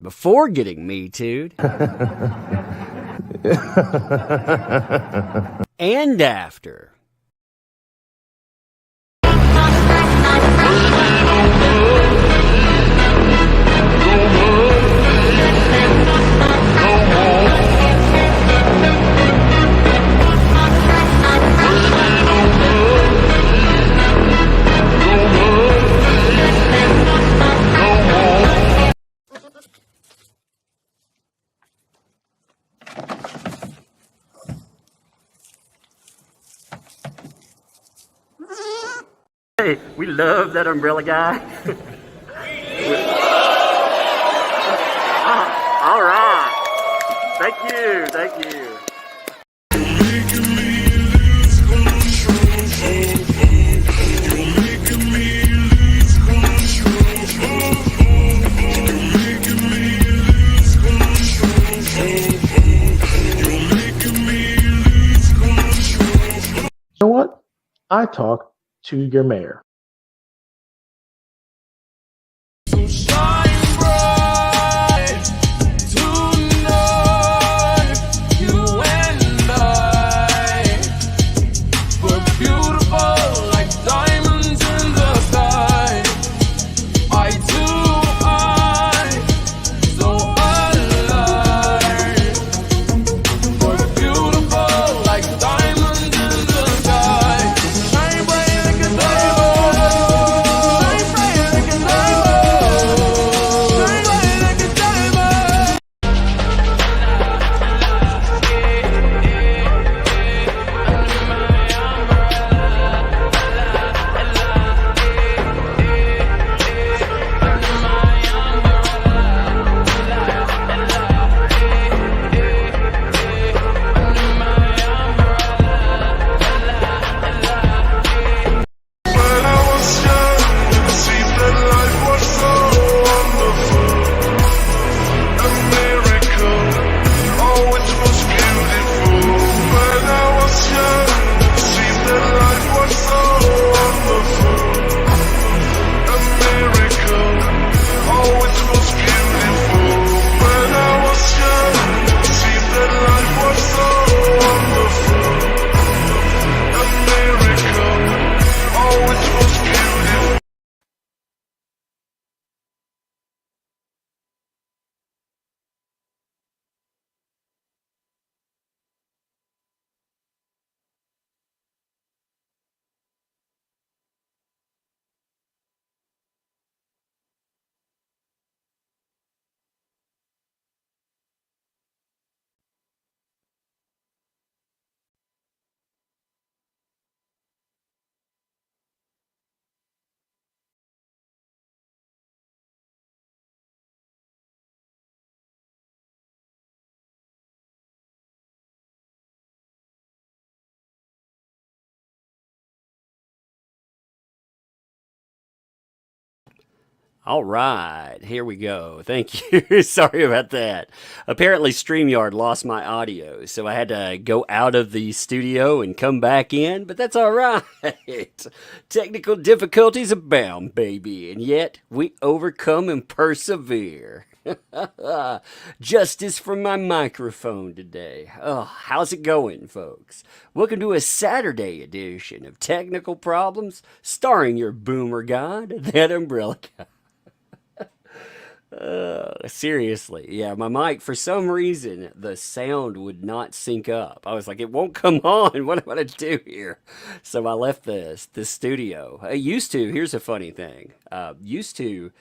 before getting Me Too'd. And after. Hey, we love that umbrella guy. All right. Thank you. Thank you. You know what? I talk to your mayor. All right, here we go. Thank you. Sorry about that. Apparently, StreamYard lost my audio, so I had to go out of the studio and come back in, but that's all right. Technical difficulties abound, baby, and yet we overcome and persevere. Justice from my microphone today. Oh, how's it going, folks? Welcome to a Saturday edition of Technical Problems, starring your boomer god, that umbrella guy. Seriously, yeah, my mic, for some reason, the sound would not sync up. I was like, it won't come on. What am I going to do here? So I left the studio. I used to, here's a funny thing. Used to,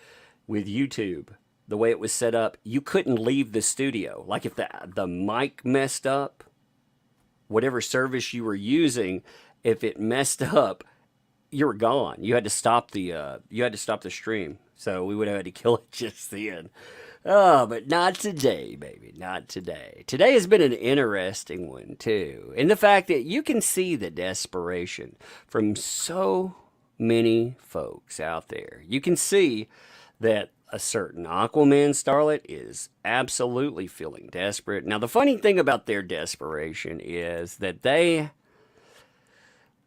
with YouTube, the way it was set up, you couldn't leave the studio. Like if the mic messed up, whatever service you were using, if it messed up, you were gone. You had to stop the stream. So we would have had to kill it just then. Oh, but not today, baby. Not today. Today has been an interesting one, too. In the fact that you can see the desperation from so many folks out there. You can see that a certain Aquaman starlet is absolutely feeling desperate. Now, the funny thing about their desperation is that they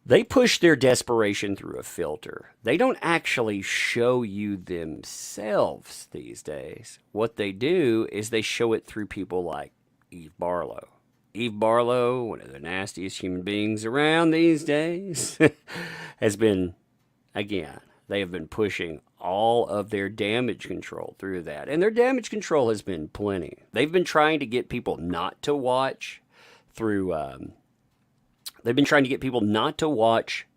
They push their desperation through a filter. They don't actually show you themselves these days. What they do is they show it through people like Eve Barlow. Eve Barlow, one of the nastiest human beings around these days, has been, again, they have been pushing all of their damage control through that. And their damage control has been plenty. They've been trying to get people not to watch through they've been trying to get people not to watch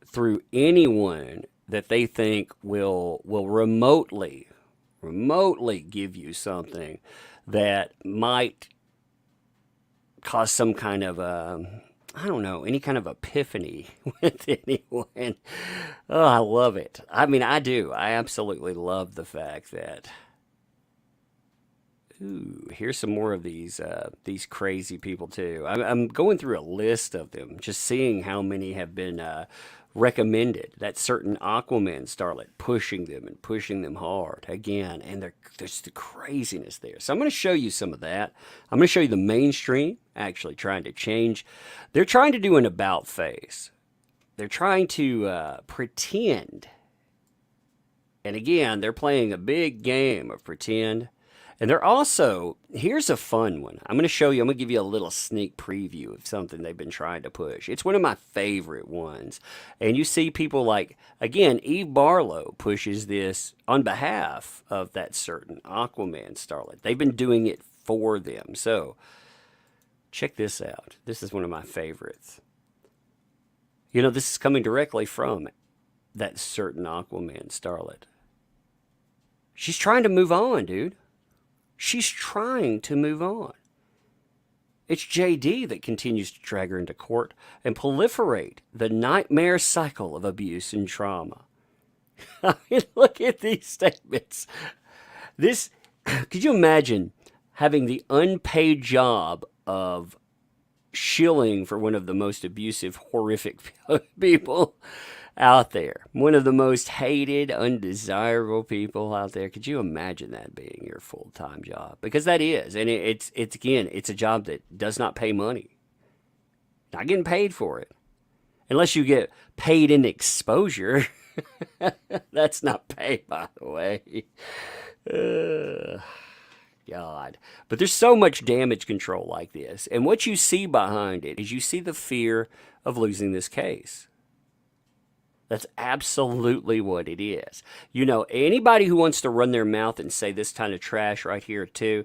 through anyone that they think will remotely give you something that might cause some kind of I don't know, any kind of epiphany with anyone. Oh, I love it. I mean, I do. I absolutely love the fact that, ooh, here's some more of these crazy people too. I'm going through a list of them, just seeing how many have been recommended. That certain Aquaman starlet pushing them and pushing them hard again, and there's the craziness there. So I'm going to show you some of that. I'm going to show you the mainstream actually trying to change. They're trying to do an about face. They're trying to pretend. And again, they're playing a big game of pretend. And they're also, here's a fun one. I'm going to show you, I'm going to give you a little sneak preview of something they've been trying to push. It's one of my favorite ones. And you see people like, again, Eve Barlow pushes this on behalf of that certain Aquaman starlet. They've been doing it for them. So, check this out. This is one of my favorites. You know, this is coming directly from that certain Aquaman starlet. She's trying to move on, dude. She's trying to move on. It's JD that continues to drag her into court and proliferate the nightmare cycle of abuse and trauma. I mean, look at these statements. Could you imagine having the unpaid job of shilling for one of the most abusive, horrific people out there? One of the most hated, undesirable people out there. Could you imagine that being your full-time job? Because that is. And it's again, it's a job that does not pay money. Not getting paid for it. Unless you get paid in exposure. That's not paid, by the way. God. But there's so much damage control like this. And what you see behind it is you see the fear of losing this case. That's absolutely what it is. You know, anybody who wants to run their mouth and say this kind of trash right here too,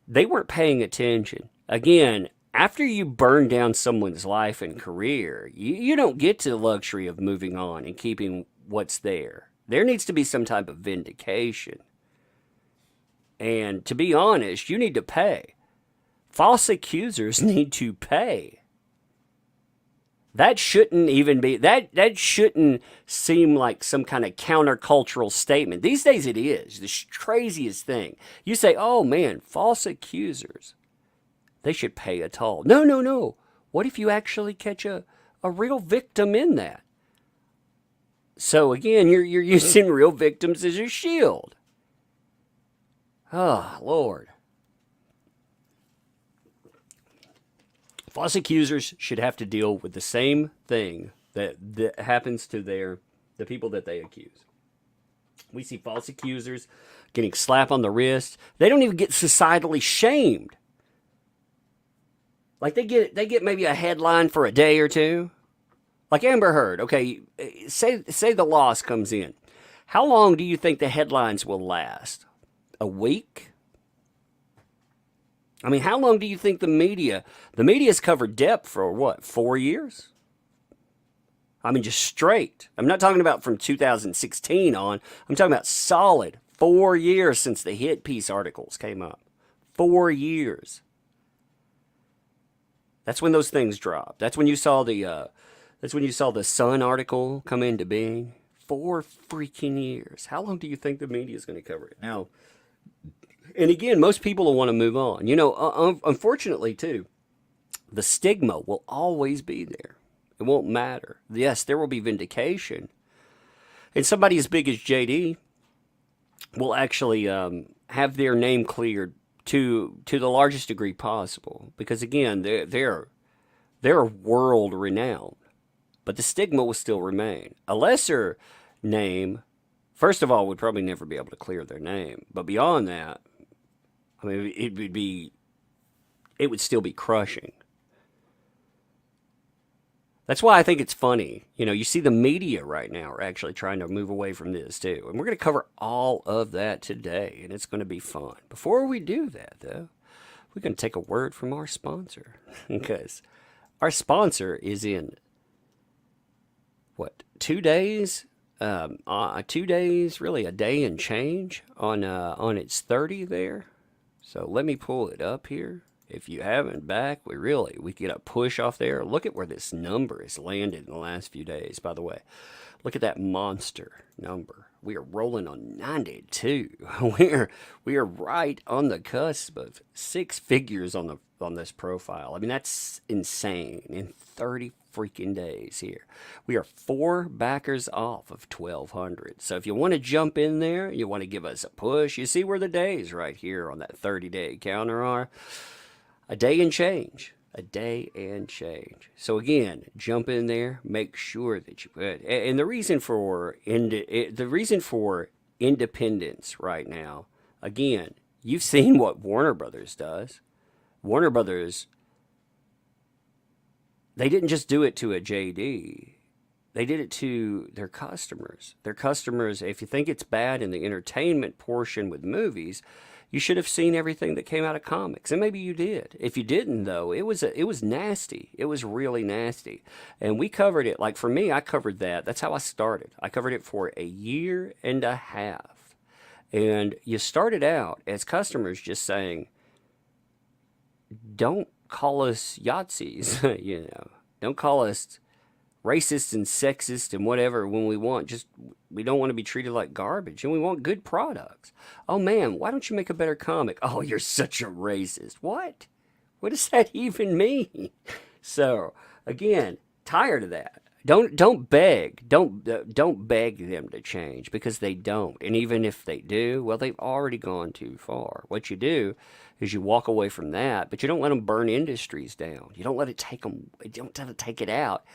they weren't paying attention. Again, after you burn down someone's life and career, you don't get to the luxury of moving on and keeping what's there. There needs to be some type of vindication. And to be honest, you need to pay. False accusers need to pay. That shouldn't even be, that shouldn't seem like some kind of countercultural statement. These days it is the craziest thing. You say, oh man, false accusers, they should pay a toll. No, no, no. What if you actually catch a real victim in that? So again, you're using real victims as your shield. Oh, Lord. False accusers should have to deal with the same thing that happens to the people that they accuse. We see false accusers getting slapped on the wrist. They don't even get societally shamed. Like they get maybe a headline for a day or two. Like Amber Heard. Okay, say the loss comes in. How long do you think the headlines will last? A week? I mean, how long do you think the media's covered DEPP for what, 4 years? I mean, just straight. I'm not talking about from 2016 on. I'm talking about solid 4 years since the hit piece articles came up. 4 years. That's when those things dropped. That's when you saw the Sun article come into being. 4 freaking years. How long do you think the media's going to cover it? Now, and again, most people will want to move on. You know, unfortunately, too, the stigma will always be there. It won't matter. Yes, there will be vindication. And somebody as big as JD will actually have their name cleared to the largest degree possible. Because, again, they're They're world renowned, but the stigma will still remain. A lesser name, first of all, would probably never be able to clear their name. But beyond that, I mean, it would still be crushing. That's why I think it's funny. You know, you see the media right now are actually trying to move away from this too. And we're going to cover all of that today, and it's going to be fun. Before we do that, though, we're going to take a word from our sponsor. Because our sponsor is in, what, 2 days? 2 days, really a day and change on its 30 there. So let me pull it up here. If you haven't back, we get a push off there. Look at where this number has landed in the last few days, by the way. Look at that monster number. We are rolling on 92. We are right on the cusp of 6 figures on this profile. I mean, that's insane. In 30 freaking days here. We are 4 backers off of 1,200. So if you want to jump in there, you want to give us a push, you see where the days right here on that 30-day counter are. A day and change. A day and change. So again, jump in there. Make sure that you put. And the reason for independence right now. Again, you've seen what Warner Brothers does. Warner Brothers. They didn't just do it to a JD. They did it to their customers. Their customers. If you think it's bad in the entertainment portion with movies, you should have seen everything that came out of comics, and maybe you did. If you didn't, though, it was nasty. It was really nasty, and we covered it. Like for me, I covered that. That's how I started. I covered it for a year and a half, and you started out as customers just saying, "Don't call us Yahtzees," don't call us racist and sexist and whatever when we don't want to be treated like garbage, and we want good products. Oh man, why don't you make a better comic? Oh, you're such a racist. What does that even mean? So again, tired of that. Don't beg them to change, because they don't. And even if they do, well, they've already gone too far. What you do is you walk away from that, but you don't let them burn industries down. You don't let it take them. You don't let it take it out.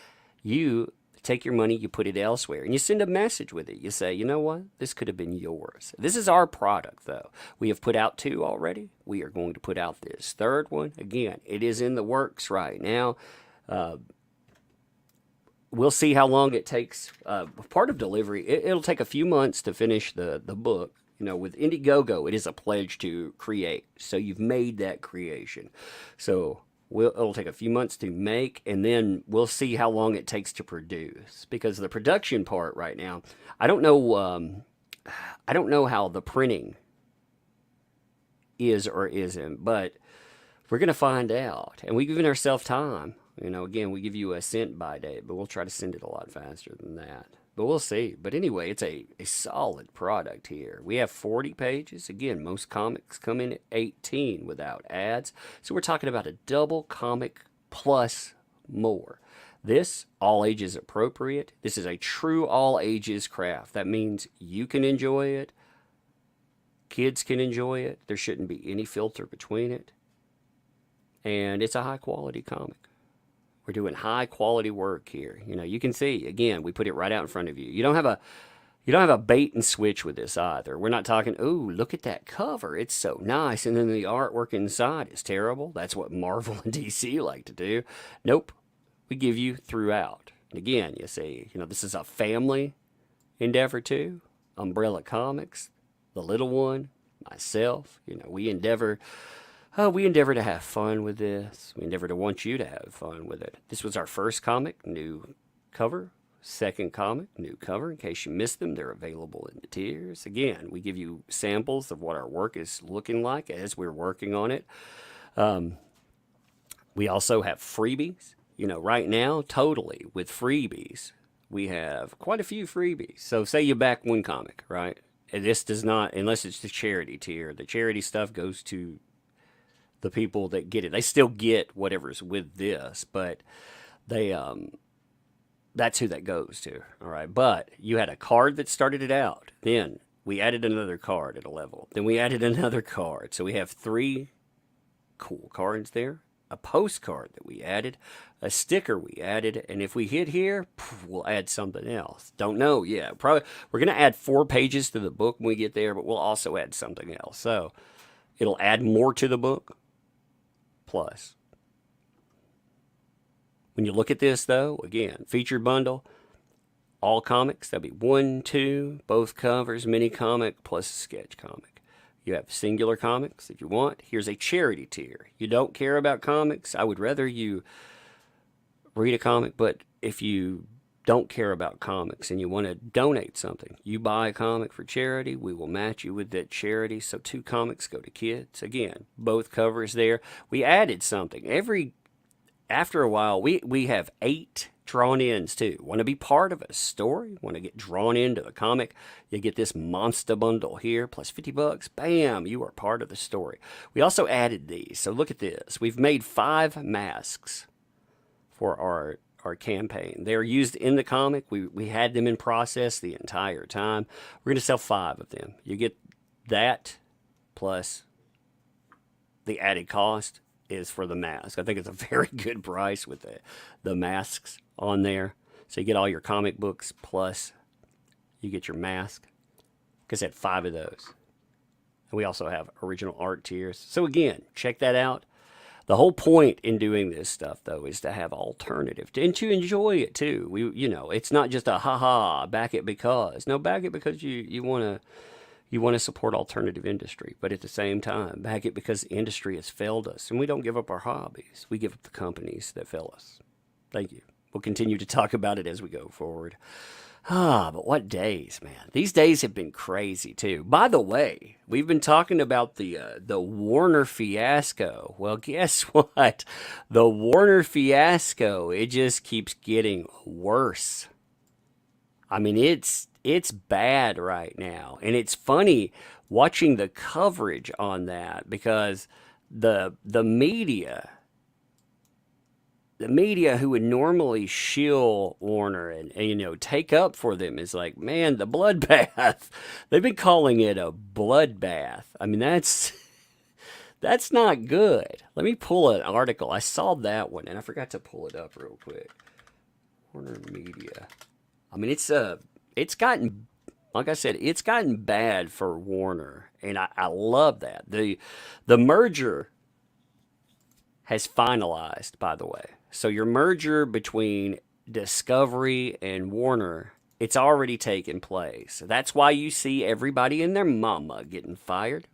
You take your money, you put it elsewhere, and you send a message with it. You say, you know what? This could have been yours. This is our product, though. We have put out 2 already. We are going to put out this 3rd one. Again, it is in the works right now. We'll see how long it takes. Part of delivery, it'll take a few months to finish the book. You know, with Indiegogo, it is a pledge to create. So you've made that creation. So it'll take a few months to make, and then we'll see how long it takes to produce. Because the production part right now, I don't know how the printing is or isn't, but we're gonna find out. And we've given ourselves time. You know, again, we give you a cent by date, but we'll try to send it a lot faster than that. But we'll see. But anyway, it's a solid product here. We have 40 pages. Again, most comics come in at 18 without ads. So we're talking about a double comic plus more. This, all ages appropriate. This is a true all ages craft. That means you can enjoy it. Kids can enjoy it. There shouldn't be any filter between it. And it's a high quality comic. We're doing high quality work here. You know, you can see, again, we put it right out in front of you. You don't have a bait and switch with this either. We're not talking, ooh, look at that cover. It's so nice. And then the artwork inside is terrible. That's what Marvel and DC like to do. Nope. We give you throughout. And again, you see, this is a family endeavor too. Umbrella Comics, the little one, myself, we endeavor to have fun with this. We endeavor to want you to have fun with it. This was our first comic, new cover. Second comic, new cover. In case you missed them, they're available in the tiers. Again, we give you samples of what our work is looking like as we're working on it. We also have freebies. Right now, totally with freebies, we have quite a few freebies. So say you back one comic, right? And this does not, unless it's the charity tier. The charity stuff goes to the people that get it. They still get whatever's with this, but they that's who that goes to. All right. But you had a card that started it out. Then we added another card at a level. Then we added another card. So we have 3 cool cards there. a postcard that we added, a sticker we added, and if we hit here, we'll add something else. Don't know yet. Probably we're going to add 4 pages to the book when we get there, but we'll also add something else. So it'll add more to the book. Plus, when you look at this, though, again, featured bundle, all comics. That'll be 1, 2, both covers, mini comic, plus a sketch comic. You have singular comics if you want. Here's a charity tier. You don't care about comics. I would rather you read a comic, but if you don't care about comics and you want to donate something, you buy a comic for charity, we will match you with that charity. So 2 comics go to kids. Again, both covers there. We added something. After a while, we have 8 drawn-ins too. Want to be part of a story? Want to get drawn into the comic? You get this monster bundle here, plus $50. Bam! You are part of the story. We also added these. So look at this. We've made 5 masks for our campaign. They're used in the comic. We had them in process the entire time. We're going to sell 5 of them. You get that plus the added cost is for the mask. I think it's a very good price with the masks on there. So you get all your comic books plus you get your mask. Like I said, 5 of those. And we also have original art tiers. So again, check that out. The whole point in doing this stuff, though, is to have alternative and to enjoy it too. It's not just a back it because. No, back it because you want to support alternative industry, but at the same time, back it because the industry has failed us, and we don't give up our hobbies. We give up the companies that fail us. Thank you. We'll continue to talk about it as we go forward. But what days, man. These days have been crazy, too. By the way, we've been talking about the Warner fiasco. Well, guess what? The Warner fiasco, it just keeps getting worse. I mean, it's bad right now. And it's funny watching the coverage on that because the media who would normally shill Warner and take up for them is like, man, the bloodbath. They've been calling it a bloodbath. I mean, that's not good. Let me pull an article. I saw that one and I forgot to pull it up real quick. Warner Media. I mean, it's gotten, like I said, it's gotten bad for Warner, and I love that. The merger has finalized, by the way. So your merger between Discovery and Warner, it's already taken place. That's why you see everybody and their mama getting fired.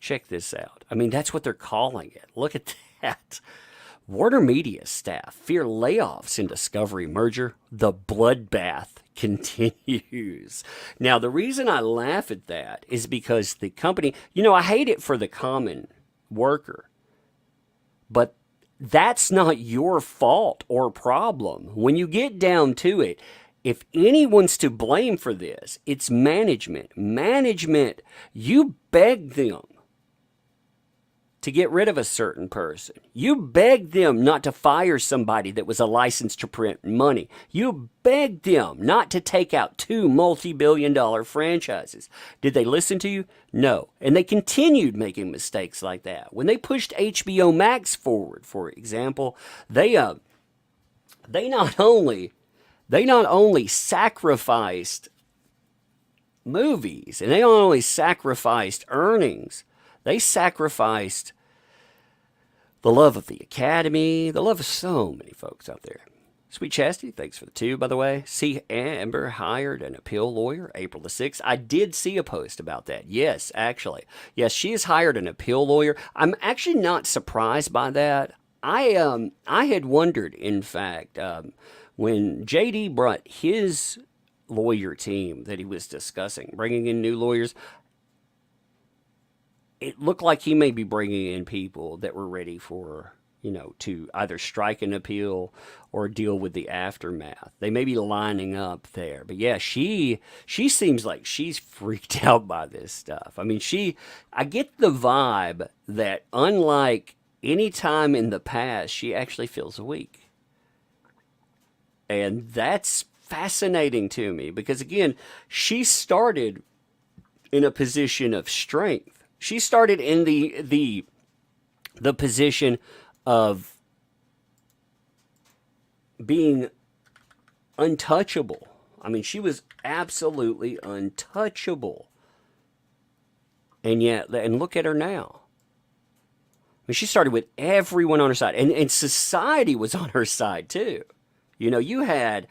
Check this out. I mean, that's what they're calling it. Look at that. Warner Media staff fear layoffs in Discovery merger. The bloodbath continues. Now, the reason I laugh at that is because the company, I hate it for the common worker, but that's not your fault or problem. When you get down to it, if anyone's to blame for this, it's management. Management, you beg them to get rid of a certain person. You begged them not to fire somebody that was a license to print money. You begged them not to take out 2 multi-billion-dollar franchises. Did they listen to you? No. And they continued making mistakes like that. When they pushed HBO Max forward, for example, they not only sacrificed movies, and they not only sacrificed earnings, they sacrificed the love of the Academy, the love of so many folks out there. Sweet Chastity, thanks for the 2, by the way. See, Amber hired an appeal lawyer April the 6th. I did see a post about that. Yes, actually. Yes, she has hired an appeal lawyer. I'm actually not surprised by that. I had wondered, in fact, when JD brought his lawyer team that he was discussing, bringing in new lawyers, it looked like he may be bringing in people that were ready for, to either strike an appeal or deal with the aftermath. They may be lining up there. But yeah, she seems like she's freaked out by this stuff. I mean, I get the vibe that unlike any time in the past, she actually feels weak. And that's fascinating to me because, again, she started in a position of strength. She started in the the position of being untouchable. I mean, she was absolutely untouchable. And yet, and look at her now. I mean, she started with everyone on her side. And society was on her side, too. You know, you had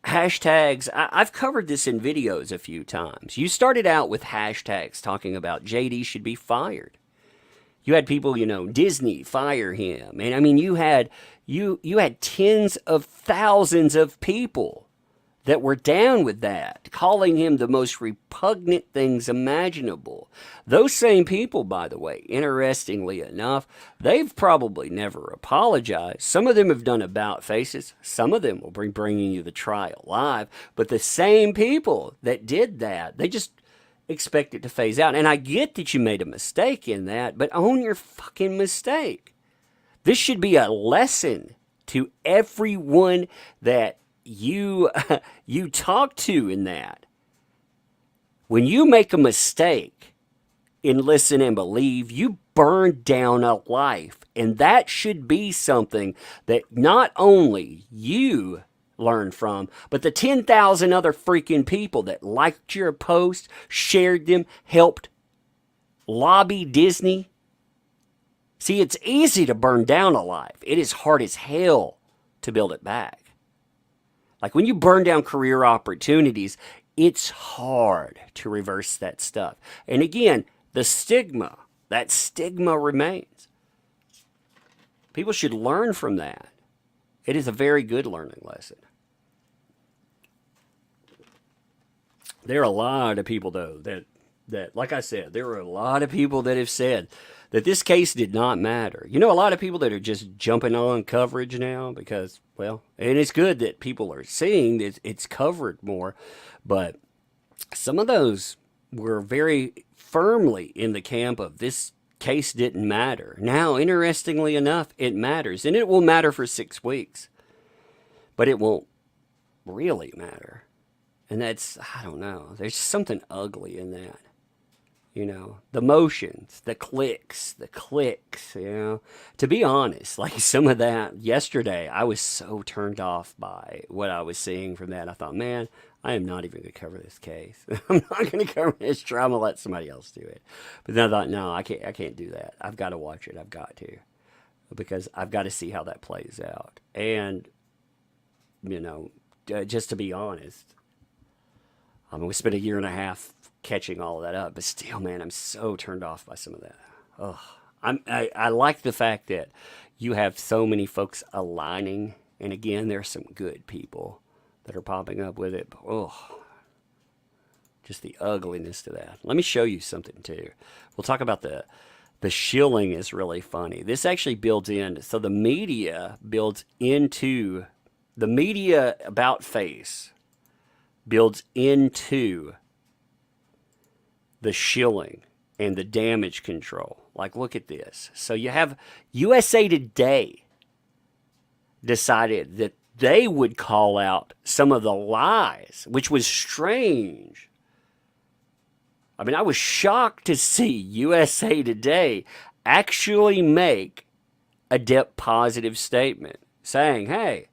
hashtags. I've covered this in videos a few times. You started out with hashtags talking about JD should be fired. You had people, you know, Disney, fire him. And I mean, you had tens of thousands of people that were down with that, calling him the most repugnant things imaginable. Those same people, by the way, interestingly enough, they've probably never apologized. Some of them have done about faces. Some of them will be bringing you the trial live. But the same people that did that, they just expect it to phase out. And I get that you made a mistake in that, but own your fucking mistake. This should be a lesson to everyone that you talk to in that. When you make a mistake in Listen and Believe, you burn down a life. And that should be something that not only you learn from, but the 10,000 other freaking people that liked your post, shared them, helped lobby Disney. See, it's easy to burn down a life. It is hard as hell to build it back. Like when you burn down career opportunities, it's hard to reverse that stuff. And again, that stigma remains. People should learn from that. It is a very good learning lesson. There are a lot of people, though, that, like I said, there are a lot of people that have said that this case did not matter. You know, a lot of people that are just jumping on coverage now because, well, and it's good that people are seeing that it's covered more, but some of those were very firmly in the camp of this case didn't matter. Now, interestingly enough, it matters, and it will matter for 6 weeks, but it won't really matter. And that's, I don't know, there's something ugly in that. You know, the motions, the clicks, you know. To be honest, like some of that yesterday, I was so turned off by what I was seeing from that. I thought, man, I am not even going to cover this case. I'm not going to cover this trial. I'm going to let somebody else do it. But then I thought, no, I can't do that. I've got to watch it. I've got to. Because I've got to see how that plays out. And, you know, just to be honest, I mean, we spent a year and a half catching all of that up, but still, man, I'm so turned off by some of that. Oh, I like the fact that you have so many folks aligning, and again, there's some good people that are popping up with it. But, oh, just the ugliness to that. Let me show you something too. We'll talk about the shilling is really funny. This actually builds in, so the media builds into the media about face builds into the shilling and the damage control. Like, look at this. So you have USA Today decided that they would call out some of the lies, which was strange. I mean, I was shocked to see USA Today actually make a DEPP positive statement saying, hey,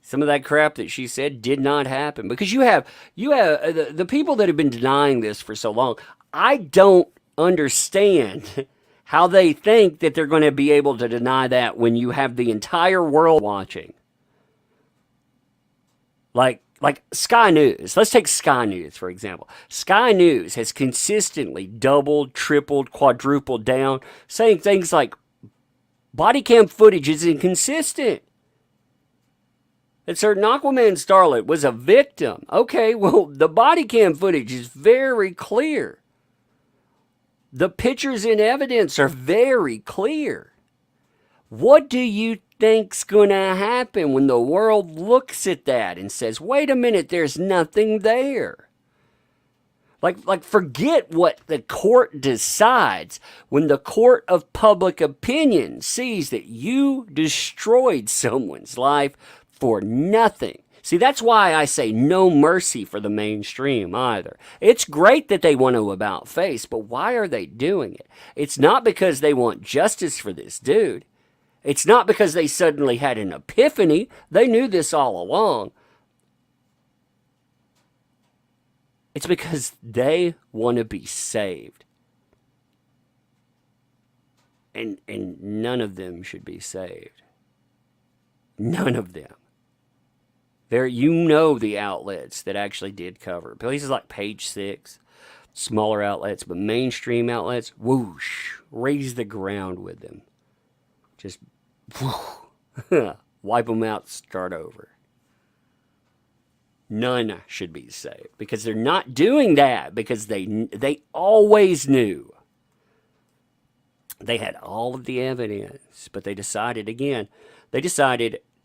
some of that crap that she said did not happen. Because you have the people that have been denying this for so long. I don't understand how they think that they're going to be able to deny that when you have the entire world watching. Like Sky News. Let's take Sky News, for example. Sky News has consistently doubled, tripled, quadrupled down, saying things like body cam footage is inconsistent. That certain Aquaman starlet was a victim. Okay, well, the body cam footage is very clear. The pictures and evidence are very clear. What do you think's going to happen when the world looks at that and says, wait a minute, there's nothing there? Like forget what the court decides when the court of public opinion sees that you destroyed someone's life for nothing. See, that's why I say no mercy for the mainstream either. It's great that they want to about face, but why are they doing it? It's not because they want justice for this dude. It's not because they suddenly had an epiphany. They knew this all along. It's because they want to be saved. And none of them should be saved. None of them. You know the outlets that actually did cover. Places like Page 6, smaller outlets, but mainstream outlets, whoosh, raise the ground with them. Just whoosh, wipe them out, start over. None should be saved because they're not doing that because they always knew. They had all of the evidence, but they decided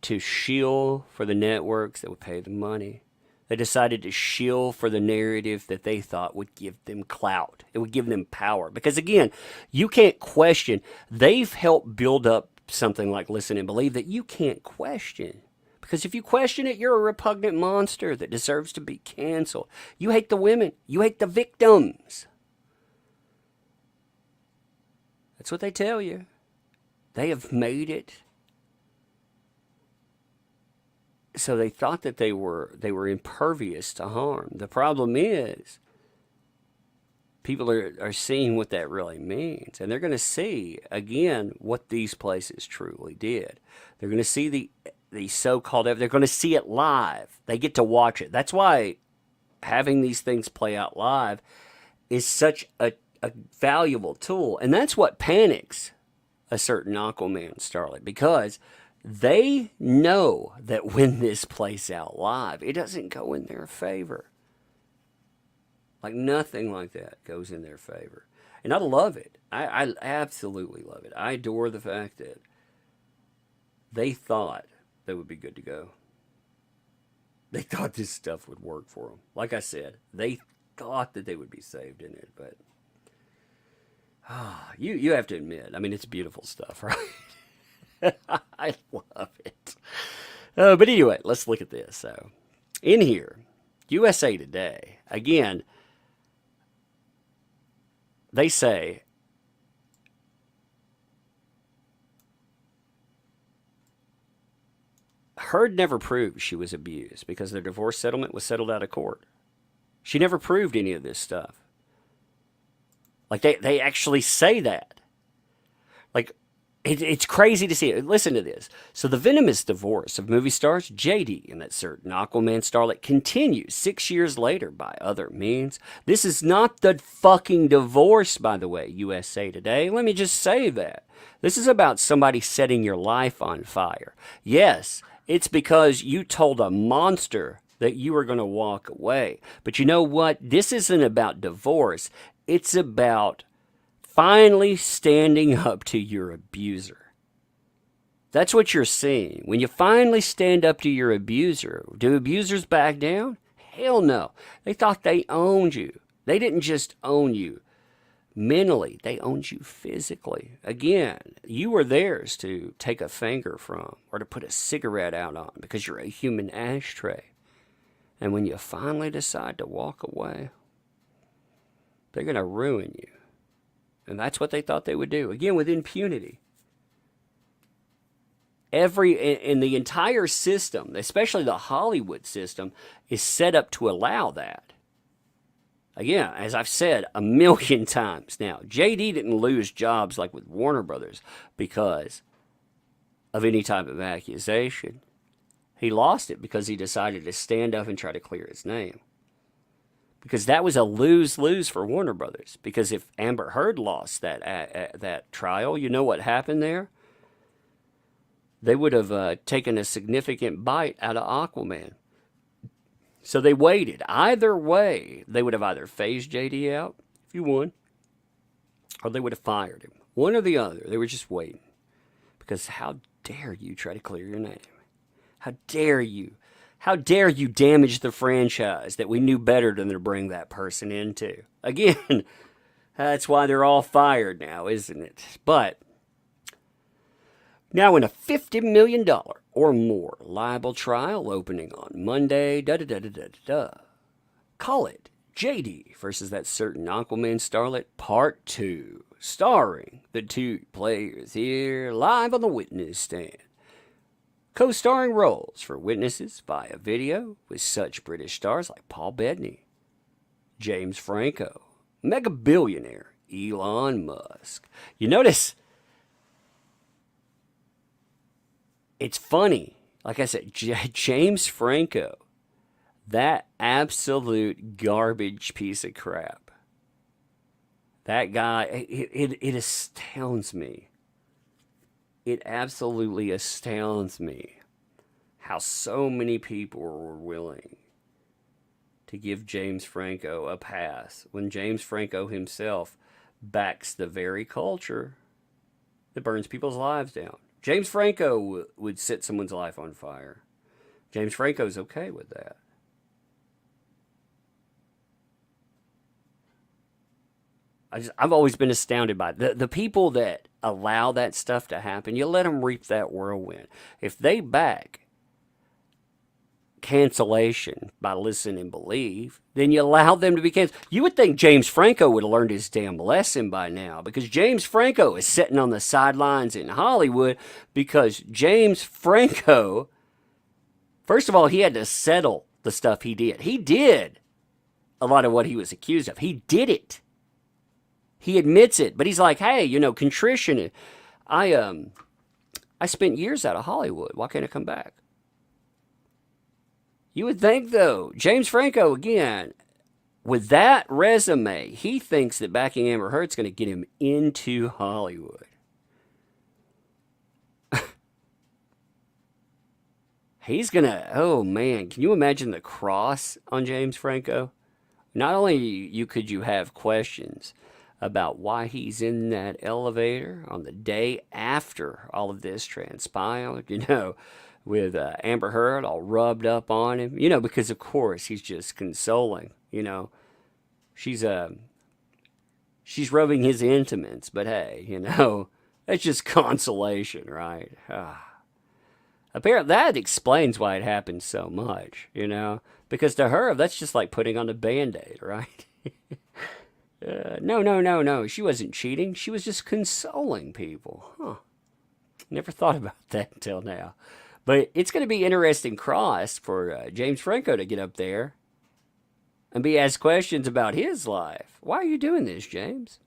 to shill for the networks that would pay the money. They decided to shill for the narrative that they thought would give them clout. It would give them power. Because again, you can't question. They've helped build up something like Listen and Believe that you can't question. Because if you question it, you're a repugnant monster that deserves to be canceled. You hate the women. You hate the victims. That's what they tell you. They have made it. So they thought that they were impervious to harm. The problem is, people are seeing what that really means. And they're going to see, again, what these places truly did. They're going to see the so-called evidence. They're going to see it live. They get to watch it. That's why having these things play out live is such a valuable tool. And that's what panics a certain Aquaman starlet, because they know that when this plays out live, it doesn't go in their favor. Like nothing like that goes in their favor. And I love it. I absolutely love it. I adore the fact that they thought they would be good to go. They thought this stuff would work for them. Like I said, they thought that they would be saved in it, but you have to admit, I mean, it's beautiful stuff, right? I love it. But anyway, let's look at this. So, in here, USA Today, again, they say, Heard never proved she was abused because their divorce settlement was settled out of court. She never proved any of this stuff. Like, they actually say that. Like, it's crazy to see it. Listen to this. So the venomous divorce of movie stars JD and that certain Aquaman starlet continues 6 years later by other means. This is not the fucking divorce, by the way, USA Today. Let me just say that. This is about somebody setting your life on fire. Yes, it's because you told a monster that you were going to walk away. But you know what? This isn't about divorce. It's about finally standing up to your abuser. That's what you're seeing. When you finally stand up to your abuser, do abusers back down? Hell no. They thought they owned you. They didn't just own you mentally. They owned you physically. Again, you were theirs to take a finger from or to put a cigarette out on because you're a human ashtray. And when you finally decide to walk away, they're going to ruin you. And that's what they thought they would do. Again, with impunity. In the entire system, especially the Hollywood system, is set up to allow that. Again, as I've said a million times now, JD didn't lose jobs like with Warner Brothers because of any type of accusation. He lost it because he decided to stand up and try to clear his name. Because that was a lose-lose for Warner Brothers. Because if Amber Heard lost that trial, you know what happened there? They would have taken a significant bite out of Aquaman. So they waited. Either way, they would have either phased JD out, if you won, or they would have fired him. One or the other. They were just waiting. Because how dare you try to clear your name? How dare you? How dare you damage the franchise that we knew better than to bring that person into? Again, that's why they're all fired now, isn't it? But Now in a $50 million or more libel trial opening on Monday, Call it JD versus that certain Aquaman starlet, part 2, starring the two players here live on the witness stand. Co-starring roles for witnesses via video with such British stars like Paul Bettany, James Franco, mega billionaire Elon Musk. You notice it's funny. Like I said, James Franco, that absolute garbage piece of crap. That guy, it astounds me. It absolutely astounds me how so many people were willing to give James Franco a pass when James Franco himself backs the very culture that burns people's lives down. James Franco would set someone's life on fire. James Franco's okay with that. I've always been astounded by it. The people that allow that stuff to happen. You let them reap that whirlwind. If they back cancellation by listen and believe, then you allow them to be canceled. You would think James Franco would have learned his damn lesson by now, because James Franco is sitting on the sidelines in Hollywood because James Franco, first of all, he had to settle the stuff he did. He did a lot of what he was accused of. He did it. He admits it, but he's like, hey, contrition. I spent years out of Hollywood. Why can't I come back? You would think, though, James Franco, again, with that resume, he thinks that backing Amber Heard's going to get him into Hollywood. He's going to, oh man, can you imagine the cross on James Franco? Not only could you have questions about why he's in that elevator on the day after all of this transpired, with Amber Heard all rubbed up on him, because of course he's just consoling, she's rubbing his intimates, but hey, that's just consolation, right? Apparently that explains why it happened so much, because to her that's just like putting on a Band-Aid, right? No, she wasn't cheating, she was just consoling people. Never thought about that until now. But it's going to be interesting cross for James Franco to get up there and be asked questions about his life. Why are you doing this, James?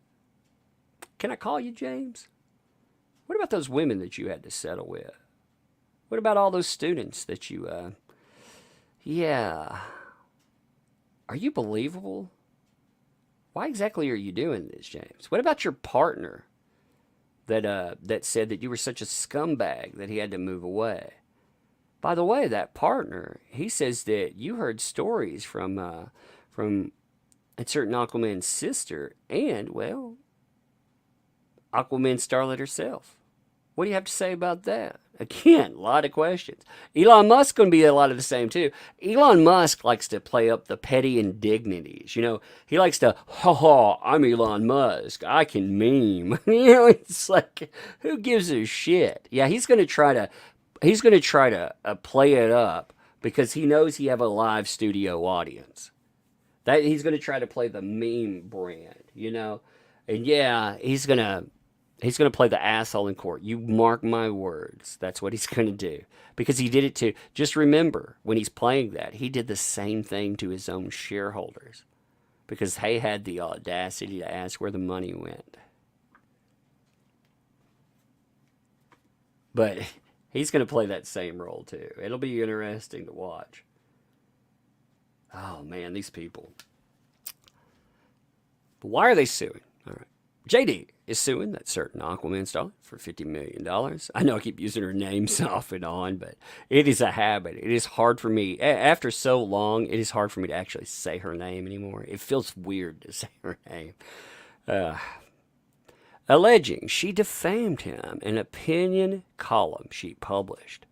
Can I call you James? What about those women that you had to settle with? What about all those students that you, Are you believable? Why exactly are you doing this, James? What about your partner that said that you were such a scumbag that he had to move away? By the way, that partner, he says that you heard stories from a certain Aquaman's sister and, well, Aquaman starlet herself. What do you have to say about that? Again, a lot of questions. Elon Musk's going to be a lot of the same, too. Elon Musk likes to play up the petty indignities. He likes to, I'm Elon Musk. I can meme. It's like, who gives a shit? Yeah, he's going to try to play it up because he knows he have a live studio audience. That he's going to try to play the meme brand, And yeah, he's going to play the asshole in court. You mark my words. That's what he's going to do. Because he did it to, just remember, when he's playing that, he did the same thing to his own shareholders. Because they had the audacity to ask where the money went. But he's going to play that same role too. It'll be interesting to watch. Oh man, these people. But why are they suing? All right. JD is suing that certain Aquaman star for $50 million. I know I keep using her names off and on, but it is a habit. It is hard for me. After so long, it is hard for me to actually say her name anymore. It feels weird to say her name. Alleging she defamed him in an opinion column she published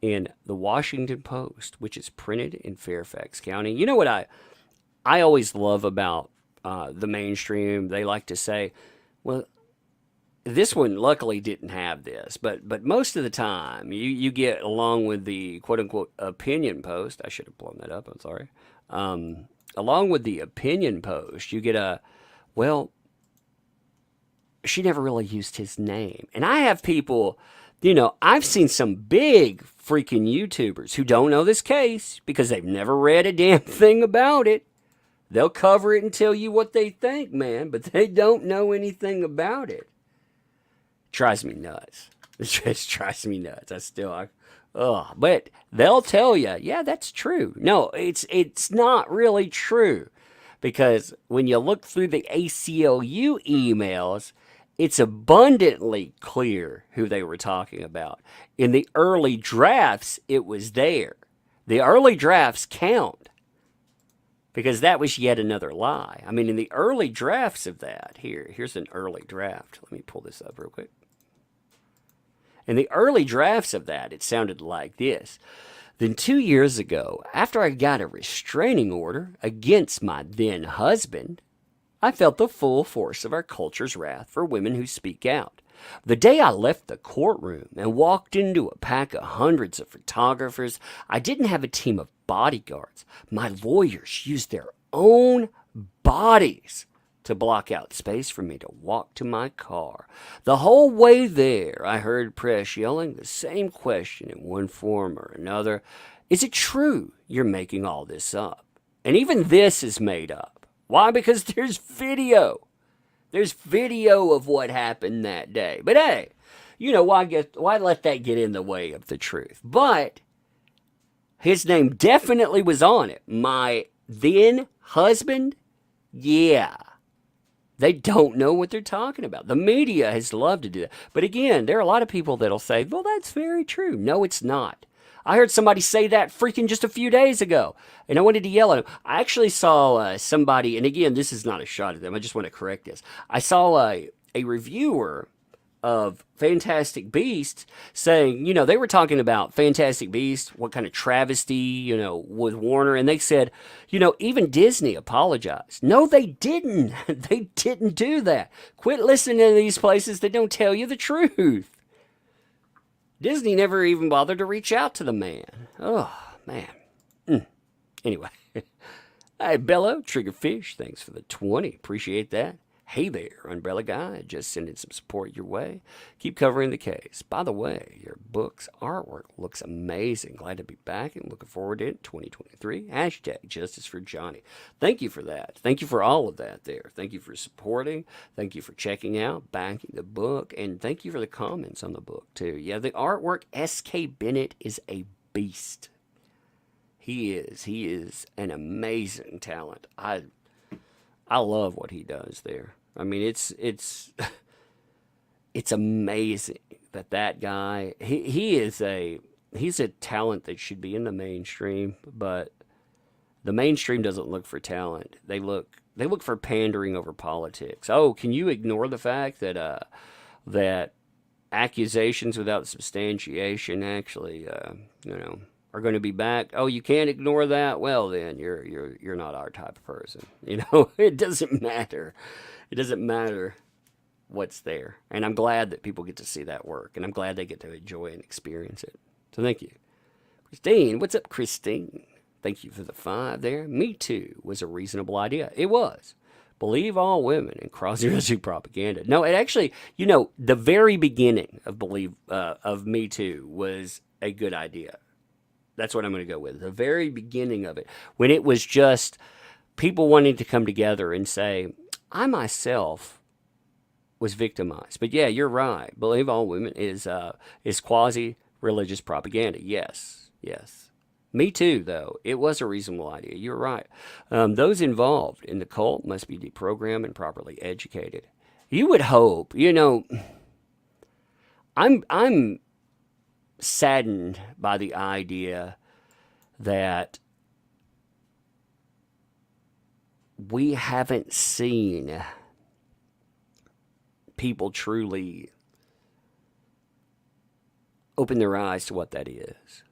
in the Washington Post, which is printed in Fairfax County. You know what I always love about the mainstream? They like to say, well, this one luckily didn't have this, but most of the time you get, along with the quote unquote opinion post. I should have blown that up. I'm sorry. Along with the opinion post, you get a, well, she never really used his name. And I have people, I've seen some big freaking YouTubers who don't know this case because they've never read a damn thing about it. They'll cover it and tell you what they think, man, but they don't know anything about it. Drives me nuts. It just drives me nuts. But they'll tell you, yeah, that's true. No, it's not really true, because when you look through the ACLU emails, it's abundantly clear who they were talking about. In the early drafts, it was there. The early drafts count, because that was yet another lie. I mean, in the early drafts of that, here's an early draft. Let me pull this up real quick. In the early drafts of that, it sounded like this. Then 2 years ago, after I got a restraining order against my then husband, I felt the full force of our culture's wrath for women who speak out. The day I left the courtroom and walked into a pack of hundreds of photographers, I didn't have a team of bodyguards. My lawyers used their own bodies to block out space for me to walk to my car. The whole way there, I heard press yelling the same question in one form or another. Is it true you're making all this up? And even this is made up. Why? Because there's video. There's video of what happened that day. But hey, why let that get in the way of the truth? But his name definitely was on it. My then husband, yeah. They don't know what they're talking about. The media has loved to do that. But again, there are a lot of people that'll say, well, that's very true. No, it's not. I heard somebody say that freaking just a few days ago, and I wanted to yell at him. I actually saw somebody, and again, this is not a shot at them. I just want to correct this. I saw a reviewer of Fantastic Beasts saying, they were talking about Fantastic Beasts, what kind of travesty, with Warner, and they said, even Disney apologized. No, they didn't. They didn't do that. Quit listening to these places that don't tell you the truth. Disney never even bothered to reach out to the man. Oh, man. Anyway. Hey, Bello, Triggerfish, thanks for the 20. Appreciate that. Hey there, Umbrella Guy, just sending some support your way. Keep covering the case. By the way, your book's artwork looks amazing. Glad to be back and looking forward to it in 2023. Hashtag Justice for Johnny. Thank you for that. Thank you for all of that there. Thank you for supporting. Thank you for checking out, backing the book, and thank you for the comments on the book, too. Yeah, the artwork, S.K. Bennett is a beast. He is an amazing talent. I love what he does there. I mean, it's amazing that guy, he's a talent that should be in the mainstream, but the mainstream doesn't look for talent. They look for pandering over politics. Oh, can you ignore the fact that that accusations without substantiation actually are going to be back? Oh, you can't ignore that? Well, then you're not our type of person. It doesn't matter. It doesn't matter what's there. And I'm glad that people get to see that work, and I'm glad they get to enjoy and experience it. So thank you. Christine, what's up, Christine? Thank you for the 5 there. Me Too was a reasonable idea. It was. Believe all women and cross-dressing propaganda. No, it actually, the very beginning of Me Too was a good idea. That's what I'm going to go with. The very beginning of it, when it was just people wanting to come together and say, I myself was victimized. But yeah, you're right. Believe all women is quasi-religious propaganda. Yes. Me Too, though. It was a reasonable idea. You're right. Those involved in the cult must be deprogrammed and properly educated. You would hope, I'm saddened by the idea that we haven't seen people truly open their eyes to what that is.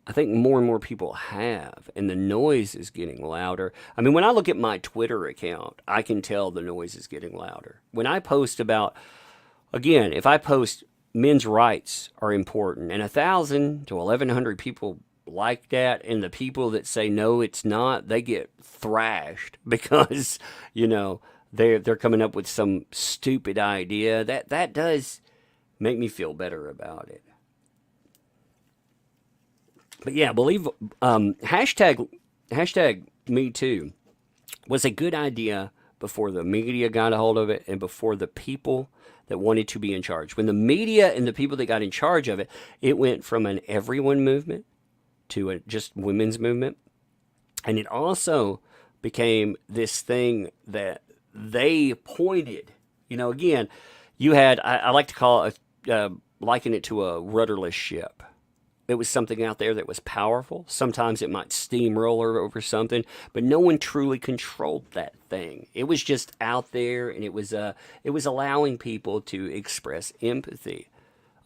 I think more and more people have, and the noise is getting louder. I mean, when I look at my Twitter account, I can tell the noise is getting louder. When I post about Again, if I post men's rights are important and 1,000 to 1,100 people like that, and the people that say no, it's not, they get thrashed because, you know, they're coming up with some stupid idea. That does make me feel better about it. But yeah, believe hashtag me too was a good idea before the media got a hold of it and before the people that wanted to be in charge. When the media and the people that got in charge of it, it went from an everyone movement to a just women's movement. And it also became this thing that they pointed. You know, again, you had, I like to call it, liken it to a rudderless ship. It was something out there that was powerful. Sometimes it might steamroller over something, but no one truly controlled that thing. It was just out there, and it was allowing people to express empathy.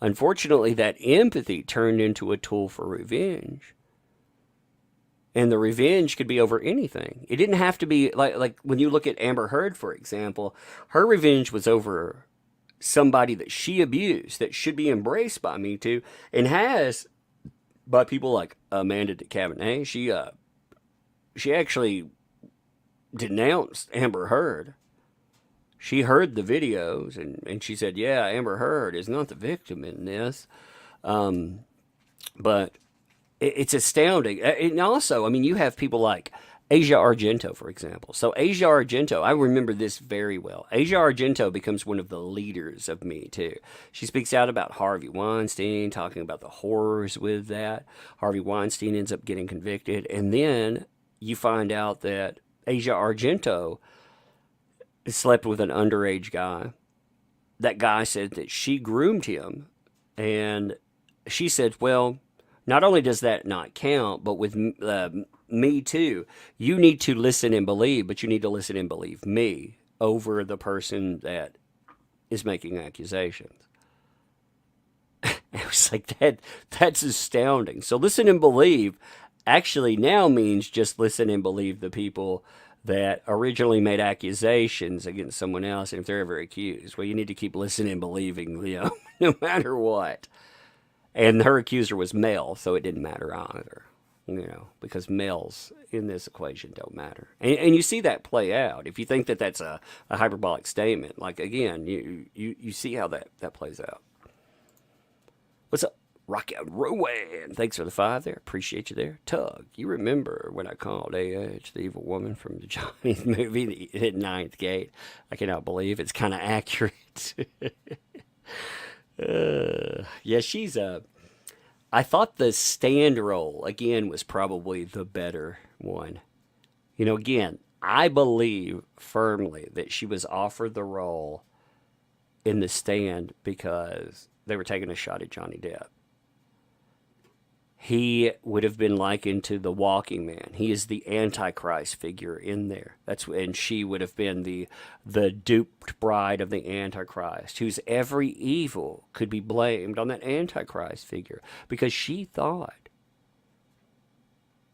Unfortunately, that empathy turned into a tool for revenge. And the revenge could be over anything. It didn't have to be like when you look at Amber Heard, for example, her revenge was over somebody that she abused that should be embraced by Me Too and has by people like Amanda DeCabernet. She actually denounced Amber Heard. She heard the videos and she said, yeah, Amber Heard is not the victim in this. But it's astounding. And also, I mean, you have people like Asia Argento, for example. So Asia Argento, I remember this very well. Asia Argento becomes one of the leaders of Me Too. She speaks out about Harvey Weinstein, talking about the horrors with that. Harvey Weinstein ends up getting convicted. And then you find out that Asia Argento slept with an underage guy. That guy said that she groomed him. And she said, well, not only does that not count, but with Me Too, you need to listen and believe, but you need to listen and believe me over the person that is making accusations. It was like that's astounding. So listen and believe actually now means just listen and believe the people that originally made accusations against someone else, and if they're ever accused, well, you need to keep listening and believing, you know, no matter what. And her accuser was male, so it didn't matter either, you know, because males in this equation don't matter. And you see that play out. If you think that that's a hyperbolic statement, like, again, you see how that plays out. What's up? Rock out Rowan. Thanks for the 5 there. Appreciate you there. Tug, you remember when I called A.H. the evil woman from the Johnny movie, the Ninth Gate? I cannot believe it's kind of accurate. Yeah, she's I thought the stand role, again, was probably the better one. You know, again, I believe firmly that she was offered the role in the stand because they were taking a shot at Johnny Depp. He would have been likened to the walking man. He is the Antichrist figure in there. And she would have been the duped bride of the Antichrist, whose every evil could be blamed on that Antichrist figure because she thought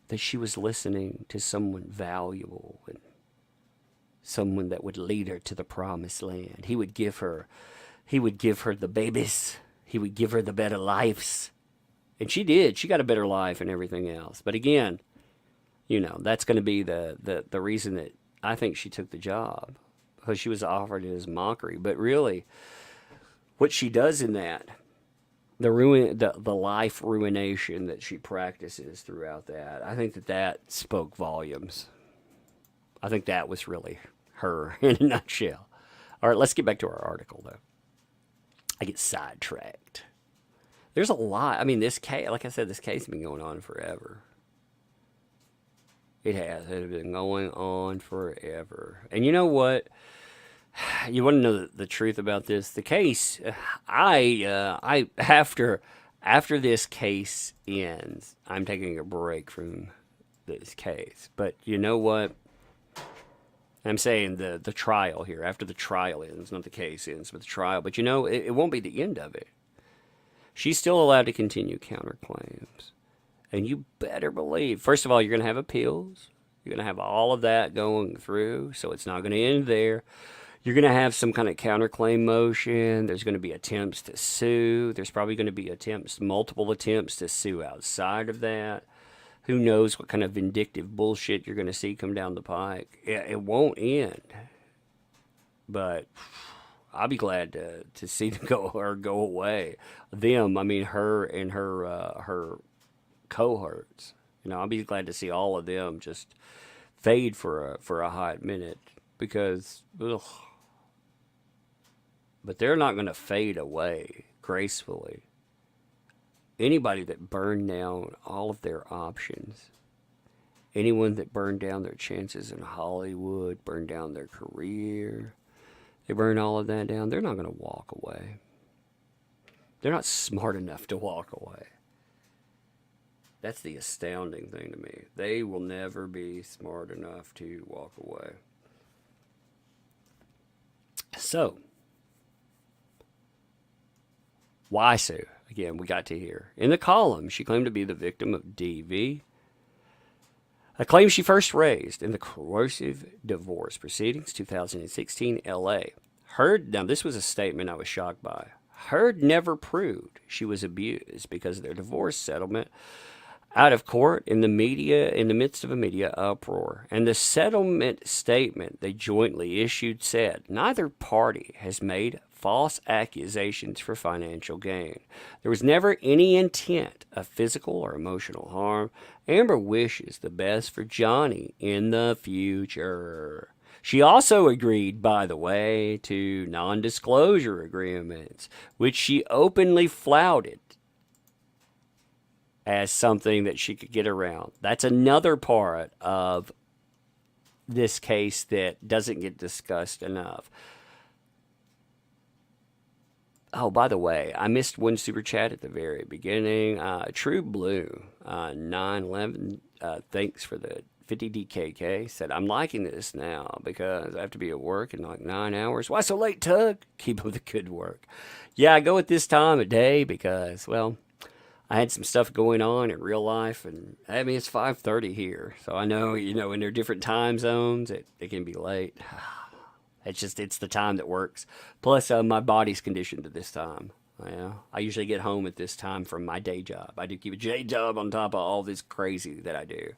that she was listening to someone valuable and someone that would lead her to the promised land. He would give her the babies. He would give her the better lives. And she did. She got a better life and everything else. But again, you know, that's going to be the reason that I think she took the job, because she was offered it as mockery. But really, what she does in that, the life ruination that she practices throughout that, I think that spoke volumes. I think that was really her in a nutshell. All right, let's get back to our article, though. I get sidetracked. There's a lot. I mean, this case, like I said, this case has been going on forever. It has. It's been going on forever. And you know what? You want to know the truth about this? The case, after this case ends, I'm taking a break from this case. But you know what? I'm saying the trial here. After the trial ends, not the case ends, but the trial. But you know, it won't be the end of it. She's still allowed to continue counterclaims. And you better believe, first of all, you're going to have appeals. You're going to have all of that going through, so it's not going to end there. You're going to have some kind of counterclaim motion. There's going to be attempts to sue. There's probably going to be multiple attempts to sue outside of that. Who knows what kind of vindictive bullshit you're going to see come down the pike. It won't end. But I'll be glad to see them go away. Them, I mean her and her cohorts. I'll be glad to see all of them just fade for a hot minute because, ugh. But they're not going to fade away gracefully. Anybody that burned down all of their options, anyone that burned down their chances in Hollywood, burned down their career, they burned all of that down, they're not going to walk away. They're not smart enough to walk away. That's the astounding thing to me. They will never be smart enough to walk away. So, why sue? Again, we got to hear. In the column, she claimed to be the victim of DV, a claim she first raised in the coercive divorce proceedings, 2016, L.A. Heard, now this was a statement I was shocked by. Heard never proved she was abused because of their divorce settlement out of court in the media, in the midst of a media uproar. And the settlement statement they jointly issued said, neither party has made false accusations for financial gain. There was never any intent of physical or emotional harm. Amber wishes the best for Johnny in the future. She also agreed, by the way, to non-disclosure agreements, which she openly flouted as something that she could get around. That's another part of this case that doesn't get discussed enough. Oh, by the way, I missed one super chat at the very beginning. True Blue, 911, thanks for the 50 DKK, said, I'm liking this now because I have to be at work in like 9 hours. Why so late, Tug? Keep up the good work. Yeah, I go at this time of day because, well, I had some stuff going on in real life, and I mean, it's 5:30 here, so I know, in their different time zones, it can be late. It's the time that works. Plus, my body's conditioned to this time. I usually get home at this time from my day job. I do keep a day job on top of all this crazy that I do.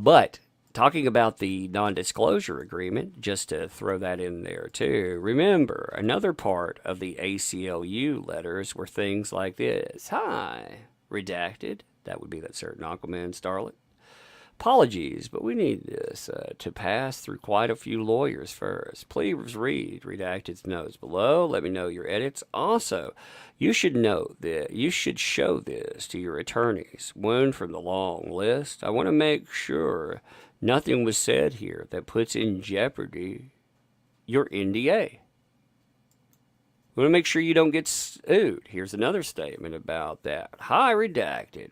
But talking about the non-disclosure agreement, just to throw that in there too, remember, another part of the ACLU letters were things like this. Hi, redacted. That would be that certain Aquaman starlet. Apologies, but we need this to pass through quite a few lawyers first. Please read redacted notes below. Let me know your edits. Also, you should know that you should show this to your attorneys. One from the long list. I want to make sure nothing was said here that puts in jeopardy your NDA. We want to make sure you don't get sued. Here's another statement about that. Hi, redacted.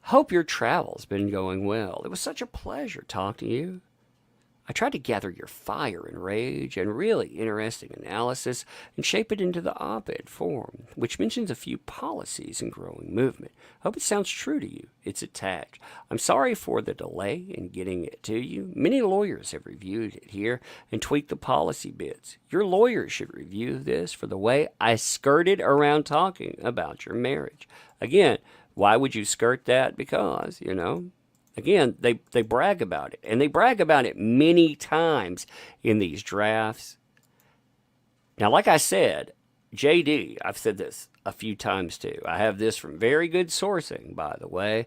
Hope your travel's been going well. It was such a pleasure talking to you. I tried to gather your fire and rage and really interesting analysis and shape it into the op-ed form, which mentions a few policies and growing movement. Hope it sounds true to you. It's attached. I'm sorry for the delay in getting it to you. Many lawyers have reviewed it here and tweaked the policy bits. Your lawyers should review this for the way I skirted around talking about your marriage. Again, why would you skirt that? Because, again, they brag about it. And they brag about it many times in these drafts. Now, like I said, JD, I've said this a few times too. I have this from very good sourcing, by the way.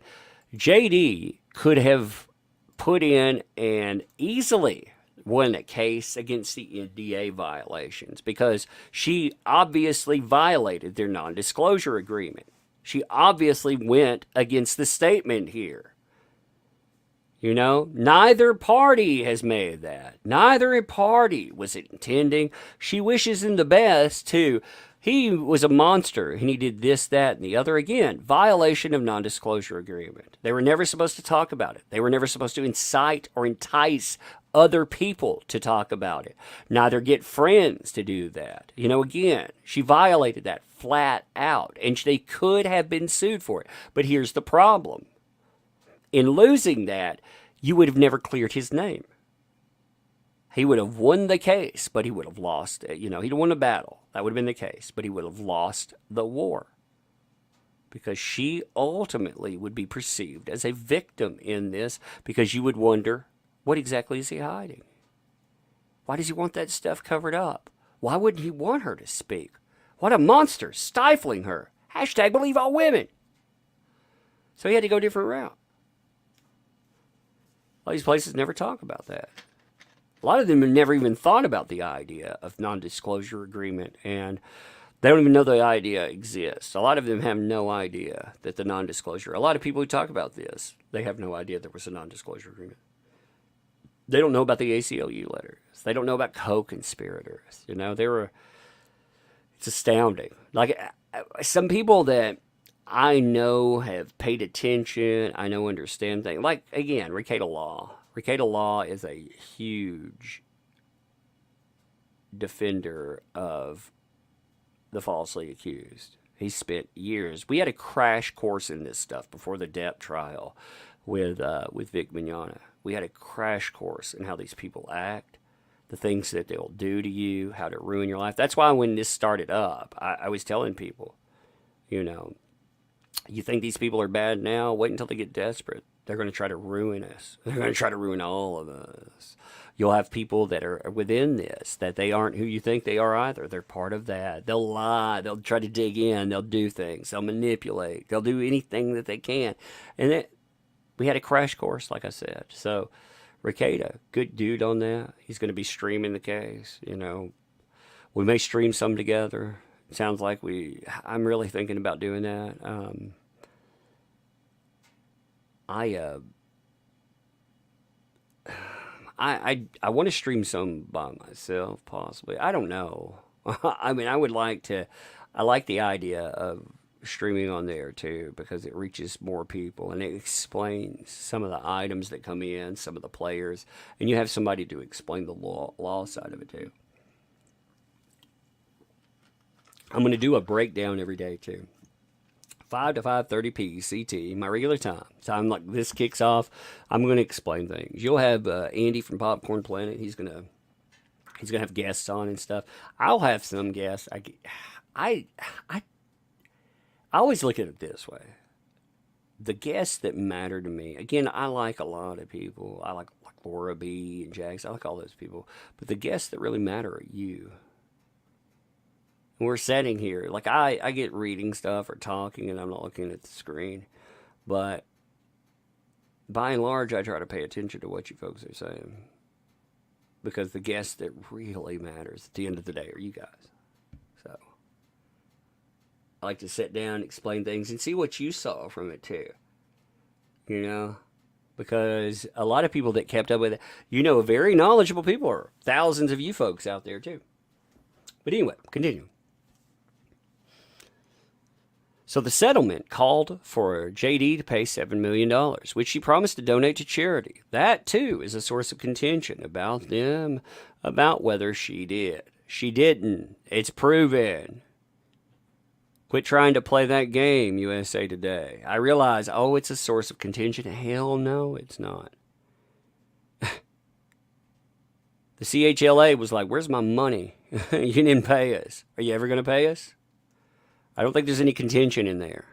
JD could have put in and easily won a case against the NDA violations because she obviously violated their non-disclosure agreement. She obviously went against the statement here. Neither party has made that. Neither party was intending. She wishes him the best, too. He was a monster, and he did this, that, and the other. Again, violation of non-disclosure agreement. They were never supposed to talk about it. They were never supposed to incite or entice other people to talk about it. Neither get friends to do that. Again, she violated that flat out, and they could have been sued for it. But here's the problem. In losing that, you would have never cleared his name. He would have won the case, but he would have lost it. He'd have won the battle. That would have been the case, but he would have lost the war. Because she ultimately would be perceived as a victim in this, because you would wonder, what exactly is he hiding? Why does he want that stuff covered up? Why wouldn't he want her to speak? What a monster, stifling her. Hashtag believe all women. So he had to go a different route. All these places never talk about that. A lot of them have never even thought about the idea of non-disclosure agreement, and they don't even know the idea exists. A lot of them have no idea that the non-disclosure. A lot of people who talk about this, they have no idea there was a non-disclosure agreement. They don't know about the ACLU letters. They don't know about co-conspirators. It's astounding. Like, some people that I know have paid attention, I know understand things. Like, again, Rekieta Law. Rekieta Law is a huge defender of the falsely accused. He spent years. We had a crash course in this stuff before the DEPP trial with Vic Mignogna. We had a crash course in how these people act, the things that they'll do to you, how to ruin your life. That's why when this started up, I was telling people, you think these people are bad now? Wait until they get desperate. They're going to try to ruin us. They're going to try to ruin all of us. You'll have people that are within this, that they aren't who you think they are either. They're part of that. They'll lie. They'll try to dig in. They'll do things. They'll manipulate. They'll do anything that they can. And we had a crash course, like I said. So Rekieta, good dude on that. He's going to be streaming the case. We may stream some together. It sounds like I'm really thinking about doing that. I want to stream some by myself, possibly. I don't know. I mean, I like the idea of streaming on there too, because it reaches more people and it explains some of the items that come in, some of the players, and you have somebody to explain the law side of it too. I'm going to do a breakdown every day too. 5 to 5:30 PCT, my regular time. Time like this kicks off, I'm going to explain things. You'll have Andy from Popcorn Planet. He's gonna have guests on and stuff. I'll have some guests. I always look at it this way. The guests that matter to me, again, I like a lot of people. I like Laura B. and Jax. I like all those people. But the guests that really matter are you. And we're sitting here. Like, I get reading stuff or talking, and I'm not looking at the screen. But by and large, I try to pay attention to what you folks are saying. Because the guest that really matters at the end of the day are you guys. So I like to sit down, explain things, and see what you saw from it too. Because a lot of people that kept up with it, very knowledgeable people, are thousands of you folks out there too. But anyway, continue. So the settlement called for JD to pay $7 million, which she promised to donate to charity. That, too, is a source of contention about them, about whether she did. She didn't. It's proven. Quit trying to play that game, USA Today. I realize, it's a source of contention. Hell no, it's not. The CHLA was like, where's my money? You didn't pay us. Are you ever going to pay us? I don't think there's any contention in there,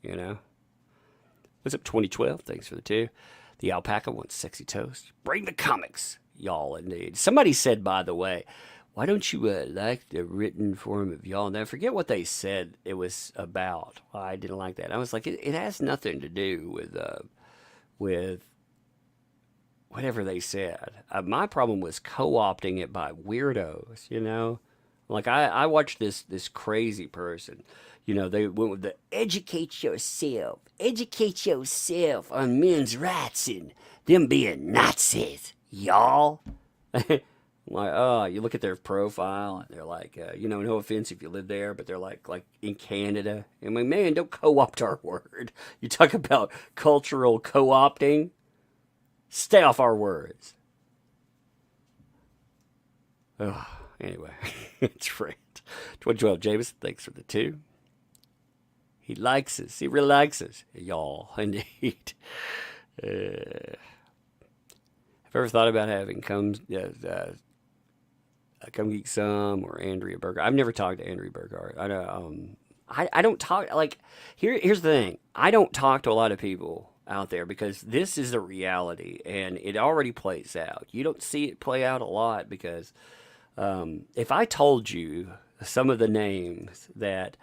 What's up, 2012? Thanks for the 2. The alpaca wants sexy toast. Bring the comics, y'all, indeed. Somebody said, by the way, why don't you like the written form of y'all? Now, I forget what they said it was about. I didn't like that. I was like, it has nothing to do with whatever they said. My problem was co-opting it by weirdos, Like, I watched this crazy person. They went with the educate yourself on men's rights and them being Nazis, y'all. Like, you look at their profile and they're like, no offense if you live there, but they're like in Canada. I mean, man, don't co-opt our word. You talk about cultural co-opting. Stay off our words. Anyway, it's right. 2012 Jameson, thanks for the 2. He likes us. He really likes us. Y'all, indeed. I've ever thought about having Come Geek Some or Andrea Berger. I've never talked to Andrea Berger. I know. I don't talk like here's the thing. I don't talk to a lot of people out there because this is a reality and it already plays out. You don't see it play out a lot because if I told you some of the names that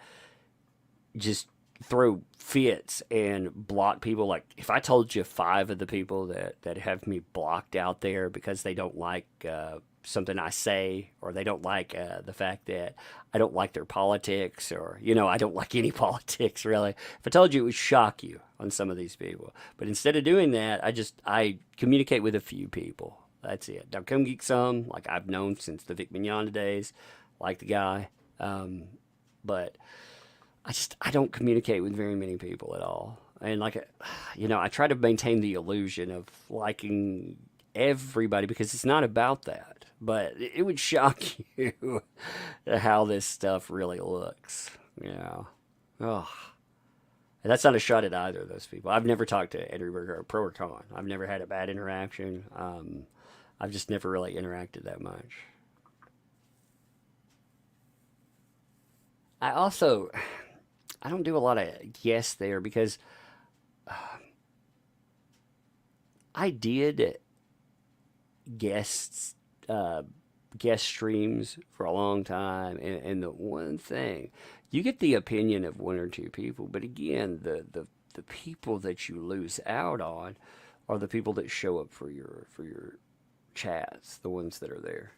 just throw fits and block people, like if I told you five of the people that have me blocked out there because they don't like something I say, or they don't like the fact that I don't like their politics, or I don't like any politics really. If I told you, it would shock you on some of these people. But instead of doing that, I communicate with a few people. That's it. Now, Come Geek Some, like I've known since the Vic Mignogna days, like the guy, but I don't communicate with very many people at all. And I try to maintain the illusion of liking everybody because it's not about that. But it would shock you how this stuff really looks. Oh. And that's not a shot at either of those people. I've never talked to Andrew Berger, pro or con. I've never had a bad interaction. I've just never really interacted that much. I don't do a lot of guests there because I did guests guest streams for a long time, and the one thing, you get the opinion of one or two people, but again, the people that you lose out on are the people that show up for your chats, the ones that are there.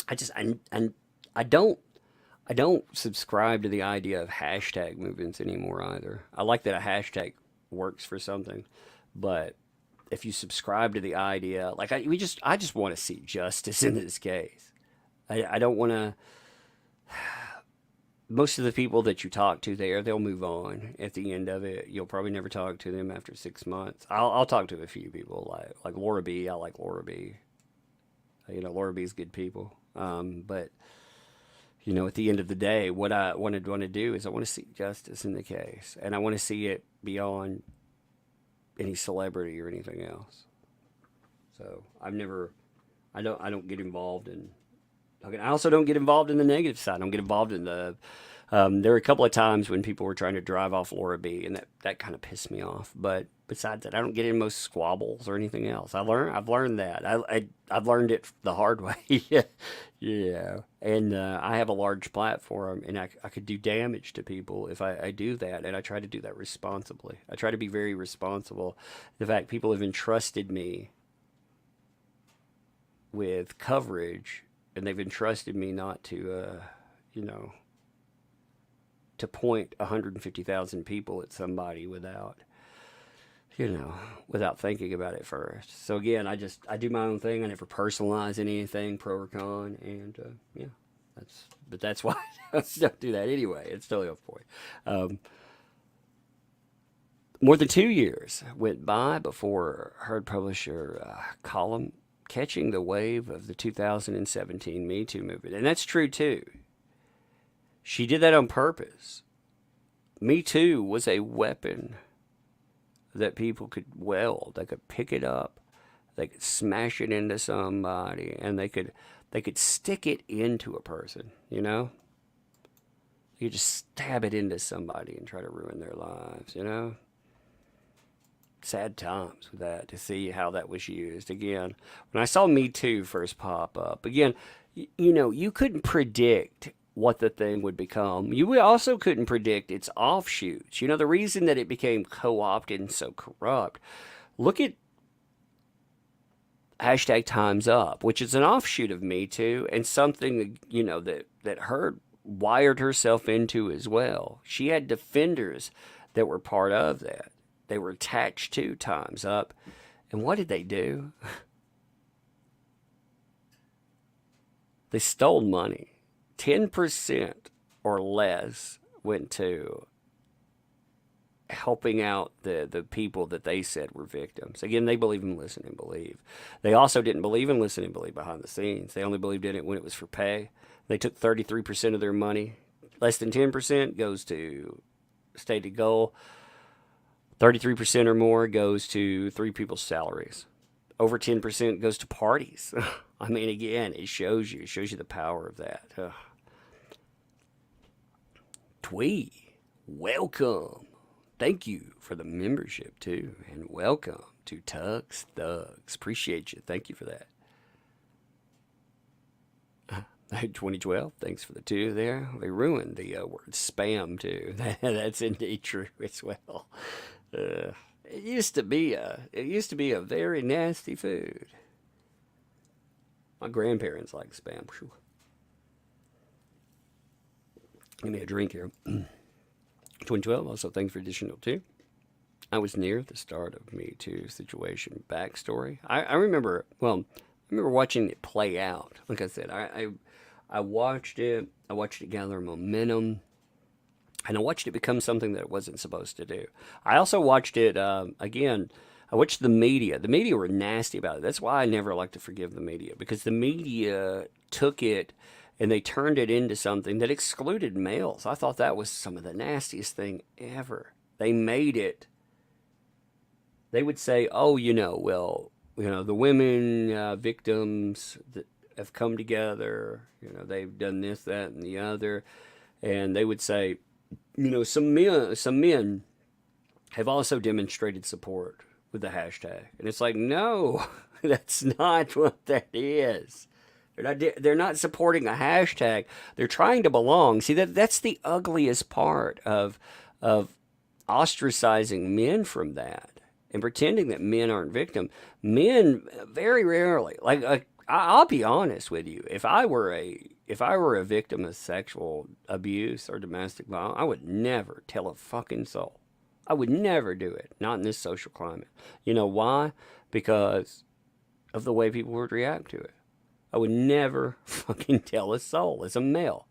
I just I don't I don't subscribe to the idea of hashtag movements anymore either. I like that a hashtag works for something, but if you subscribe to the idea, like I just want to see justice in this case. I don't want to. Most of the people that you talk to there, they'll move on at the end of it. You'll probably never talk to them after 6 months. I'll talk to a few people like Laura B. I like Laura B. Laura B's good people. But at the end of the day, what I want to do is I want to see justice in the case, and I want to see it beyond any celebrity or anything else. So I don't get involved in. Okay, I also don't get involved in the negative side. I don't get involved in the. There were a couple of times when people were trying to drive off Laura B, and that kind of pissed me off. But besides that, I don't get in most squabbles or anything else. I've learned that. I've learned it the hard way. Yeah. And I have a large platform, and I could do damage to people if I do that. And I try to do that responsibly. I try to be very responsible. The fact people have entrusted me with coverage, and they've entrusted me not to, to point 150,000 people at somebody without thinking about it first. So again, I do my own thing. I never personalize anything, pro or con, and yeah, that's why I don't do that anyway. It's totally off point. More than 2 years went by before Heard publisher column catching the wave of the 2017 Me Too movement, and that's true too. She did that on purpose. Me Too was a weapon that people could wield. They could pick it up, they could smash it into somebody, and they could stick it into a person. You could just stab it into somebody and try to ruin their lives. Sad times with that, to see how that was used. Again, when I saw Me Too first pop up, again, you couldn't predict what the thing would become. You also couldn't predict its offshoots. The reason that it became co-opted and so corrupt. Look at hashtag Time's Up, which is an offshoot of Me Too, and something that Heard wired herself into as well. She had defenders that were part of that. They were attached to Time's Up. And what did they do? They stole money. 10% or less went to helping out the people that they said were victims. Again, they believe in listen and believe. They also didn't believe in listen and believe behind the scenes. They only believed in it when it was for pay. They took 33% of their money. Less than 10% goes to stated goal. 33% or more goes to 3 people's salaries. Over 10% goes to parties. I mean, again, it shows you the power of that. Twee, welcome. Thank you for the membership too, and welcome to Tugs Thugs. Appreciate you. Thank you for that. 2012, thanks for the 2 there. They ruined the word spam too. That's indeed true as well. It used to be a very nasty food. My grandparents liked spam. Give me a drink here. 2012, also thanks for additional 2. I was near the start of Me Too situation backstory. I remember watching it play out. Like I said, I watched it. I watched it gather momentum. And I watched it become something that it wasn't supposed to do. I also watched it, again, I watched the media. The media were nasty about it. That's why I never like to forgive the media. Because the media took it and they turned it into something that excluded males. I thought that was some of the nastiest thing ever. They made it. They would say, oh, the women victims that have come together, they've done this, that, and the other. And they would say, some men have also demonstrated support with the hashtag. And it's like, no, that's not what that is. They're not supporting a hashtag. They're trying to belong. See, that's the ugliest part of ostracizing men from that and pretending that men aren't victims. Men very rarely, I'll be honest with you. If I were a victim of sexual abuse or domestic violence, I would never tell a fucking soul. I would never do it. Not in this social climate. You know why? Because of the way people would react to it. I would never fucking tell a soul as a male.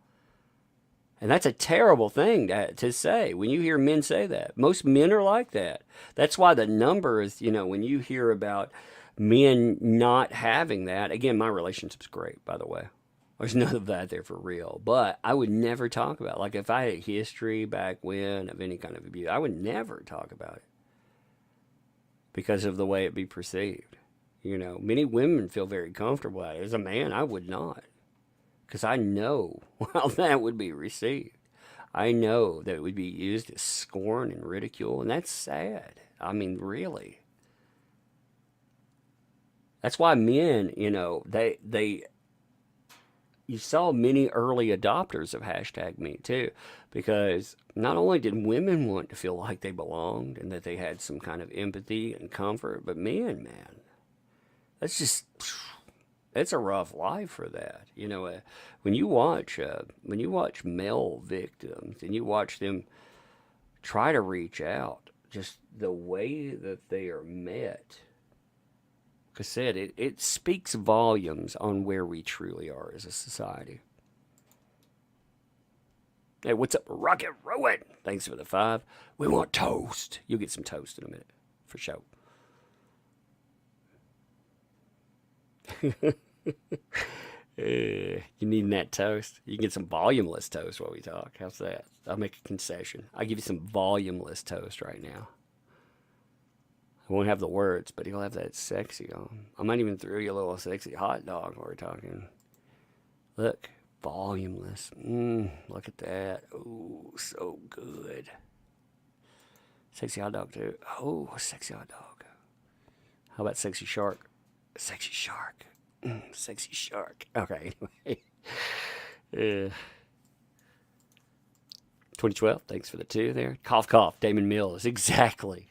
And that's a terrible thing to say when you hear men say that. Most men are like that. That's why the number is, when you hear about men not having that. Again, my relationship's great, by the way. There's none of that there for real. But I would never talk about it. Like if I had a history back when of any kind of abuse, I would never talk about it because of the way it'd be perceived. Many women feel very comfortable at it. As a man, I would not. Because I know how that would be received. I know that it would be used as scorn and ridicule, and that's sad. I mean, really. That's why men, you saw many early adopters of hashtag Me Too, because not only did women want to feel like they belonged and that they had some kind of empathy and comfort, but men, man, it's a rough life for that. When you watch male victims and you watch them try to reach out, just the way that they are met. Like I said, it speaks volumes on where we truly are as a society. Hey, what's up, Rocket Rowan? Thanks for the 5. We want toast. You'll get some toast in a minute, for sure. You needing that toast? You can get some volumeless toast while we talk. How's that? I'll make a concession. I'll give you some volumeless toast right now. I won't have the words, but he'll have that sexy on. I might even throw you a little sexy hot dog while we're talking. Look, volumeless. Look at that. Ooh, so good. Sexy hot dog too. Oh, sexy hot dog. How about sexy shark? Sexy shark. Sexy shark. Okay, anyway. 2012, thanks for the 2 there. Cough, cough, Damon Mills. Exactly.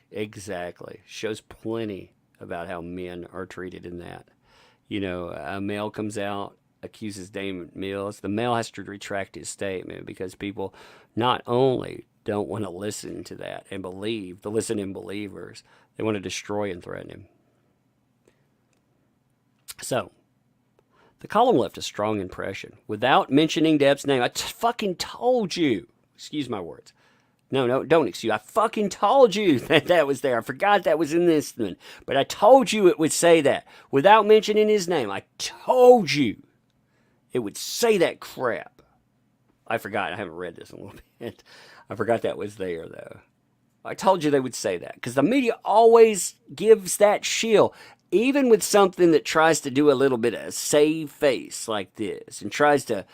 Shows plenty about how men are treated in that. A male comes out, accuses Damon Mills. The male has to retract his statement because people not only don't want to listen to that and believe, the listening believers, they want to destroy and threaten him. So, the column left a strong impression without mentioning Depp's name. I fucking told you. Excuse my words. No, don't excuse. I fucking told you that was there. I forgot that was in this one. But I told you it would say that without mentioning his name. I told you it would say that crap. I forgot. I haven't read this in a little bit. I forgot that was there, though. I told you they would say that because the media always gives that shield, even with something that tries to do a little bit of save face like this and tries to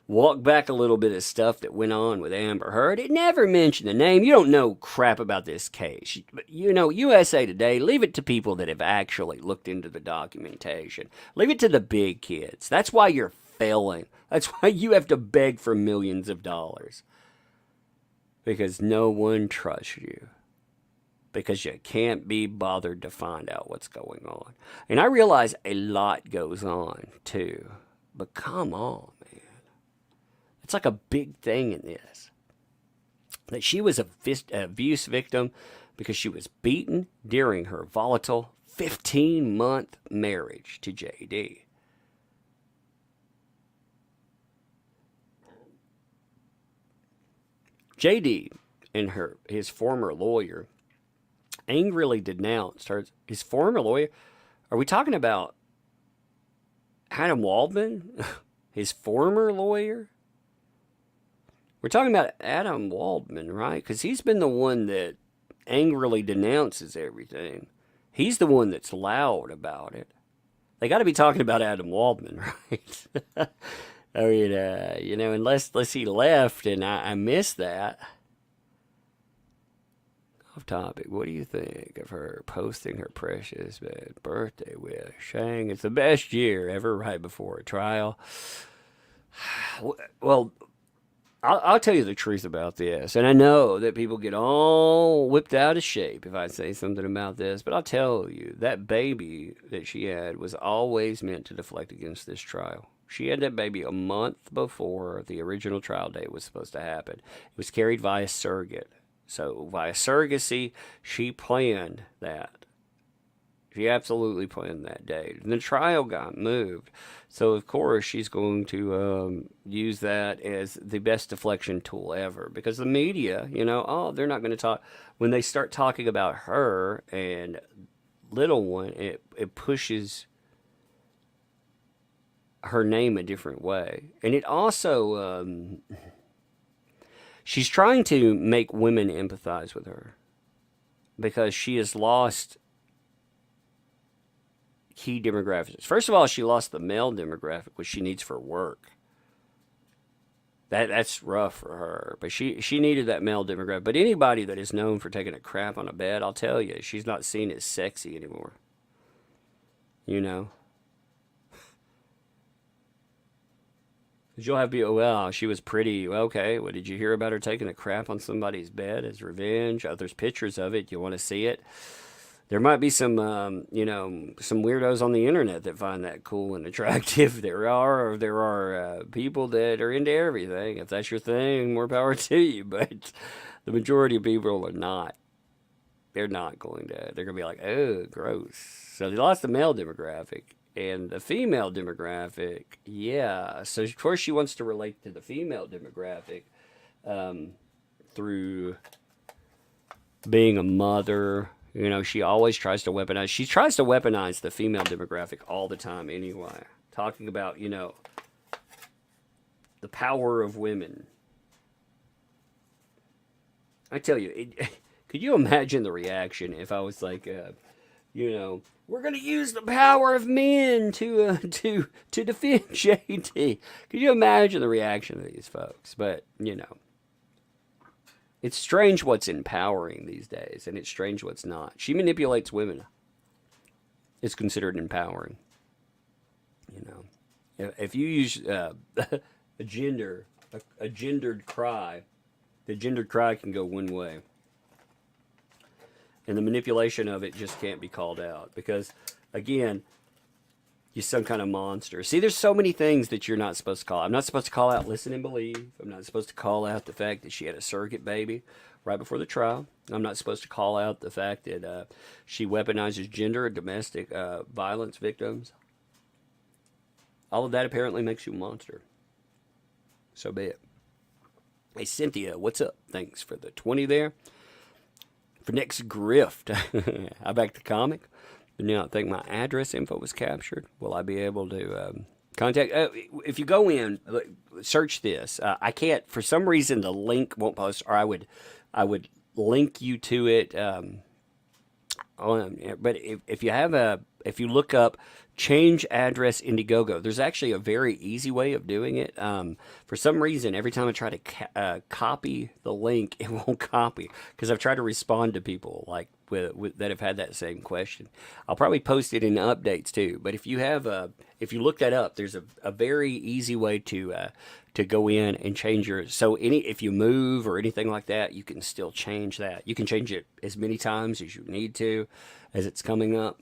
walk back a little bit of stuff that went on with Amber Heard. It never mentioned the name. You don't know crap about this case. But you know, USA Today, leave it to people that have actually looked into the documentation. Leave it to the big kids. That's why you're failing. That's why you have to beg for millions of dollars. Because no one trusts you. Because you can't be bothered to find out what's going on. And I realize a lot goes on, too. But come on, man. It's like a big thing in this. That she was a abuse victim because she was beaten during her volatile 15-month marriage to JD. JD and his former lawyer angrily denounced his former lawyer. Are we talking about Adam Waldman? His former lawyer? We're talking about Adam Waldman, right? Because he's been the one that angrily denounces everything. He's the one that's loud about it. They got to be talking about Adam Waldman, right? I mean, unless he left and I missed that. Off topic, what do you think of her posting her precious birthday wish, saying it's the best year ever right before a trial? Well, I'll tell you the truth about this, and I know that people get all whipped out of shape if I say something about this, but I'll tell you, that baby that she had was always meant to deflect against this trial. She had that baby a month before the original trial date was supposed to happen. It was carried via surrogate. So via surrogacy, she planned that. She absolutely planned that date. And the trial got moved. So, of course, she's going to use that as the best deflection tool ever. Because the media, they're not going to talk. When they start talking about her and little one, it pushes her name a different way. And it also, she's trying to make women empathize with her because she has lost key demographics. First of all, she lost the male demographic, which she needs for work. That's rough for her, but she needed that male demographic. But anybody that is known for taking a crap on a bed, I'll tell you, she's not seen as sexy anymore. Because you'll have people, well, she was pretty. Okay, well, did you hear about her taking a crap on somebody's bed as revenge? Oh, there's pictures of it. You want to see it? There might be some weirdos on the internet that find that cool and attractive. There are people that are into everything. If that's your thing, more power to you. But the majority of people are not. They're not going to. They're going to be like, oh, gross. So they lost the male demographic. And the female demographic, yeah. So, of course, she wants to relate to the female demographic through being a mother. She always tries to weaponize. She tries to weaponize the female demographic all the time anyway. Talking about, the power of women. I tell you, could you imagine the reaction if I was like, we're going to use the power of men to defend JD. Could you imagine the reaction of these folks? But, it's strange what's empowering these days, and it's strange what's not. She manipulates women. It's considered empowering. If you use a gendered cry, the gendered cry can go one way. And the manipulation of it just can't be called out because, again, you're some kind of monster. See, there's so many things that you're not supposed to call. I'm not supposed to call out listen and believe. I'm not supposed to call out the fact that she had a surrogate baby right before the trial. I'm not supposed to call out the fact that she weaponizes gender and domestic violence victims. All of that apparently makes you a monster. So be it. Hey, Cynthia, what's up? Thanks for the 20 there. For next grift, I back the comic. I think my address info was captured. Will I be able to contact? If you go in, search this. I can't, for some reason, the link won't post, or I would link you to it. But if you have if you look up change address Indiegogo, there's actually a very easy way of doing it. For some reason, every time I try to copy the link, it won't copy because I've tried to respond to people like that have had that same question. I'll probably post it in updates too. But if you have if you look that up, there's a very easy way to go in and change your, so if you move or anything like that, you can still change that. You can change it as many times as you need to as it's coming up.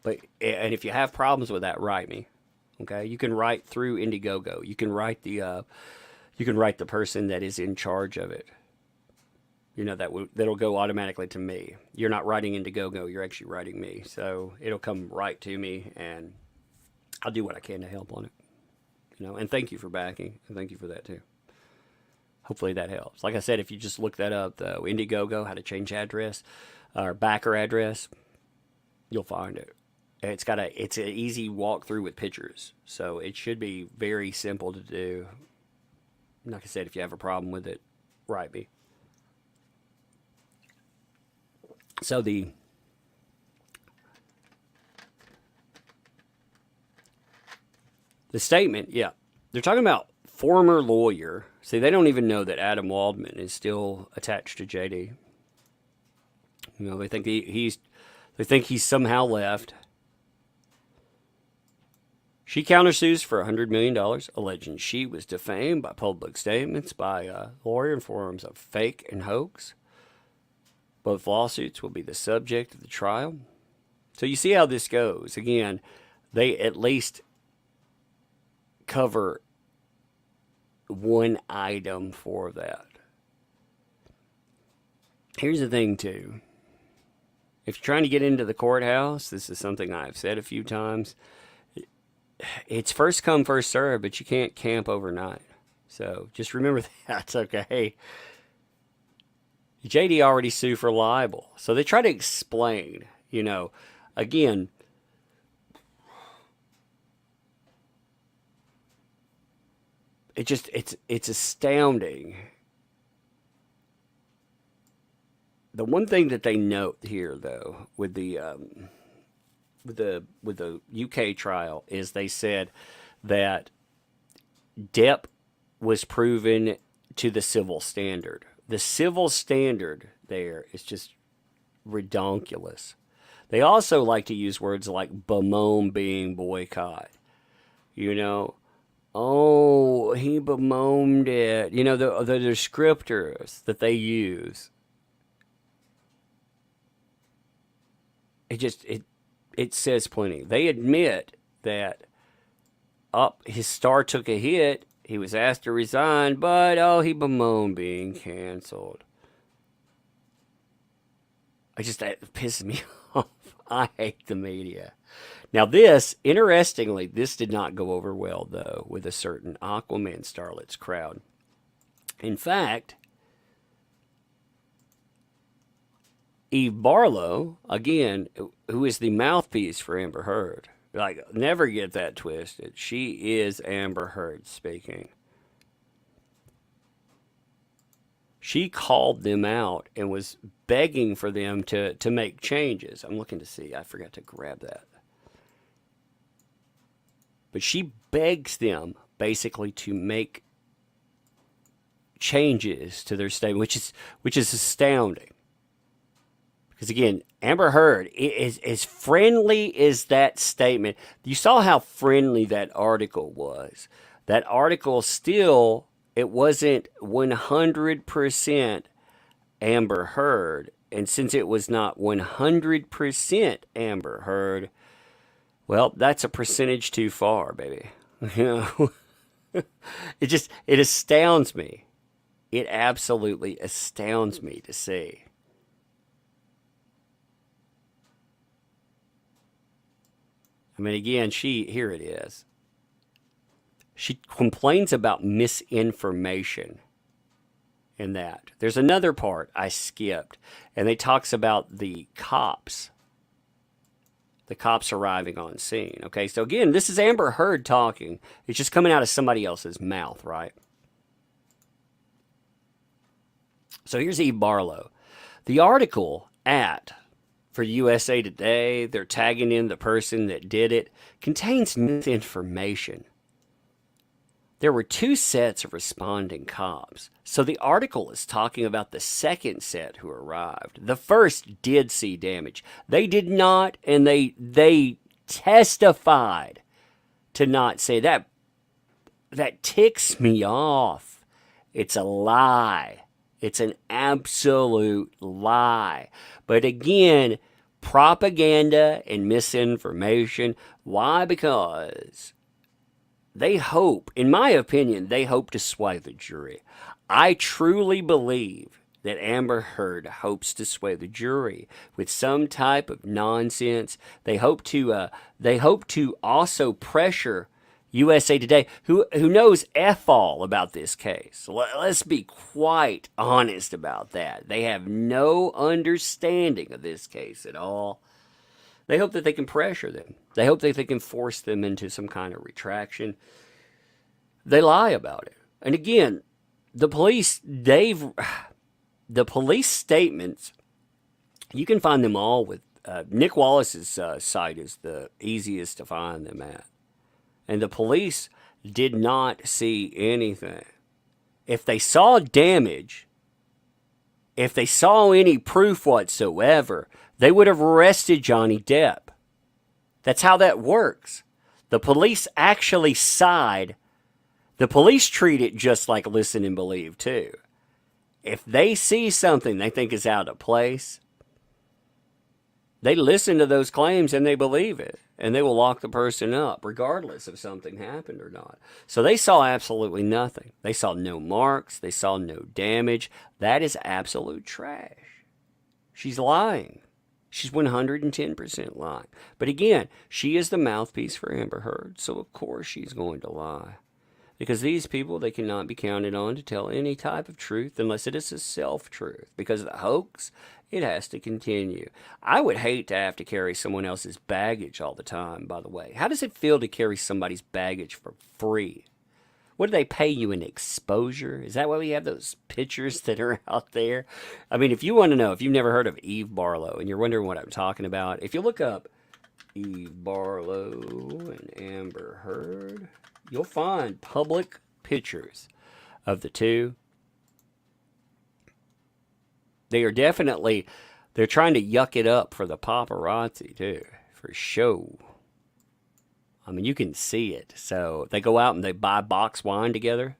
But and if you have problems with that, write me. Okay, you can write through Indiegogo. You can write the person that is in charge of it. You know, that'll go automatically to me. You're not writing Indiegogo, you're actually writing me. So it'll come right to me, and I'll do what I can to help on it. You know, and thank you for backing, and thank you for that too. Hopefully that helps. Like I said, if you just look that up, the Indiegogo, how to change address or backer address, you'll find it. It's an easy walkthrough with pictures, so it should be very simple to do. Like I said, if you have a problem with it, write me. So the statement, yeah, they're talking about former lawyer. See, they don't even know that Adam Waldman is still attached to JD. You know, they think he's somehow left. She countersues for $100 million, alleging she was defamed by public statements by a lawyer in forms of fake and hoax. Both lawsuits will be the subject of the trial. So you see how this goes. Again, they at least cover one item for that. Here's the thing, too. If you're trying to get into the courthouse, this is something I've said a few times. It's first come, first serve, but you can't camp overnight. So just remember that, okay? JD already sued for libel. So they try to explain, you know, again, it's astounding. The one thing that they note here, though, with the UK trial is they said that DEPP was proven to the civil standard. The civil standard there is just redonkulous. They also like to use words like bemoan being boycott. You know, oh, he bemoaned it. You know, the descriptors that they use. It says plenty. They admit that his star took a hit. He was asked to resign, but he bemoaned being canceled. That pisses me off. I hate the media. Now interestingly, this did not go over well, though, with a certain Aquaman starlets crowd. In fact, Eve Barlow, again, who is the mouthpiece for Amber Heard, like, never get that twisted. She is Amber Heard speaking. She called them out and was begging for them to make changes. I'm looking to see. I forgot to grab that. But she begs them basically to make changes to their statement, which is astounding. Because again, Amber Heard is as friendly as that statement. You saw how friendly that article was. That article still, it wasn't 100% Amber Heard. And since it was not 100% Amber Heard, well, that's a percentage too far, baby. You know, it astounds me. It absolutely astounds me to see. I mean, again, here it is. She complains about misinformation in that. There's another part I skipped, and they talks about the cops. The cops arriving on scene. Okay, so again, this is Amber Heard talking. It's just coming out of somebody else's mouth, right? So here's Eve Barlow. The article for USA Today, they're tagging in the person that did it, contains misinformation. There were two sets of responding cops. So the article is talking about the second set who arrived. The first did see damage. They did not, and they testified to not say that. That ticks me off. It's a lie. It's an absolute lie. But again, propaganda and misinformation. Why? Because they hope, in my opinion, they hope to sway the jury. I truly believe that Amber Heard hopes to sway the jury with some type of nonsense. They hope to also pressure USA Today, who knows F all about this case. Let's be quite honest about that. They have no understanding of this case at all. They hope that they can pressure them. They hope that they can force them into some kind of retraction. They lie about it. And again, the police statements, you can find them all with Nick Wallace's site is the easiest to find them at. And the police did not see anything. If they saw damage, if they saw any proof whatsoever, they would have arrested Johnny Depp. That's how that works. The police actually side. The police treat it just like listen and believe, too. If they see something they think is out of place, they listen to those claims and they believe it. And they will lock the person up, regardless if something happened or not. So they saw absolutely nothing. They saw no marks. They saw no damage. That is absolute trash. She's lying. She's 110% lying. But again, she is the mouthpiece for Amber Heard, so of course she's going to lie. Because these people, they cannot be counted on to tell any type of truth unless it is a self-truth. Because of the hoax, it has to continue. I would hate to have to carry someone else's baggage all the time, by the way. How does it feel to carry somebody's baggage for free? What do they pay you in exposure? Is that why we have those pictures that are out there? I mean, if you want to know, if you've never heard of Eve Barlow and you're wondering what I'm talking about, if you look up Eve Barlow and Amber Heard, you'll find public pictures of the two. They are definitely, they're trying to yuck it up for the paparazzi too, for show. I mean, you can see it. So they go out and they buy box wine together.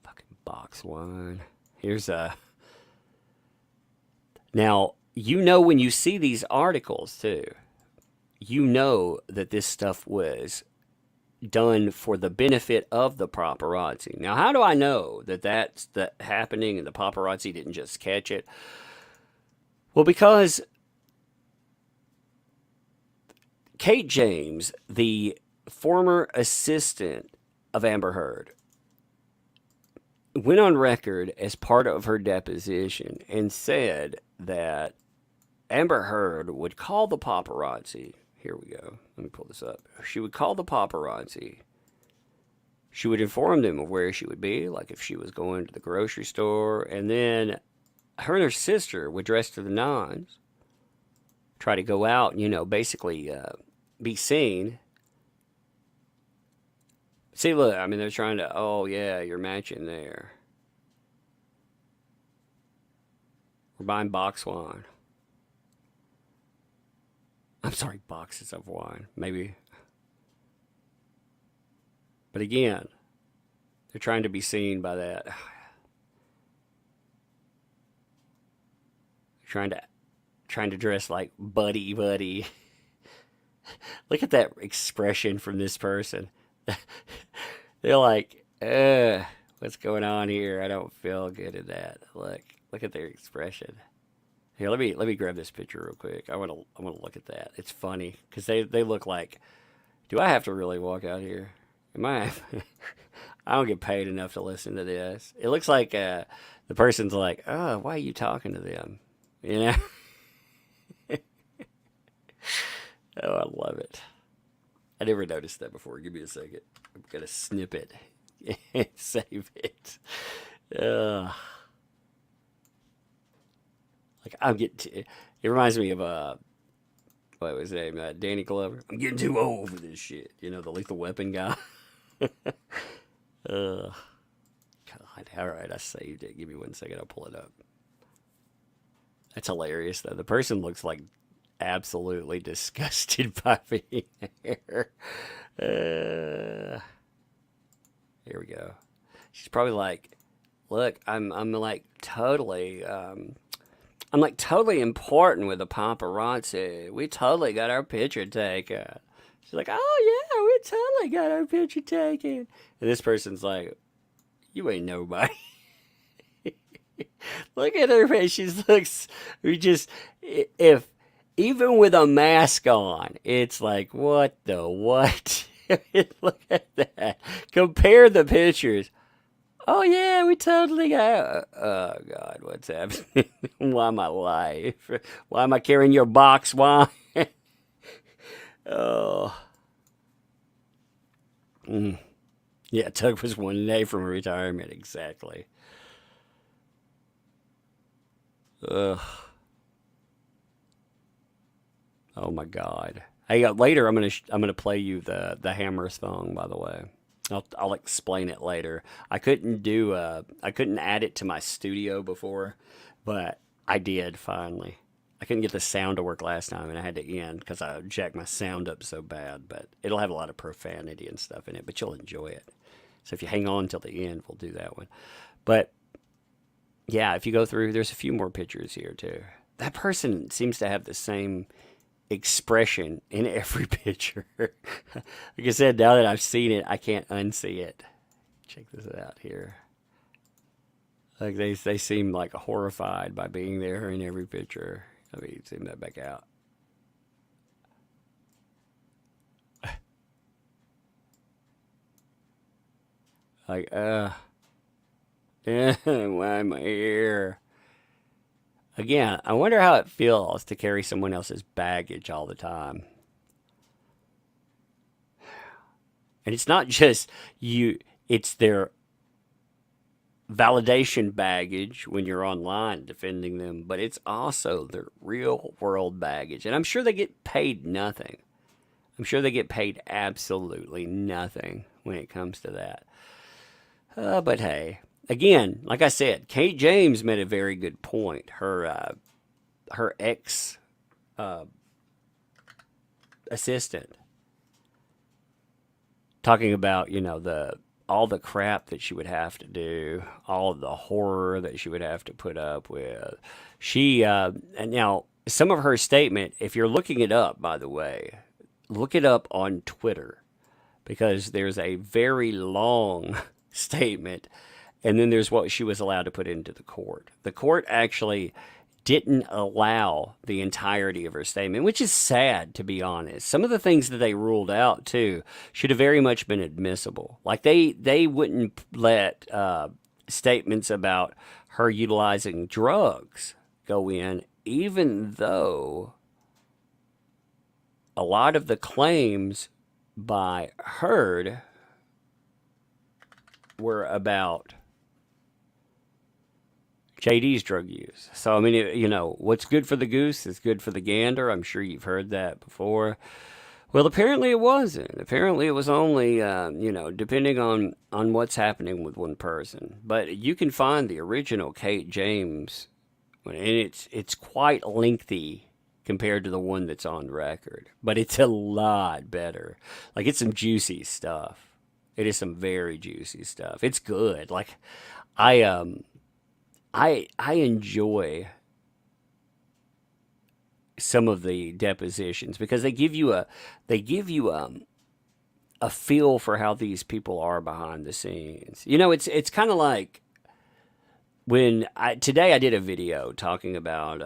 Fucking box wine. Here's a. Now, you know when you see these articles too, you know that this stuff was done for the benefit of the paparazzi. Now, how do I know that that's happening and the paparazzi didn't just catch it? Well, because Kate James, the former assistant of Amber Heard, went on record as part of her deposition and said that Amber Heard would call the paparazzi. Here we go. Let me pull this up. She would call the paparazzi. She would inform them of where she would be, like if she was going to the grocery store. And then her and her sister would dress to the nines, try to go out and, you know, basically be seen. See, look, I mean, they're trying to, oh, yeah, you're matching there. We're buying box wine. I'm sorry, boxes of wine, maybe. But again, they're trying to be seen by that. Trying to dress like buddy. Look at that expression from this person. They're like, what's going on here? I don't feel good at that. Look at their expression. Here, let me grab this picture real quick. I want to look at that. It's funny because they look like. Do I have to really walk out here? Am I? I don't get paid enough to listen to this. It looks like the person's like, oh, why are you talking to them? You know. Oh, I love it. I never noticed that before. Give me a second. I'm gonna snip it and save it. Like I'm getting. It reminds me of what was his name? Danny Glover. I'm getting too old for this shit. You know, the Lethal Weapon guy. God. All right, I saved it. Give me 1 second. I'll pull it up. That's hilarious, though. The person looks like absolutely disgusted by being there. Uh, here we go. She's probably like, "Look, I'm like totally, I'm like totally important with the paparazzi. We totally got our picture taken." She's like, "Oh yeah, we totally got our picture taken." And this person's like, "You ain't nobody." Look at her face. She looks. We just if even with a mask on, it's like what the what. Look at that. Compare the pictures. Oh yeah, we totally got. Oh God, what's happening? Why am I alive? Why am I carrying your box? Why? Oh, mm. Yeah. Tug was 1 day from retirement. Exactly. Ugh. Oh my God. Hey, later I'm gonna play you the hammer song. By the way, I'll explain it later. I couldn't add it to my studio before, but I did finally. I couldn't get the sound to work last time, and I had to end because I jacked my sound up so bad. But it'll have a lot of profanity and stuff in it, but you'll enjoy it. So if you hang on till the end, we'll do that one. But yeah, if you go through, there's a few more pictures here too. That person seems to have the same expression in every picture. Like I said, now that I've seen it, I can't unsee it. Check this out here. Like they seem like horrified by being there in every picture. Let me zoom that back out. Like, why am I here? Again, I wonder how it feels to carry someone else's baggage all the time. And it's not just you, it's their validation baggage when you're online defending them, but it's also their real world baggage. And I'm sure they get paid nothing. I'm sure they get paid absolutely nothing when it comes to that. But hey, again, like I said, Kate James made a very good point. Her ex uh, assistant talking about the all the crap that she would have to do, all of the horror that she would have to put up with. She and now some of her statement, if you're looking it up, by the way, look it up on Twitter because there's a very long statement, and then there's what she was allowed to put into the court. The court actually didn't allow the entirety of her statement, which is sad, to be honest. Some of the things that they ruled out too should have very much been admissible. Like they wouldn't let statements about her utilizing drugs go in, even though a lot of the claims by Heard were about JD's drug use. So, I mean, what's good for the goose is good for the gander. I'm sure you've heard that before. Well, apparently it wasn't. Apparently it was only, depending on what's happening with one person. But you can find the original Kate James, and it's quite lengthy compared to the one that's on record. But it's a lot better. Like, it's some juicy stuff. It is some very juicy stuff. It's good. Like, I I enjoy some of the depositions because they give you a feel for how these people are behind the scenes. It's kind of like when today I did a video talking about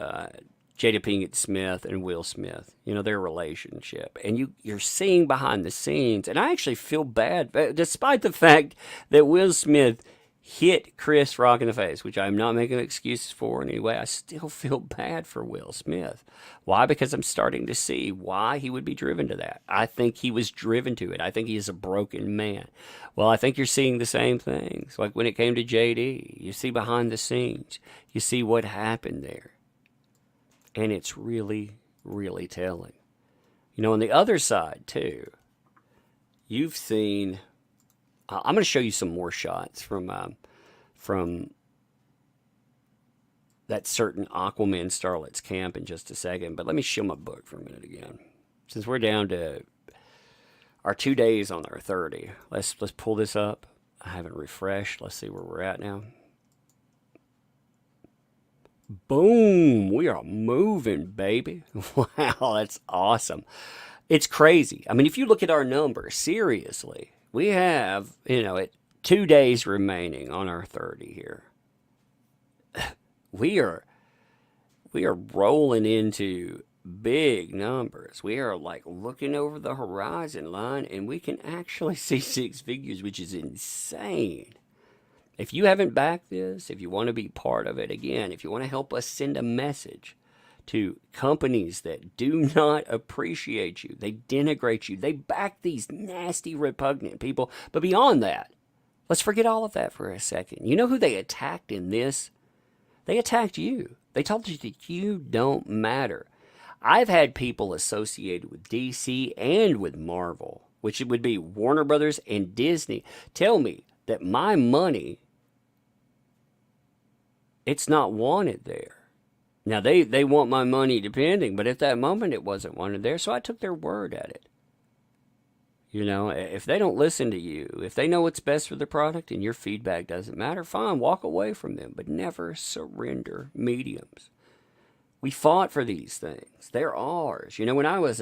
Jada Pinkett Smith and Will Smith, their relationship. And you're seeing behind the scenes, and I actually feel bad, despite the fact that Will Smith hit Chris Rock in the face, which I'm not making excuses for in any way. I still feel bad for Will Smith. Why? Because I'm starting to see why he would be driven to that. I think he was driven to it. I think he is a broken man. Well, I think you're seeing the same things. Like when it came to JD, you see behind the scenes. You see what happened there. And it's really, really telling. You know, on the other side, too, you've seen. I'm going to show you some more shots from that certain Aquaman starlet's camp in just a second. But let me show my book for a minute again. Since we're down to our 2 days on our 30, let's pull this up. I haven't refreshed. Let's see where we're at now. Boom! We are moving, baby. Wow, that's awesome. It's crazy. I mean, if you look at our numbers, seriously, we have, it 2 days remaining on our 30 here. We are rolling into big numbers. We are like looking over the horizon line, and we can actually see 6 figures, which is insane. If you haven't backed this, if you want to be part of it, again, if you want to help us send a message to companies that do not appreciate you, they denigrate you, they back these nasty, repugnant people. But beyond that, let's forget all of that for a second. You know who they attacked in this? They attacked you. They told you that you don't matter. I've had people associated with DC and with Marvel, which it would be Warner Brothers and Disney, tell me that my money, it's not wanted there. Now, they want my money depending, but at that moment it wasn't wanted there, so I took their word at it. You know, if they don't listen to you, if they know what's best for the product and your feedback doesn't matter, fine, walk away from them, but never surrender mediums. We fought for these things. They're ours. You know, when I was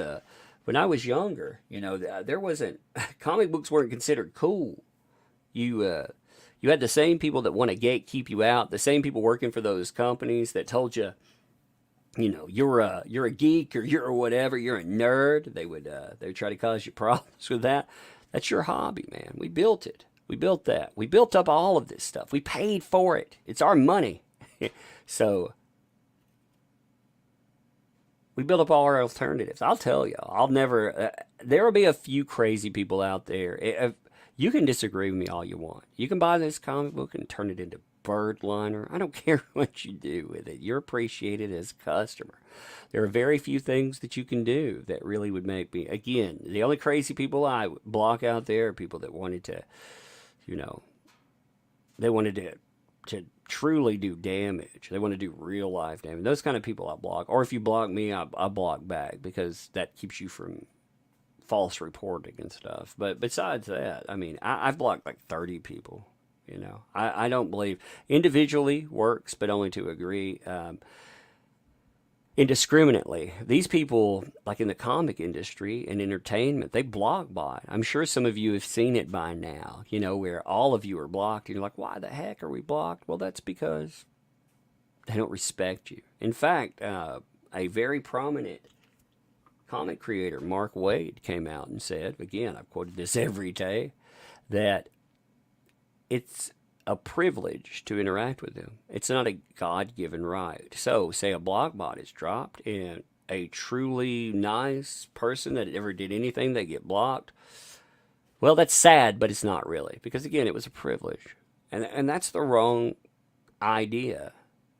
younger, there wasn't, comic books weren't considered cool. You had the same people that want to gatekeep you out, the same people working for those companies that told you, you're a geek or you're whatever, you're a nerd. They would try to cause you problems with that. That's your hobby, man. We built it. We built that. We built up all of this stuff. We paid for it. It's our money. So we built up all our alternatives. I'll tell you, there will be a few crazy people out there. You can disagree with me all you want. You can buy this comic book and turn it into birdliner. I don't care what you do with it. You're appreciated as a customer. There are very few things that you can do that really would make me, again, the only crazy people I block out there are people that wanted to, they wanted to truly do damage. They want to do real life damage. Those kind of people I block. Or if you block me, I block back because that keeps you from false reporting and stuff. But besides that, I mean, I've blocked like 30 people. I don't believe individually works, but only to agree indiscriminately. These people, like in the comic industry and entertainment, they block bot. I'm sure some of you have seen it by now, where all of you are blocked. And you're like, why the heck are we blocked? Well, that's because they don't respect you. In fact, a very prominent comic creator, Mark Waid, came out and said, again, I've quoted this every day, that it's a privilege to interact with them. It's not a God-given right. So, say a block bot is dropped and a truly nice person that ever did anything, they get blocked. Well, that's sad, but it's not really. Because, again, it was a privilege. And that's the wrong idea.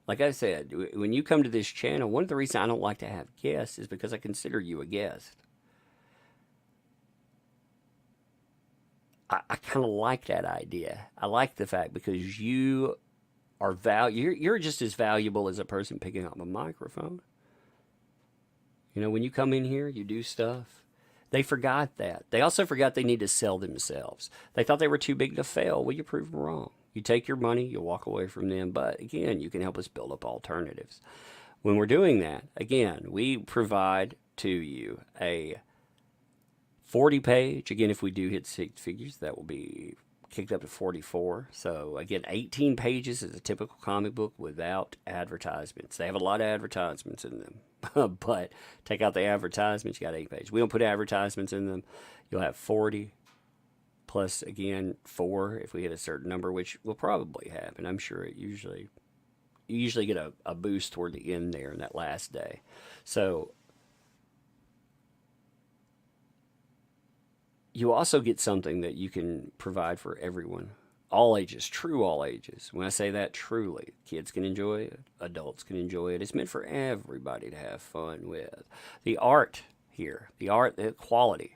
Like I said, when you come to this channel, one of the reasons I don't like to have guests is because I consider you a guest. I kind of like that idea. I like the fact because you are you're just as valuable as a person picking up a microphone. When you come in here, you do stuff. They forgot that. They also forgot they need to sell themselves. They thought they were too big to fail. Well, you prove them wrong. You take your money, you walk away from them. But again, you can help us build up alternatives. When we're doing that, again, we provide to you a 40-page. Again, if we do hit 6 figures, that will be kicked up to 44. So again, 18 pages is a typical comic book without advertisements. They have a lot of advertisements in them, but take out the advertisements, you got 8 pages. We don't put advertisements in them. You'll have 40 plus, again, 4 if we hit a certain number, which will probably happen. I'm sure you usually get a boost toward the end there in that last day. So you also get something that you can provide for everyone. All ages, true all ages. When I say that, truly, kids can enjoy it, adults can enjoy it. It's meant for everybody to have fun with. The art here, the art, the quality.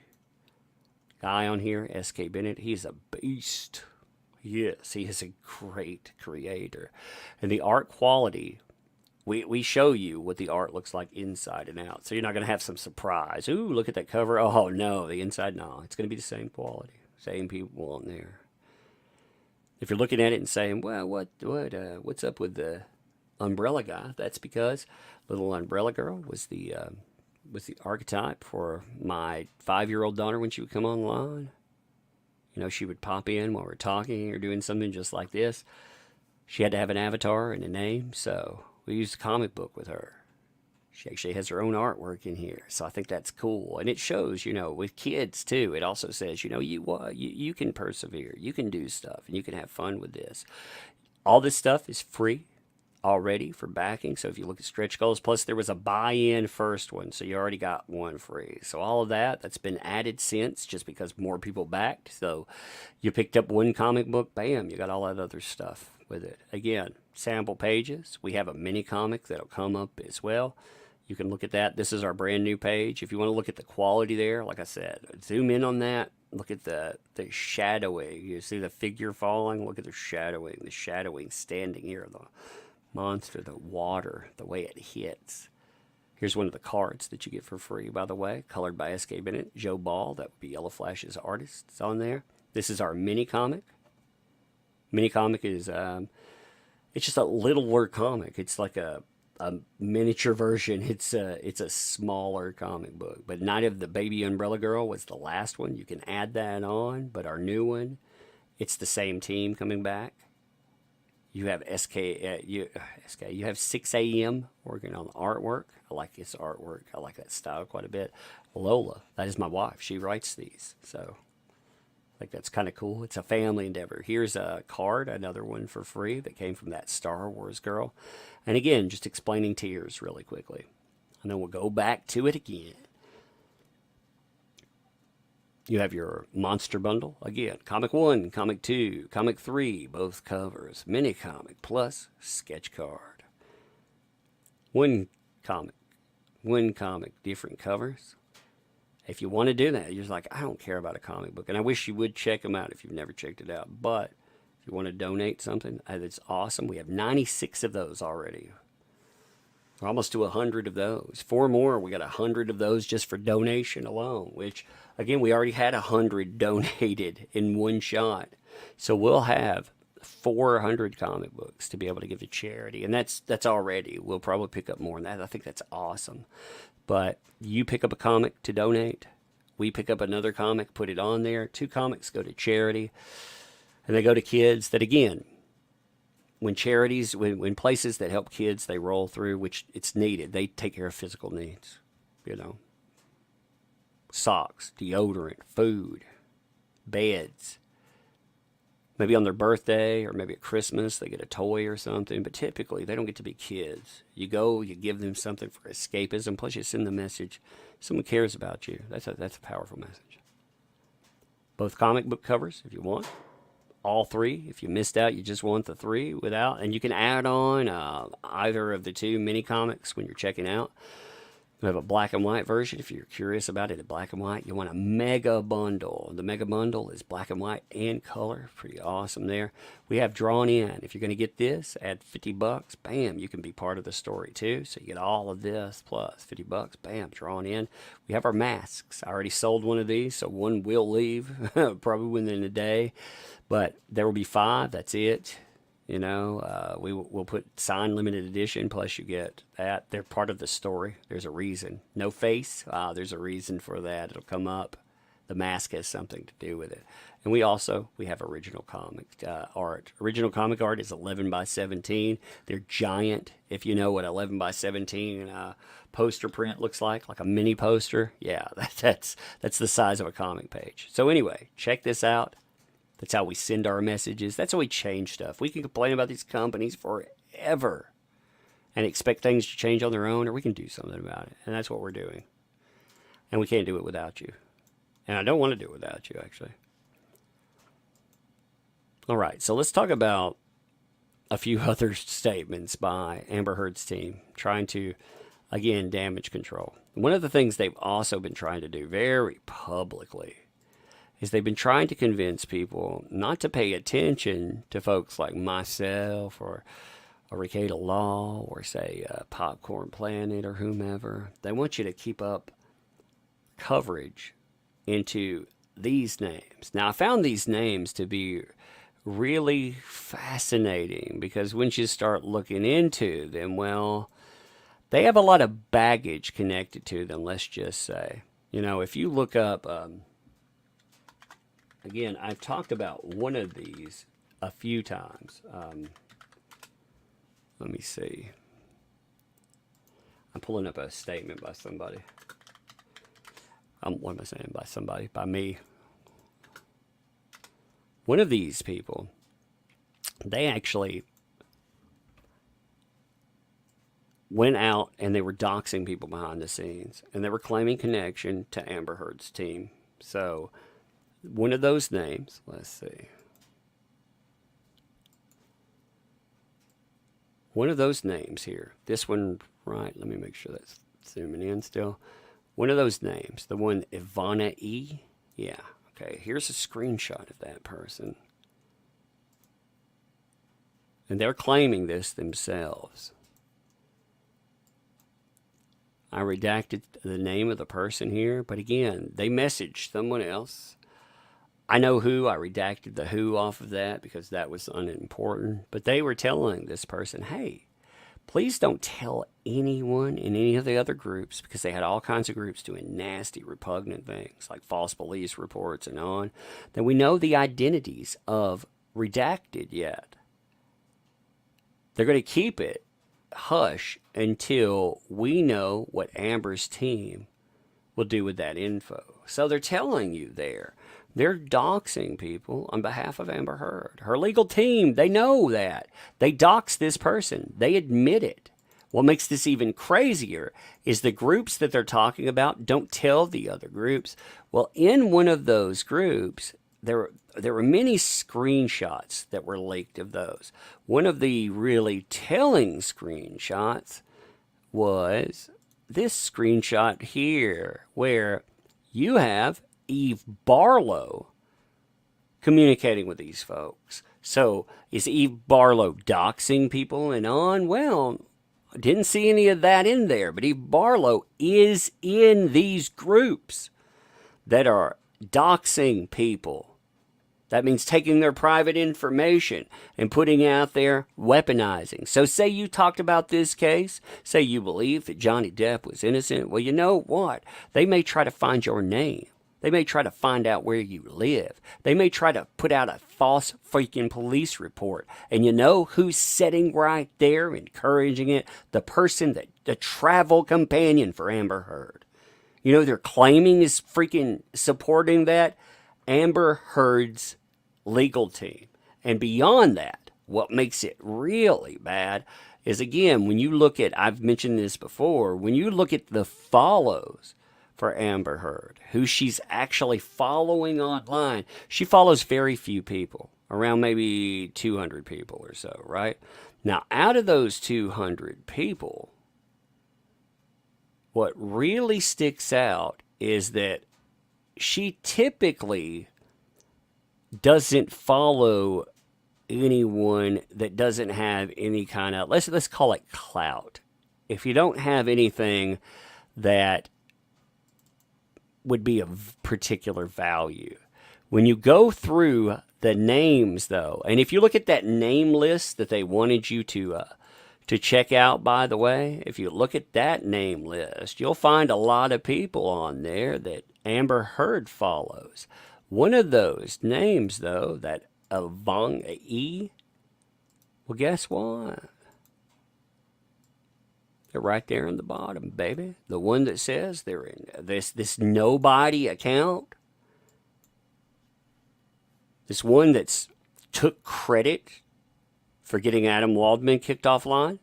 Guy on here, S.K. Bennett, he's a beast. Yes, he is a great creator. And the art quality, we show you what the art looks like inside and out. So you're not going to have some surprise. Ooh, look at that cover. Oh, no, the inside, no. It's going to be the same quality. Same people on there. If you're looking at it and saying, well, what's up with the umbrella guy? That's because little umbrella girl was the archetype for my 5-year-old daughter when she would come online. You know, she would pop in while we're talking or doing something just like this. She had to have an avatar and a name, so we used a comic book with her. She actually has her own artwork in here, so I think that's cool. And it shows, you know, with kids too. It also says, you know, you can persevere, you can do stuff, and you can have fun with this. All this stuff is free already for backing. So if you look at stretch goals, plus there was a buy-in first one, so you already got one free. So all of that's been added since, just because more people backed. So you picked up one comic book, bam, you got all that other stuff with it. Again, sample pages. We have a mini comic that'll come up as well. You can look at that. This is our brand new page. If you want to look at the quality there, like I said, zoom in on that. Look at the shadowing. You see the figure falling? Look at the shadowing standing here. The monster, the water, the way it hits. Here's one of the cards that you get for free, by the way, colored by S.K. Bennett. Joe Ball, that would be Yellow Flash's artist. It's on there. This is our mini comic. Mini comic is, it's just a littler comic. It's like a miniature version. It's a smaller comic book. But Night of the Baby Umbrella Girl was the last one. You can add that on. But our new one, it's the same team coming back. You have you have 6 a.m. working on the artwork. I like his artwork. I like that style quite a bit. Lola, that is my wife. She writes these. So I think that's kind of cool. It's a family endeavor. Here's a card, another one for free that came from that Star Wars girl. And again, just explaining tears really quickly. And then we'll go back to it again. You have your monster bundle. Again, comic 1, comic 2, comic 3, both covers. Mini comic plus sketch card. One comic, different covers. If you want to do that, you're just like, I don't care about a comic book. And I wish you would check them out if you've never checked it out. But if you want to donate something, that's awesome. We have 96 of those already. We're almost to 100 of those. 4 more, we got 100 of those just for donation alone, which, again, we already had 100 donated in one shot. So we'll have 400 comic books to be able to give to charity. And that's already. We'll probably pick up more than that. I think that's awesome. But you pick up a comic to donate. We pick up another comic, put it on there. 2 comics go to charity. And they go to kids that, again, when charities, when places that help kids, they roll through, which it's needed. They take care of physical needs, you know. Socks, deodorant, food, beds. Maybe on their birthday or maybe at Christmas, they get a toy or something. But typically, they don't get to be kids. You go, you give them something for escapism. Plus, you send the message, someone cares about you. That's a powerful message. Both comic book covers, if you want. All 3. If you missed out, you just want the 3 without. And you can add on either of the 2 mini comics when you're checking out. We have a black and white version if you're curious about it in black and white. You want a mega bundle. The mega bundle is black and white and color. Pretty awesome there. We have drawn in. If you're going to get this, add $50. Bam, you can be part of the story too. So you get all of this plus $50. Bam, drawn in. We have our masks. I already sold one of these, so one will leave probably within a day. But there will be 5. That's it. You know, we'll put signed limited edition, plus you get that. They're part of the story. There's a reason. No face. There's a reason for that. It'll come up. The mask has something to do with it. And we have original comic art. Original comic art is 11 by 17. They're giant. If you know what 11 by 17 poster print looks like a mini poster. Yeah, that's the size of a comic page. So anyway, check this out. That's how we send our messages. That's how we change stuff. We can complain about these companies forever and expect things to change on their own, or we can do something about it. And that's what we're doing. And we can't do it without you. And I don't want to do it without you, actually. All right, so let's talk about a few other statements by Amber Heard's team trying to, again, damage control. One of the things they've also been trying to do very publicly is they've been trying to convince people not to pay attention to folks like myself or Ricada Law or, say, Popcorn Planet or whomever. They want you to keep up coverage into these names. Now, I found these names to be really fascinating because once you start looking into them, well, they have a lot of baggage connected to them, let's just say. You know, if you look up, again, I've talked about one of these a few times. Let me see. I'm pulling up a statement by somebody. What am I saying by somebody? By me. One of these people, they actually went out and they were doxing people behind the scenes. And they were claiming connection to Amber Heard's team. So, one of those names, let's see. One of those names here. This one, right, let me make sure that's zooming in still. One of those names, the one Ivana E. Yeah, okay, here's a screenshot of that person. And they're claiming this themselves. I redacted the name of the person here, but again, they messaged someone else. I know who. I redacted the who off of that because that was unimportant. But they were telling this person, hey, please don't tell anyone in any of the other groups, because they had all kinds of groups doing nasty, repugnant things like false police reports and on, that we know the identities of redacted yet. They're going to keep it hush until we know what Amber's team will do with that info. So they're telling you there. They're doxing people on behalf of Amber Heard. Her legal team, they know that. They dox this person. They admit it. What makes this even crazier is the groups that they're talking about don't tell the other groups. Well, in one of those groups, there were many screenshots that were leaked of those. One of the really telling screenshots was this screenshot here, where you have Eve Barlow communicating with these folks. So is Eve Barlow doxing people and on? Well, I didn't see any of that in there, but Eve Barlow is in these groups that are doxing people. That means taking their private information and putting out there, weaponizing. So say you talked about this case, say you believe that Johnny Depp was innocent. Well, you know what? They may try to find your name. They may try to find out where you live. They may try to put out a false freaking police report. And you know who's sitting right there encouraging it? The person, the travel companion for Amber Heard. You know they're claiming is freaking supporting that? Amber Heard's legal team. And beyond that, what makes it really bad is, again, when you look at, I've mentioned this before, when you look at the follows for Amber Heard, who she's actually following online, she follows very few people, around maybe 200 people or so, right? Now, out of those 200 people, what really sticks out is that she typically doesn't follow anyone that doesn't have any kind of, let's call it clout. If you don't have anything that would be of particular value. When you go through the names, though, and if you look at that name list that they wanted you to check out, by the way, if you look at that name list, you'll find a lot of people on there that Amber Heard follows. One of those names, though, that Vong E, well, guess what? They're right there in the bottom, baby. The one that says they're in this nobody account. This one that's took credit for getting Adam Waldman kicked offline.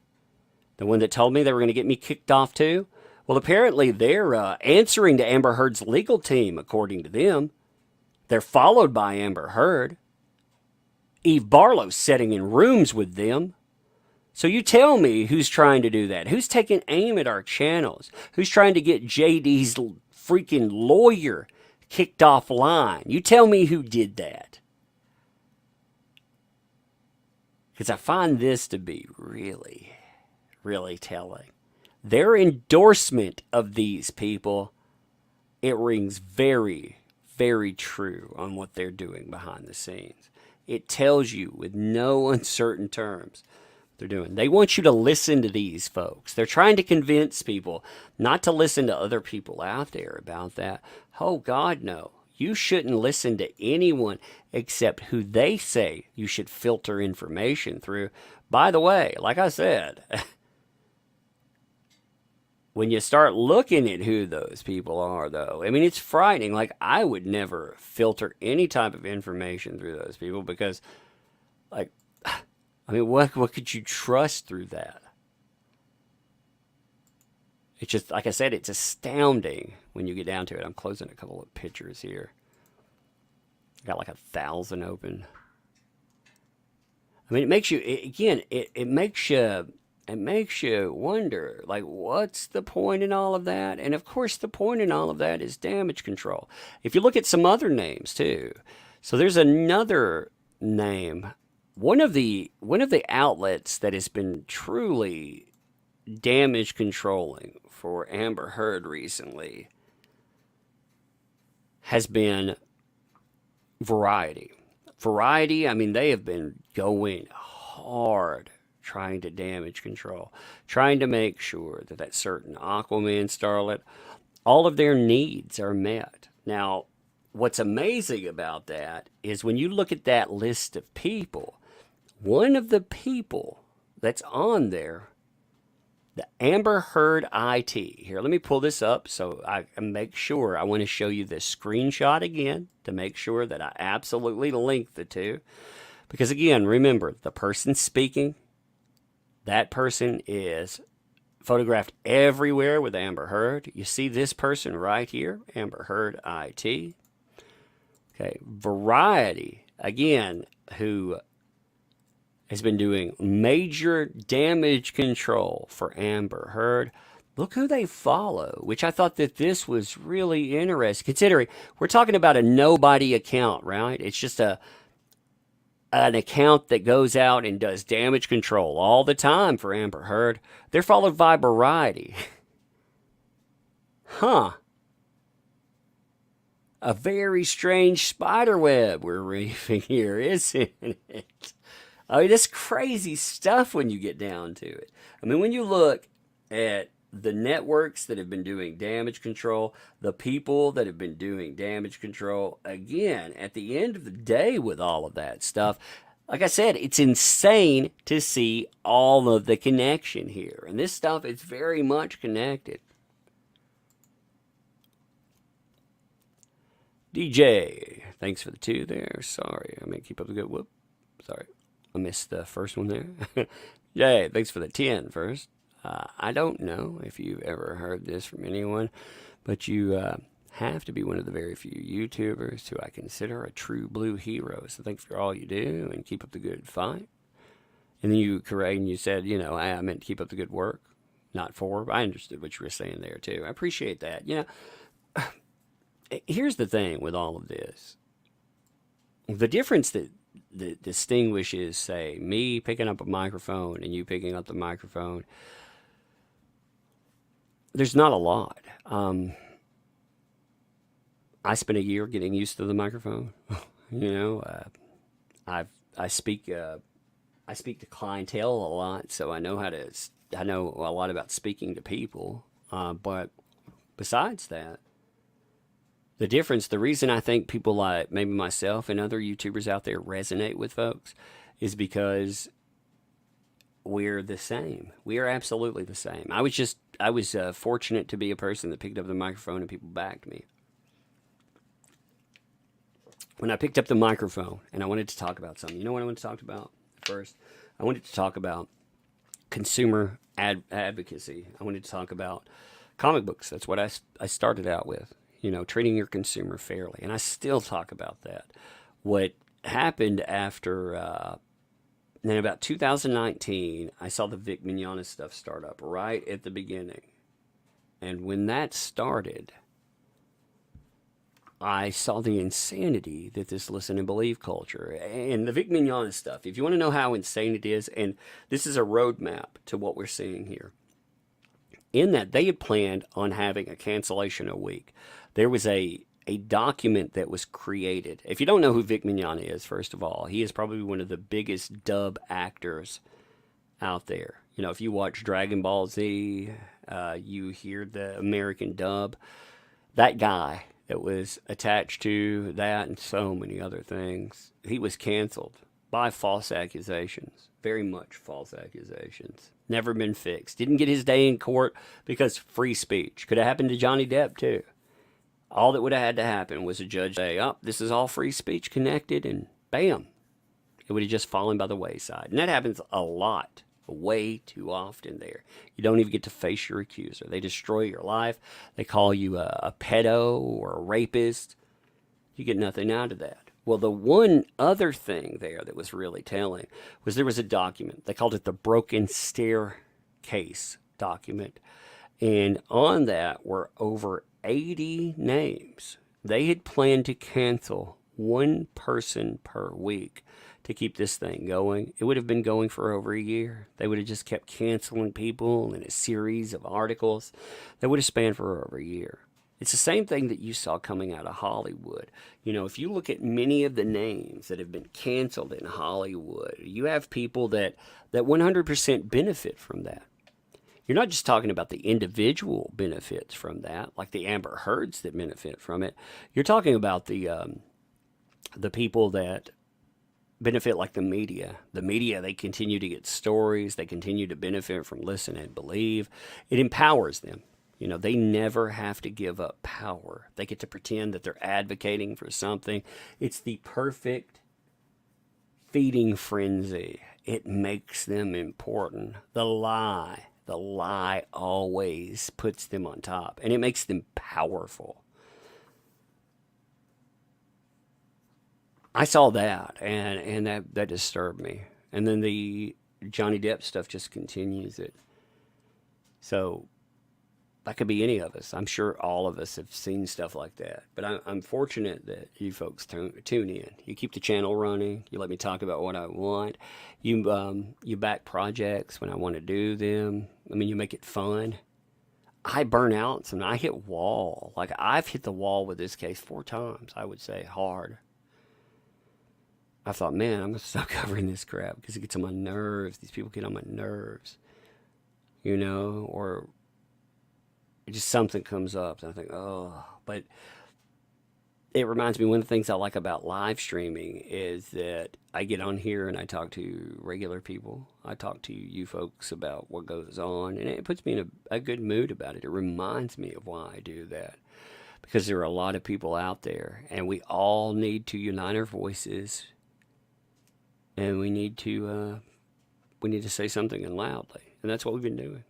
The one that told me they were going to get me kicked off too. Well, apparently they're answering to Amber Heard's legal team, according to them. They're followed by Amber Heard. Eve Barlow's sitting in rooms with them. So you tell me who's trying to do that. Who's taking aim at our channels? Who's trying to get JD's freaking lawyer kicked offline? You tell me who did that. Because I find this to be really, really telling. Their endorsement of these people, it rings very, very true on what they're doing behind the scenes. It tells you with no uncertain terms what they're doing. They want you to listen to these folks. They're trying to convince people not to listen to other people out there about that. Oh, God, no. You shouldn't listen to anyone except who they say you should filter information through. By the way, like I said, when you start looking at who those people are, though, I mean, it's frightening. Like, I would never filter any type of information through those people because, like, I mean, what could you trust through that? It's just, like I said, it's astounding when you get down to it. I'm closing a couple of pictures here. I got like 1,000 open. I mean, it makes you, it makes you wonder, like, what's the point in all of that? And of course, the point in all of that is damage control. If you look at some other names too, so there's another name, one of the outlets that has been truly damage controlling for Amber Heard recently has been Variety. Variety, I mean, they have been going hard trying to damage control, trying to make sure that that certain Aquaman starlet, all of their needs are met. Now, what's amazing about that is when you look at that list of people, one of the people that's on there, the Amber Heard IT. Here, let me pull this up so I make sure. I want to show you this screenshot again to make sure that I absolutely link the two. Because again, remember, the person speaking, that person is photographed everywhere with Amber Heard. You see this person right here, Amber Heard IT. Okay, Variety, again, who has been doing major damage control for Amber Heard. Look who they follow, which I thought that this was really interesting, considering we're talking about a nobody account, right? It's just an account that goes out and does damage control all the time for Amber Heard. They're followed by Variety. Huh. A very strange spider web we're reefing here, isn't it? I mean, it's crazy stuff when you get down to it. I mean, when you look at the networks that have been doing damage control, the people that have been doing damage control, again, at the end of the day with all of that stuff, like I said, it's insane to see all of the connection here. And this stuff is very much connected. DJ, thanks for the 2 there. Sorry, I may keep up the good whoop. Sorry. I missed the first one there. Yay, thanks for the 10 first. I don't know if you've ever heard this from anyone, but you have to be one of the very few YouTubers who I consider a true blue hero. So thanks for all you do and keep up the good fight. And then you correct and you said, you know, I meant to keep up the good work, not for. I understood what you were saying there too. I appreciate that. You know, here's the thing with all of this. The difference that distinguishes, say, me picking up a microphone and you picking up the microphone, there's not a lot. I spent a year getting used to the microphone. You know, I speak to clientele a lot, so I know I know a lot about speaking to people. But besides that, the difference, the reason I think people like maybe myself and other YouTubers out there resonate with folks is because we're the same. We are absolutely the same. I was fortunate to be a person that picked up the microphone and people backed me. When I picked up the microphone and I wanted to talk about something, you know what I wanted to talk about first? I wanted to talk about consumer advocacy. I wanted to talk about comic books. That's what I started out with. You know, treating your consumer fairly. And I still talk about that. What happened after, in about 2019, I saw the Vic Mignogna stuff start up right at the beginning. And when that started, I saw the insanity that this listen and believe culture and the Vic Mignogna stuff. If you want to know how insane it is, and this is a roadmap to what we're seeing here, in that they had planned on having a cancellation a week. There was a document that was created. If you don't know who Vic Mignogna is, first of all, he is probably one of the biggest dub actors out there. You know, if you watch Dragon Ball Z, you hear the American dub. That guy that was attached to that and so many other things, he was canceled by false accusations. Very much false accusations. Never been fixed. Didn't get his day in court because free speech. Could have happened to Johnny Depp too. All that would have had to happen was a judge say, oh, this is all free speech connected, and bam. It would have just fallen by the wayside. And that happens a lot. Way too often there. You don't even get to face your accuser. They destroy your life. They call you a pedo or a rapist. You get nothing out of that. Well, the one other thing there that was really telling was there was a document. They called it the Broken Staircase document. And on that were over 80 names. They had planned to cancel one person per week to keep this thing going. It would have been going for over a year. They would have just kept canceling people in a series of articles that would have spanned for over a year. It's the same thing that you saw coming out of Hollywood. You know, if you look at many of the names that have been canceled in Hollywood, you have people that 100% benefit from that. You're not just talking about the individual benefits from that, like the Amber Heards that benefit from it. You're talking about the people that benefit, like the media. The media, they continue to get stories. They continue to benefit from listen and believe. It empowers them. You know, they never have to give up power. They get to pretend that they're advocating for something. It's the perfect feeding frenzy. It makes them important. The lie always puts them on top, and it makes them powerful. I saw that, and that disturbed me. And then the Johnny Depp stuff just continues it. So that could be any of us. I'm sure all of us have seen stuff like that. But I'm fortunate that you folks tune in. You keep the channel running. You let me talk about what I want. You back projects when I want to do them. I mean, you make it fun. I burn out, and I hit wall. Like, I've hit the wall with this case 4 times, I would say, hard. I thought, man, I'm going to stop covering this crap because it gets on my nerves. These people get on my nerves, you know, or just something comes up and I think, oh, but it reminds me, one of the things I like about live streaming is that I get on here and I talk to regular people. I talk to you folks about what goes on, and it puts me in a good mood about it. It reminds me of why I do that, because there are a lot of people out there and we all need to unite our voices. And we need to say something and loudly, and that's what we've been doing.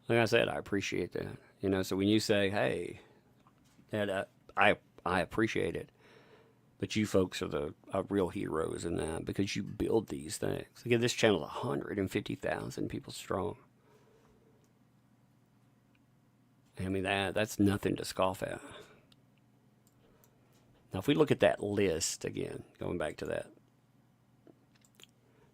Like I said, I appreciate that. You know, so when you say, "Hey," that I appreciate it, but you folks are the real heroes in that, because you build these things. Again, this channel is 150,000 people strong. I mean, that's nothing to scoff at. Now, if we look at that list again, going back to that,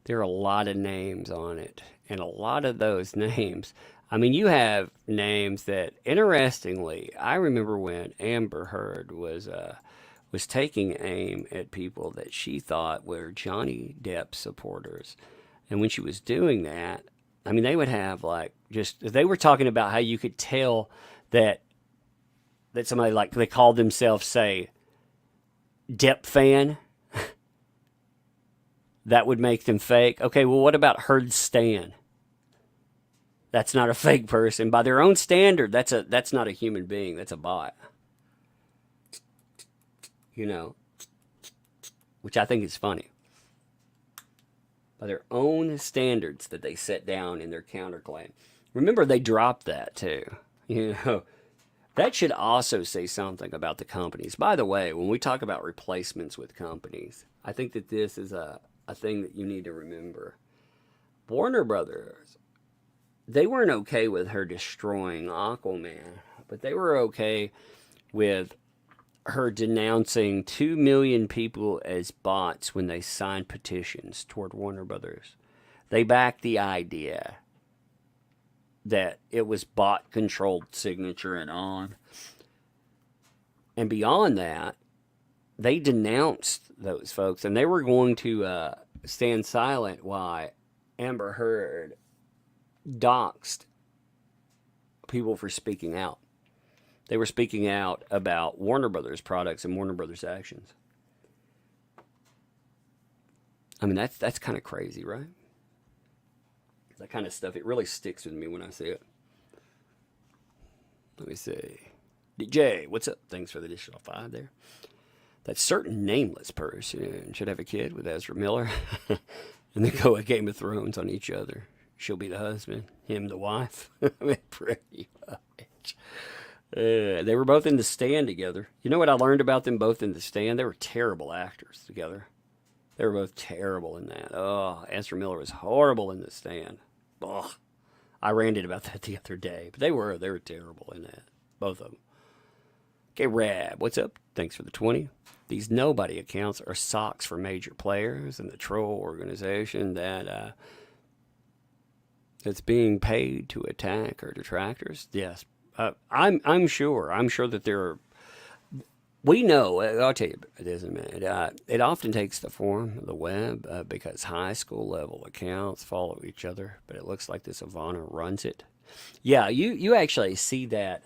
there are a lot of names on it. And a lot of those names, I mean, you have names that, interestingly, I remember when Amber Heard was taking aim at people that she thought were Johnny Depp supporters. And when she was doing that, I mean, they would have, like, they were talking about how you could tell that somebody, like, they called themselves, say, Depp fan, that would make them fake. Okay, well, what about Heard Stan? That's not a fake person. By their own standard, that's not a human being. That's a bot. You know, which I think is funny. By their own standards that they set down in their counterclaim. Remember, they dropped that too. You know, That should also say something about the companies. By the way, when we talk about replacements with companies, I think that this is a thing that you need to remember. Warner Brothers, they weren't okay with her destroying Aquaman, but they were okay with her denouncing 2 million people as bots when they signed petitions toward Warner Brothers. They backed the idea that it was bot controlled signature and on. And beyond that, they denounced those folks, and they were going to stand silent while Amber Heard doxed people for speaking out. They were speaking out about Warner Brothers products and Warner Brothers actions. I mean, that's kind of crazy, right? That kind of stuff, it really sticks with me when I see it. Let me see. DJ, what's up? Thanks for the additional 5 there. That certain nameless person should have a kid with Ezra Miller and then go a Game of Thrones on each other. She'll be the husband, him the wife. I mean, pretty much. They were both in The Stand together. You know what I learned about them both in The Stand? They were terrible actors together. They were both terrible in that. Oh, Ezra Miller was horrible in The Stand. Ugh. I ranted about that the other day, but they were terrible in that. Both of them. Okay, Rab, what's up? Thanks for the 20. These nobody accounts are socks for major players and the troll organization that's being paid to attack our detractors. Yes, I'm sure. I'm sure that there are. We know, I'll tell you, it isn't it often takes the form of the web because high school level accounts follow each other, but it looks like this Ivana runs it. Yeah, you actually see that.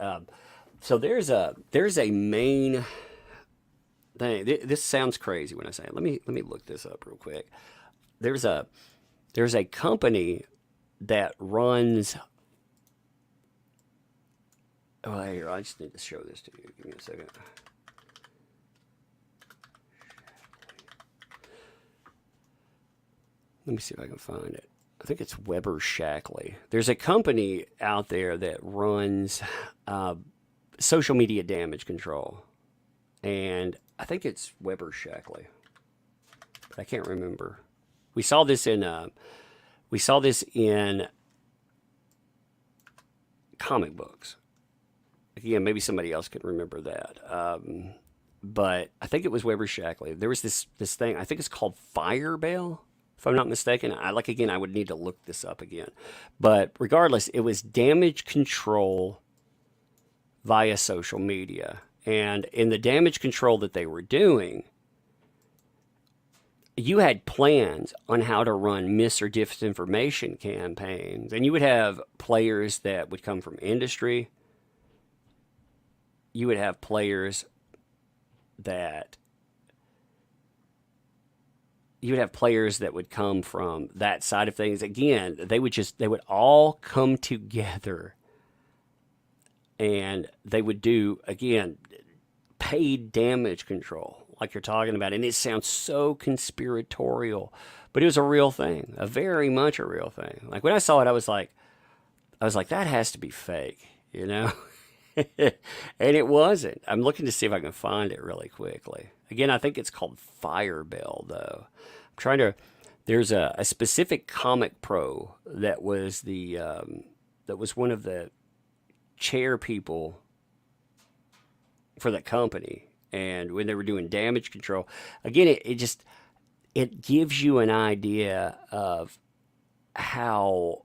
So there's a main thing. This sounds crazy when I say it. Let me look this up real quick. There's a company that runs. Oh, here, I just need to show this to you. Give me a second. Let me see if I can find it. I think it's Weber Shackley. There's a company out there that runs social media damage control. And I think it's Weber Shackley. But I can't remember. We saw this in comic books. Again, maybe somebody else could remember that. But I think it was Weber Shackley. There was this thing, I think it's called Firebell, if I'm not mistaken. I would need to look this up again. But regardless, it was damage control via social media. And in the damage control that they were doing, you had plans on how to run mis or disinformation campaigns. And you would have players that would come from industry. You would have players that would come from that side of things. Again, they would all come together and they would do, again, paid damage control like you're talking about. And it sounds so conspiratorial, but it was a real thing, a very much a real thing. Like when I saw it, I was like, that has to be fake, you know? And it wasn't. I'm looking to see if I can find it really quickly. Again, I think it's called Firebell, though. I'm trying to. There's a specific comic pro that was that was one of the chair people for that company, and when they were doing damage control, again, it gives you an idea of how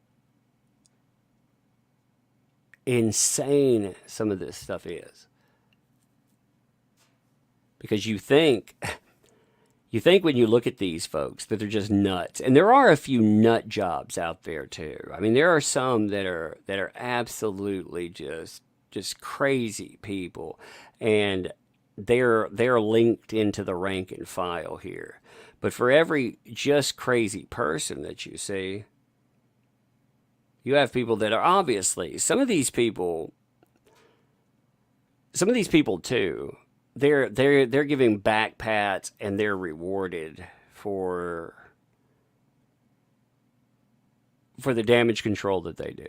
insane some of this stuff is. Because you think when you look at these folks that they're just nuts. And there are a few nut jobs out there too. I mean, there are some that are absolutely just crazy people, and they're linked into the rank and file here. But for every just crazy person that you see, you have people that are obviously, some of these people too, they're giving back pats and they're rewarded for the damage control that they do.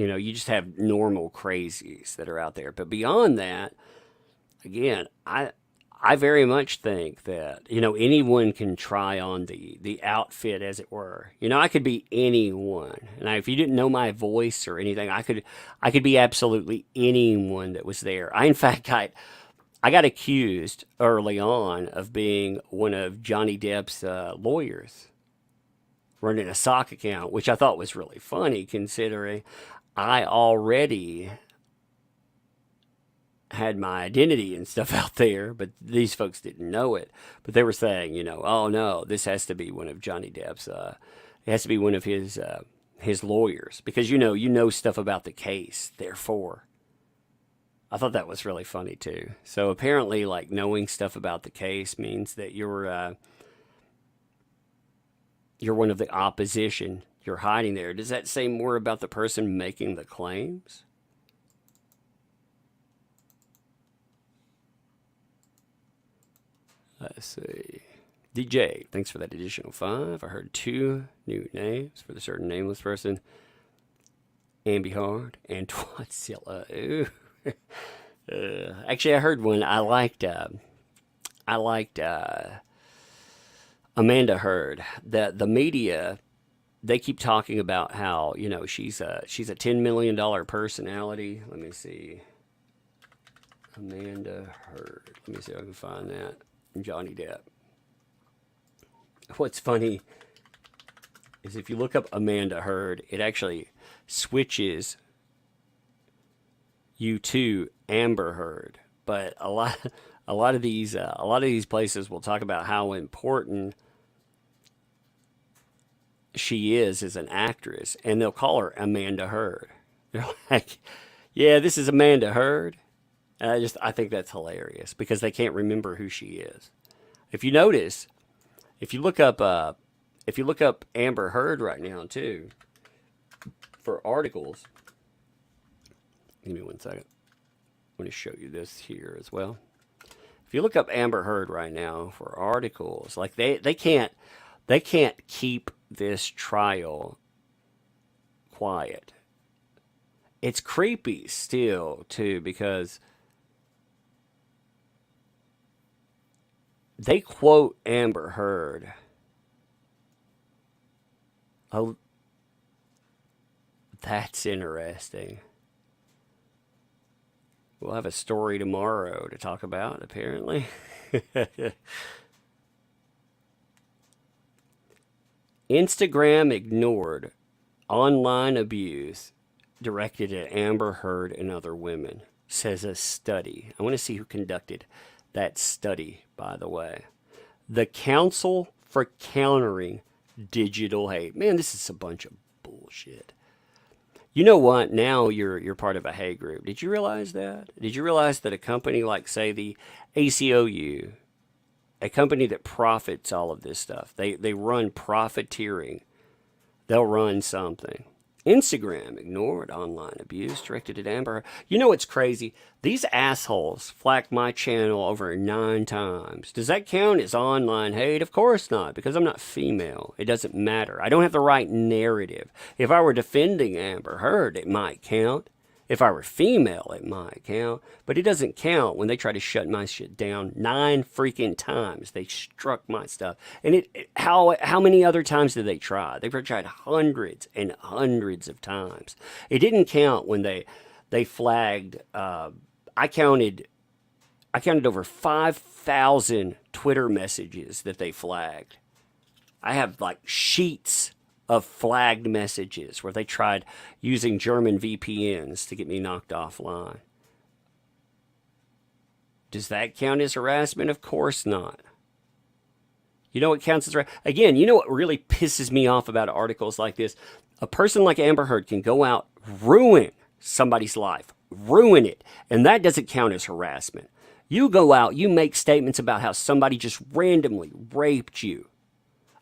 You just have normal crazies that are out there. But beyond that, again, I very much think that anyone can try on the outfit, as it were. I could be anyone, and if you didn't know my voice or anything, I could be absolutely anyone that was there. In fact, I got accused early on of being one of Johnny Depp's lawyers, running a sock account, which I thought was really funny considering I already had my identity and stuff out there, but these folks didn't know it. But they were saying, oh no, this has to be one of Johnny Depp's. It has to be one of his lawyers because you know stuff about the case. Therefore, I thought that was really funny too. So apparently, like knowing stuff about the case means that you're one of the opposition. You're hiding there. Does that say more about the person making the claims? Let's see. DJ, thanks for that additional 5. I heard 2 new names for the certain nameless person. Ambi Hard and Twatzilla. Ooh. Actually, I heard one. I liked Amanda Heard. The media, they keep talking about how she's a $10 million personality. Let me see. Amanda Heard. Let me see if I can find that. Johnny Depp. What's funny is if you look up Amanda Heard, it actually switches you to Amber Heard. But a lot of these places will talk about how important she is as an actress, and they'll call her Amanda Heard. They're like, "Yeah, this is Amanda Heard." And I think that's hilarious because they can't remember who she is. If you notice, if you look up Amber Heard right now too, for articles, give me 1 second. I'm going to show you this here as well. If you look up Amber Heard right now for articles, like they can't keep this trial quiet. It's creepy still too because they quote Amber Heard. Oh, that's interesting. We'll have a story tomorrow to talk about, apparently. Instagram ignored online abuse directed at Amber Heard and other women, says a study. I want to see who conducted that study, by the way. The Council for Countering Digital Hate. Man, this is a bunch of bullshit. You know what? Now you're part of a hate group. Did you realize that? Did you realize that a company like, say, the ACOU, a company that profits all of this stuff, they run profiteering. They'll run something. Instagram ignored online abuse directed at Amber. You know what's crazy? These assholes flacked my channel over 9 times. Does that count as online hate? Of course not, because I'm not female. It doesn't matter. I don't have the right narrative. If I were defending Amber Heard, it might count. If I were female, it might count. But it doesn't count when they try to shut my shit down 9 freaking times. They struck my stuff. And how many other times did they try? They've tried hundreds and hundreds of times. It didn't count when they flagged. I counted over 5,000 Twitter messages that they flagged. I have like sheets of flagged messages where they tried using German VPNs to get me knocked offline. Does that count as harassment? Of course not. You know what counts as harassment? Again, you know what really pisses me off about articles like this? A person like Amber Heard can go out, ruin somebody's life, ruin it, and that doesn't count as harassment. You go out, you make statements about how somebody just randomly raped you,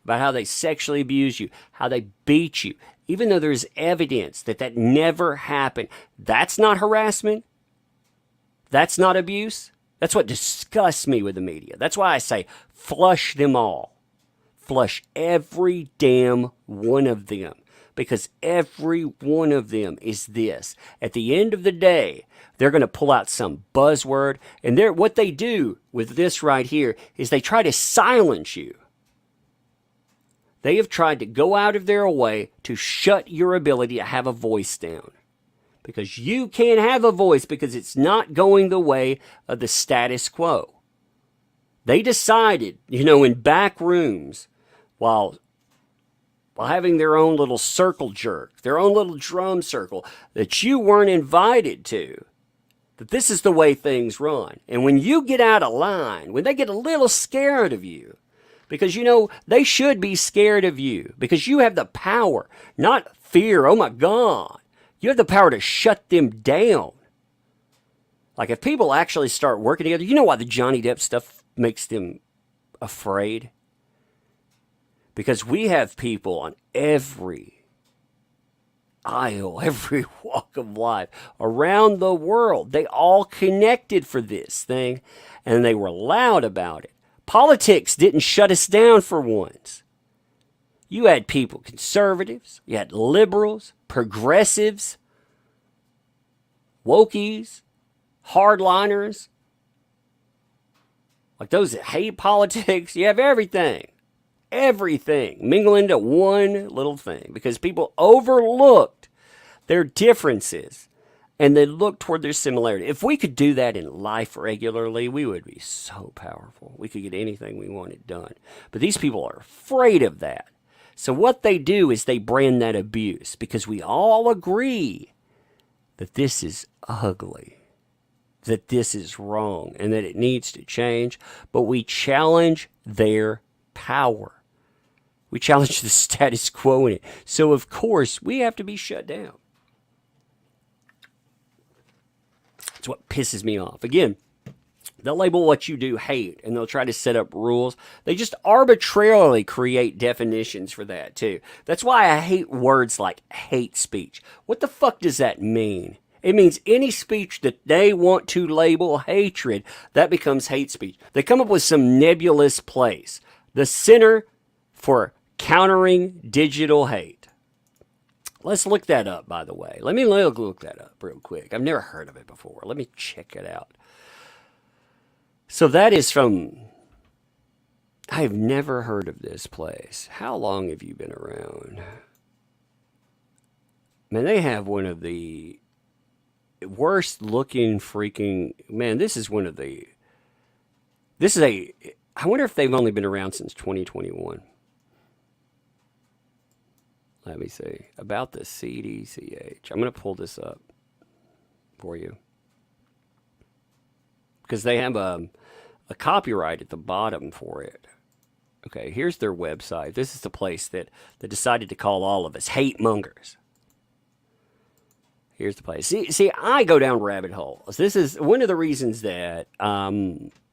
about how they sexually abused you, how they beat you, even though there's evidence that never happened. That's not harassment. That's not abuse. That's what disgusts me with the media. That's why I say flush them all. Flush every damn one of them. because every one of them is this. At the end of the day, they're going to pull out some buzzword, and what they do with this right here is they try to silence you. They have tried to go out of their way to shut your ability to have a voice down. Because you can't have a voice because it's not going the way of the status quo. They decided, in back rooms, while having their own little circle jerk, their own little drum circle that you weren't invited to, that this is the way things run. And when you get out of line, when they get a little scared of you, because, they should be scared of you because you have the power, not fear. Oh my God. You have the power to shut them down. Like if people actually start working together, you know why the Johnny Depp stuff makes them afraid? Because we have people on every aisle, every walk of life around the world. They all connected for this thing and they were loud about it. Politics didn't shut us down for once. You had people, conservatives, you had liberals, progressives, wokies, hardliners, like those that hate politics. You have everything mingle into one little thing because people overlooked their differences and they looked toward their similarity. If we could do that in life regularly, we would be so powerful. We could get anything we wanted done. But these people are afraid of that. So what they do is they brand that abuse because we all agree that this is ugly, that this is wrong, and that it needs to change. But we challenge their power. We challenge the status quo in it. So, of course, we have to be shut down. That's what pisses me off. Again, they'll label what you do hate, and they'll try to set up rules. They just arbitrarily create definitions for that, too. That's why I hate words like hate speech. What the fuck does that mean? It means any speech that they want to label hatred, that becomes hate speech. They come up with some nebulous place. The Center for Countering Digital Hate. Let's look that up, by the way. Let me look that up real quick. I've never heard of it before. Let me check it out. So that is from, I have never heard of this place. How long have you been around? Man, they have one of the worst looking freaking, man, this is I wonder if they've only been around since 2021. Let me see. About the CDCH. I'm going to pull this up for you. Because they have a copyright at the bottom for it. Okay, here's their website. This is the place that decided to call all of us hate mongers. Here's the place. See, I go down rabbit holes. This is one of the reasons that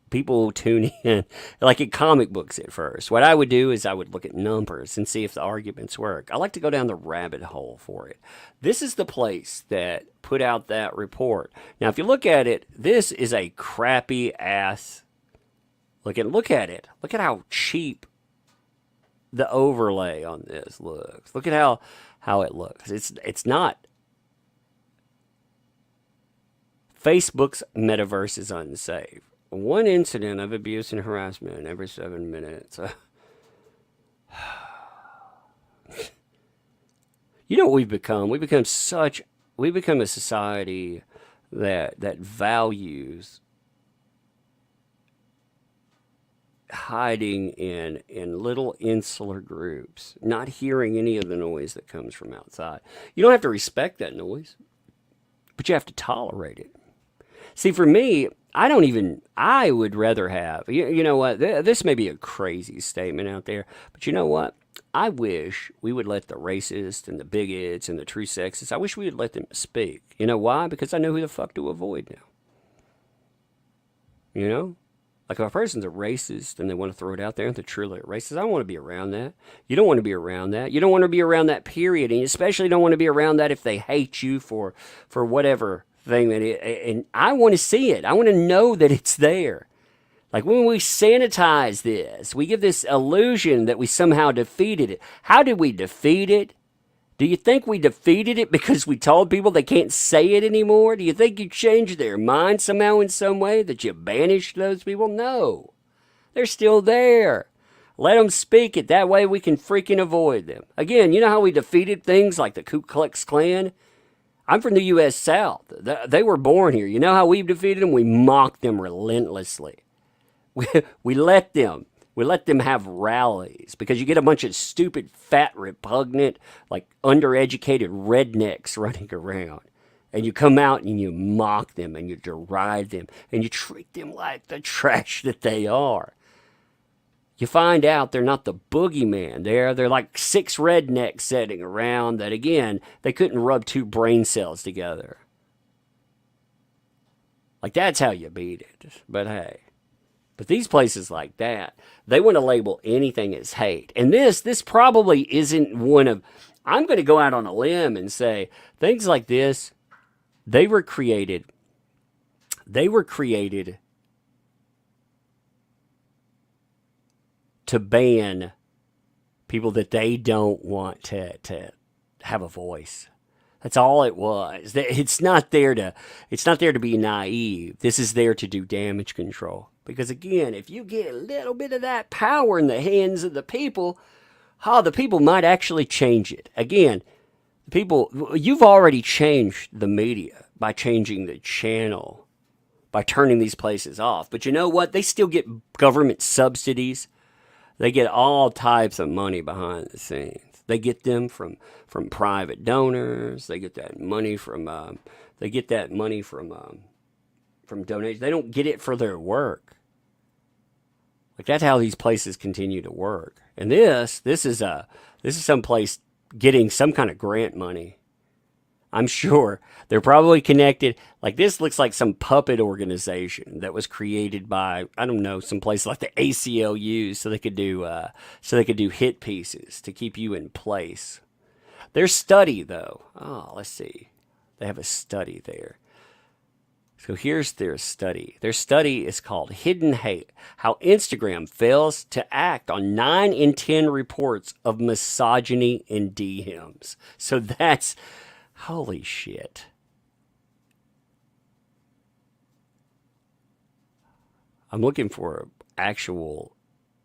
people tune in, like in comic books at first. What I would do is I would look at numbers and see if the arguments work. I like to go down the rabbit hole for it. This is the place that put out that report. Now, if you look at it, this is a crappy ass. Look at it. Look at how cheap the overlay on this looks. Look at how it looks. It's not. Facebook's metaverse is unsafe. One incident of abuse and harassment every 7 minutes. You know what we've become? We've become a society that values hiding in little insular groups, not hearing any of the noise that comes from outside. You don't have to respect that noise, but you have to tolerate it. See, for me, I would rather have, you know what, this may be a crazy statement out there, but you know what? I wish we would let the racists and the bigots and the true sexists, I wish we would let them speak. You know why? Because I know who the fuck to avoid now. You know? Like if a person's a racist and they want to throw it out there and they're truly a racist, I don't want to be around that. You don't want to be around that. You don't want to be around that period. And you especially don't want to be around that if they hate you for whatever thing that it, and I want to see it. I want to know that it's there. Like when we sanitize this, we give this illusion that we somehow defeated it. How did we defeat it? Do you think we defeated it because we told people they can't say it anymore? Do you think you changed their mind somehow in some way that you banished those people? No. They're still there. Let them speak it. That way we can freaking avoid them. Again, you know how we defeated things like the Ku Klux Klan? I'm from the U.S. South. They were born here. You know how we defeated them? We mocked them relentlessly. We let them. We let them have rallies because you get a bunch of stupid, fat, repugnant, like undereducated rednecks running around. And you come out and you mock them and you deride them and you treat them like the trash that they are. You find out they're not the boogeyman. They're like 6 rednecks sitting around that, again, they couldn't rub 2 brain cells together. Like, that's how you beat it. But hey. But these places like that, they want to label anything as hate. And this probably isn't one of, I'm going to go out on a limb and say, things like this, they were created to ban people that they don't want to have a voice. That's all it was. It's not there to be naive. This is there to do damage control. Because again, if you get a little bit of that power in the hands of the people might actually change it. Again, you've already changed the media by changing the channel, by turning these places off. But you know what? They still get government subsidies. They get all types of money behind the scenes. They get them from private donors. They get that money from donations. They don't get it for their work. Like, that's how these places continue to work. And this is some place getting some kind of grant money. I'm sure they're probably connected. Like, this looks like some puppet organization that was created by, I don't know, some place like the ACLU, so they could do hit pieces to keep you in place. Their study, though. Oh, let's see. They have a study there. So here's their study. Their study is called Hidden Hate, How Instagram Fails to Act on 9 in 10 Reports of Misogyny in DMs. So that's, holy shit. I'm looking for actual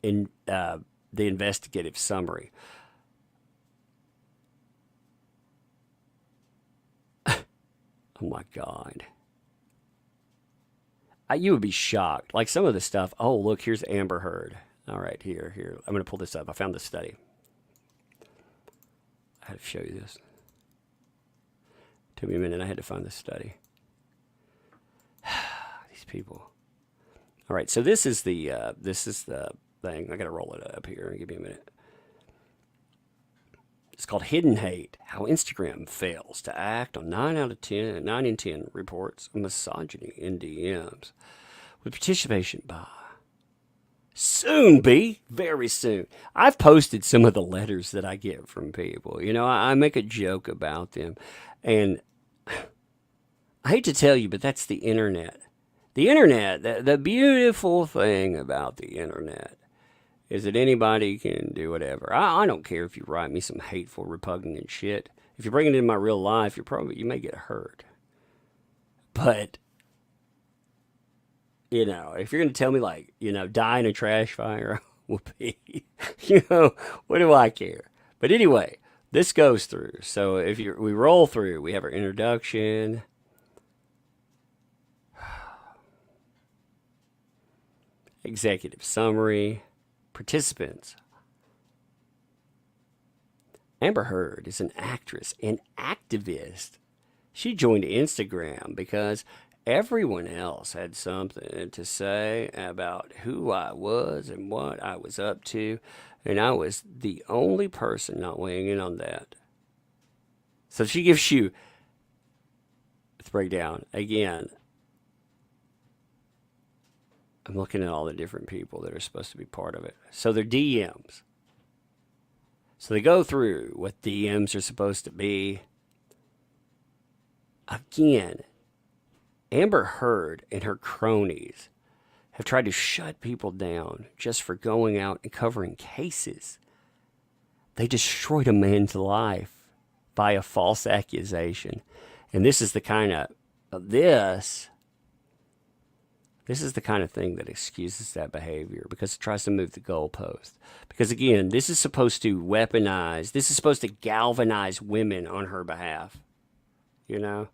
the investigative summary. Oh my God. You would be shocked. Like, some of the stuff. Oh, look, here's Amber Heard. All right, here. I'm going to pull this up. I found this study. I had to show you this. Took me a minute. I had to find this study. These people. All right, so this is the thing. I got to roll it up here. Give me a minute. It's called Hidden Hate, How Instagram Fails to Act on 9 in 10 Reports of Misogyny in DMs, with participation by soon be, very soon. I've posted some of the letters that I get from people. You know, I make a joke about them. And I hate to tell you, but that's the internet. The internet, the beautiful thing about the internet is that anybody can do whatever. I don't care if you write me some hateful, repugnant shit. If you bring it in my real life, you may get hurt. But, you know, if you're going to tell me, like, you know, die in a trash fire, whoopee, you know, what do I care? But anyway, this goes through. So if we roll through, we have our introduction. Executive summary. Participants. Amber Heard is an actress and activist. She joined Instagram because everyone else had something to say about who I was and what I was up to, and I was the only person not weighing in on that. So she gives you, let's break down again. I'm looking at all the different people that are supposed to be part of it. So they're DMs. So they go through what DMs are supposed to be. Again, Amber Heard and her cronies have tried to shut people down just for going out and covering cases. They destroyed a man's life. by a false accusation. And this is the kind of this is the kind of thing that excuses that behavior, because it tries to move the goalpost. Because again, this is supposed to weaponize, this is supposed to galvanize women on her behalf. You know?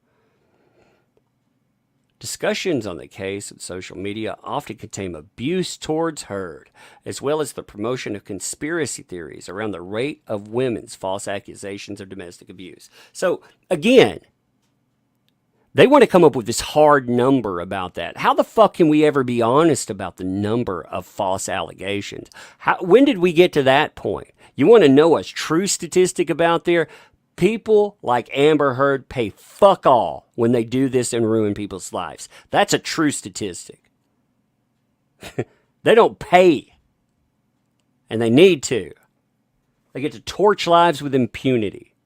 Discussions on the case on social media often contain abuse towards her, as well as the promotion of conspiracy theories around the rate of women's false accusations of domestic abuse. So, again, they want to come up with this hard number about that. How the fuck can we ever be honest about the number of false allegations? When did we get to that point? You want to know a true statistic about there? People like Amber Heard pay fuck all when they do this and ruin people's lives. That's a true statistic. They don't pay. And they need to. They get to torch lives with impunity.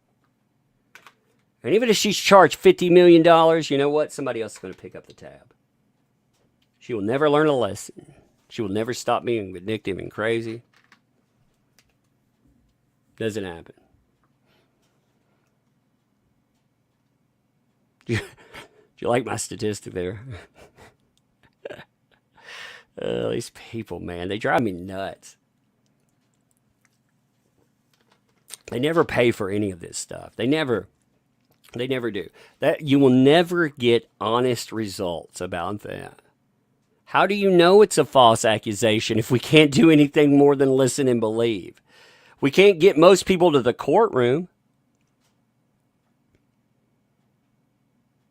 And even if she's charged $50 million, you know what? Somebody else is going to pick up the tab. She will never learn a lesson. She will never stop being vindictive and crazy. Doesn't happen. Do you like my statistic there? These people, man, they drive me nuts. They never pay for any of this stuff. They never do. That you will never get honest results about that. How do you know it's a false accusation if we can't do anything more than listen and believe? We can't get most people to the courtroom.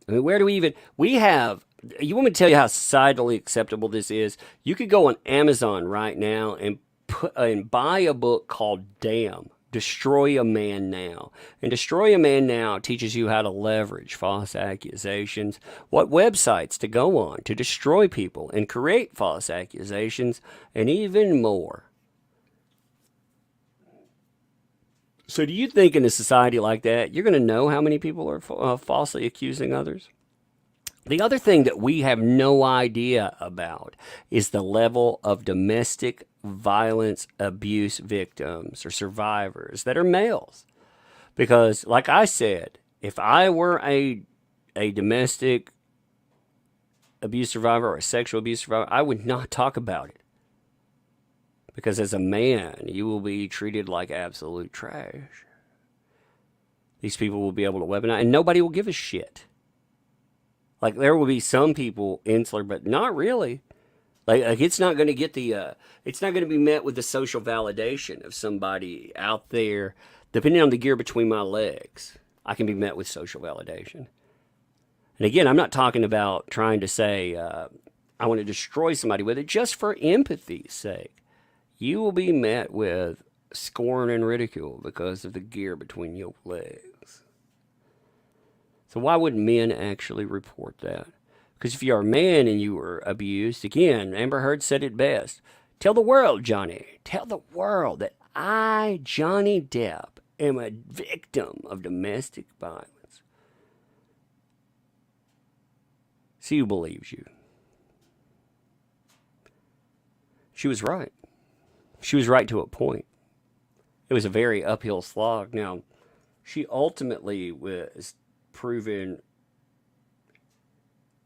I mean, where do we even, you want me to tell you how societally acceptable this is? You could go on Amazon right now and buy a book called Damn, Destroy a Man Now. And Destroy a Man Now teaches you how to leverage false accusations, what websites to go on to destroy people and create false accusations, and even more. So do you think in a society like that, you're going to know how many people are falsely accusing others? The other thing that we have no idea about is the level of domestic violence abuse victims or survivors that are males. Because, like I said, if I were a domestic abuse survivor or a sexual abuse survivor, I would not talk about it. Because as a man, you will be treated like absolute trash. These people will be able to weaponize, and nobody will give a shit. Like, there will be some people insular, but not really. Like it's not going to get it's not going to be met with the social validation of somebody out there. Depending on the gear between my legs, I can be met with social validation. And again, I'm not talking about trying to say, I want to destroy somebody with it, just for empathy's sake. You will be met with scorn and ridicule because of the gear between your legs. So why would men actually report that? Because if you're a man and you were abused, again, Amber Heard said it best. Tell the world, Johnny. Tell the world that I, Johnny Depp, am a victim of domestic violence. See who believes you. She was right. She was right to a point. It was a very uphill slog. Now, she ultimately was proven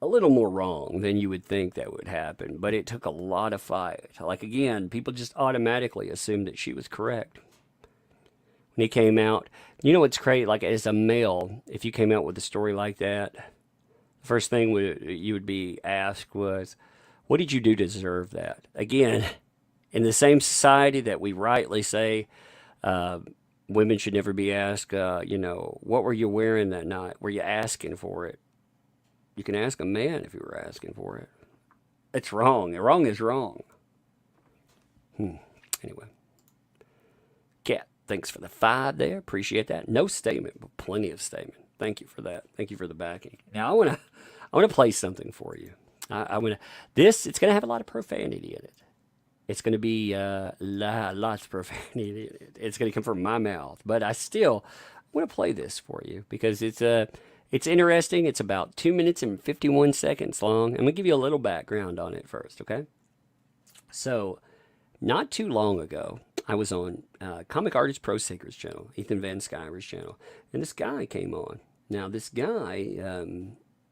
a little more wrong than you would think that would happen, but it took a lot of fight. Like, again, people just automatically assumed that she was correct. When he came out, you know what's crazy? Like, as a male, if you came out with a story like that, the first thing you would be asked was, what did you do to deserve that? Again, in the same society that we rightly say women should never be asked, what were you wearing that night? Were you asking for it? You can ask a man if you were asking for it. It's wrong. Wrong is wrong. Anyway. Kat, thanks for the 5 there. Appreciate that. No statement, but plenty of statement. Thank you for that. Thank you for the backing. Now, I want to play something for you. It's going to have a lot of profanity in it. It's going to be lots of profanity. It's going to come from my mouth. But I want to play this for you because it's interesting. It's about 2 minutes and 51 seconds long. I'm going to give you a little background on it first, okay? So, not too long ago, I was on Comic Artist Pro Seeker's channel, Ethan Van Sciver's channel, and this guy came on. Now, this guy,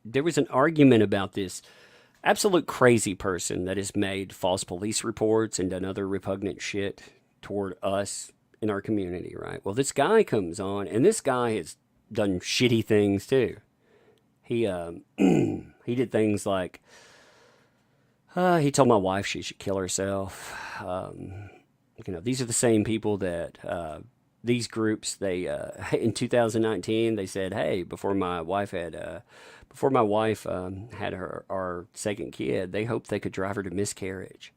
there was an argument about this absolute crazy person that has made false police reports and done other repugnant shit toward us in our community, right? Well, this guy comes on, and this guy has done shitty things too. He he did things like he told my wife she should kill herself. These are the same people that these groups, they in 2019 they said, hey, before my wife had our second kid, they hoped they could drive her to miscarriage.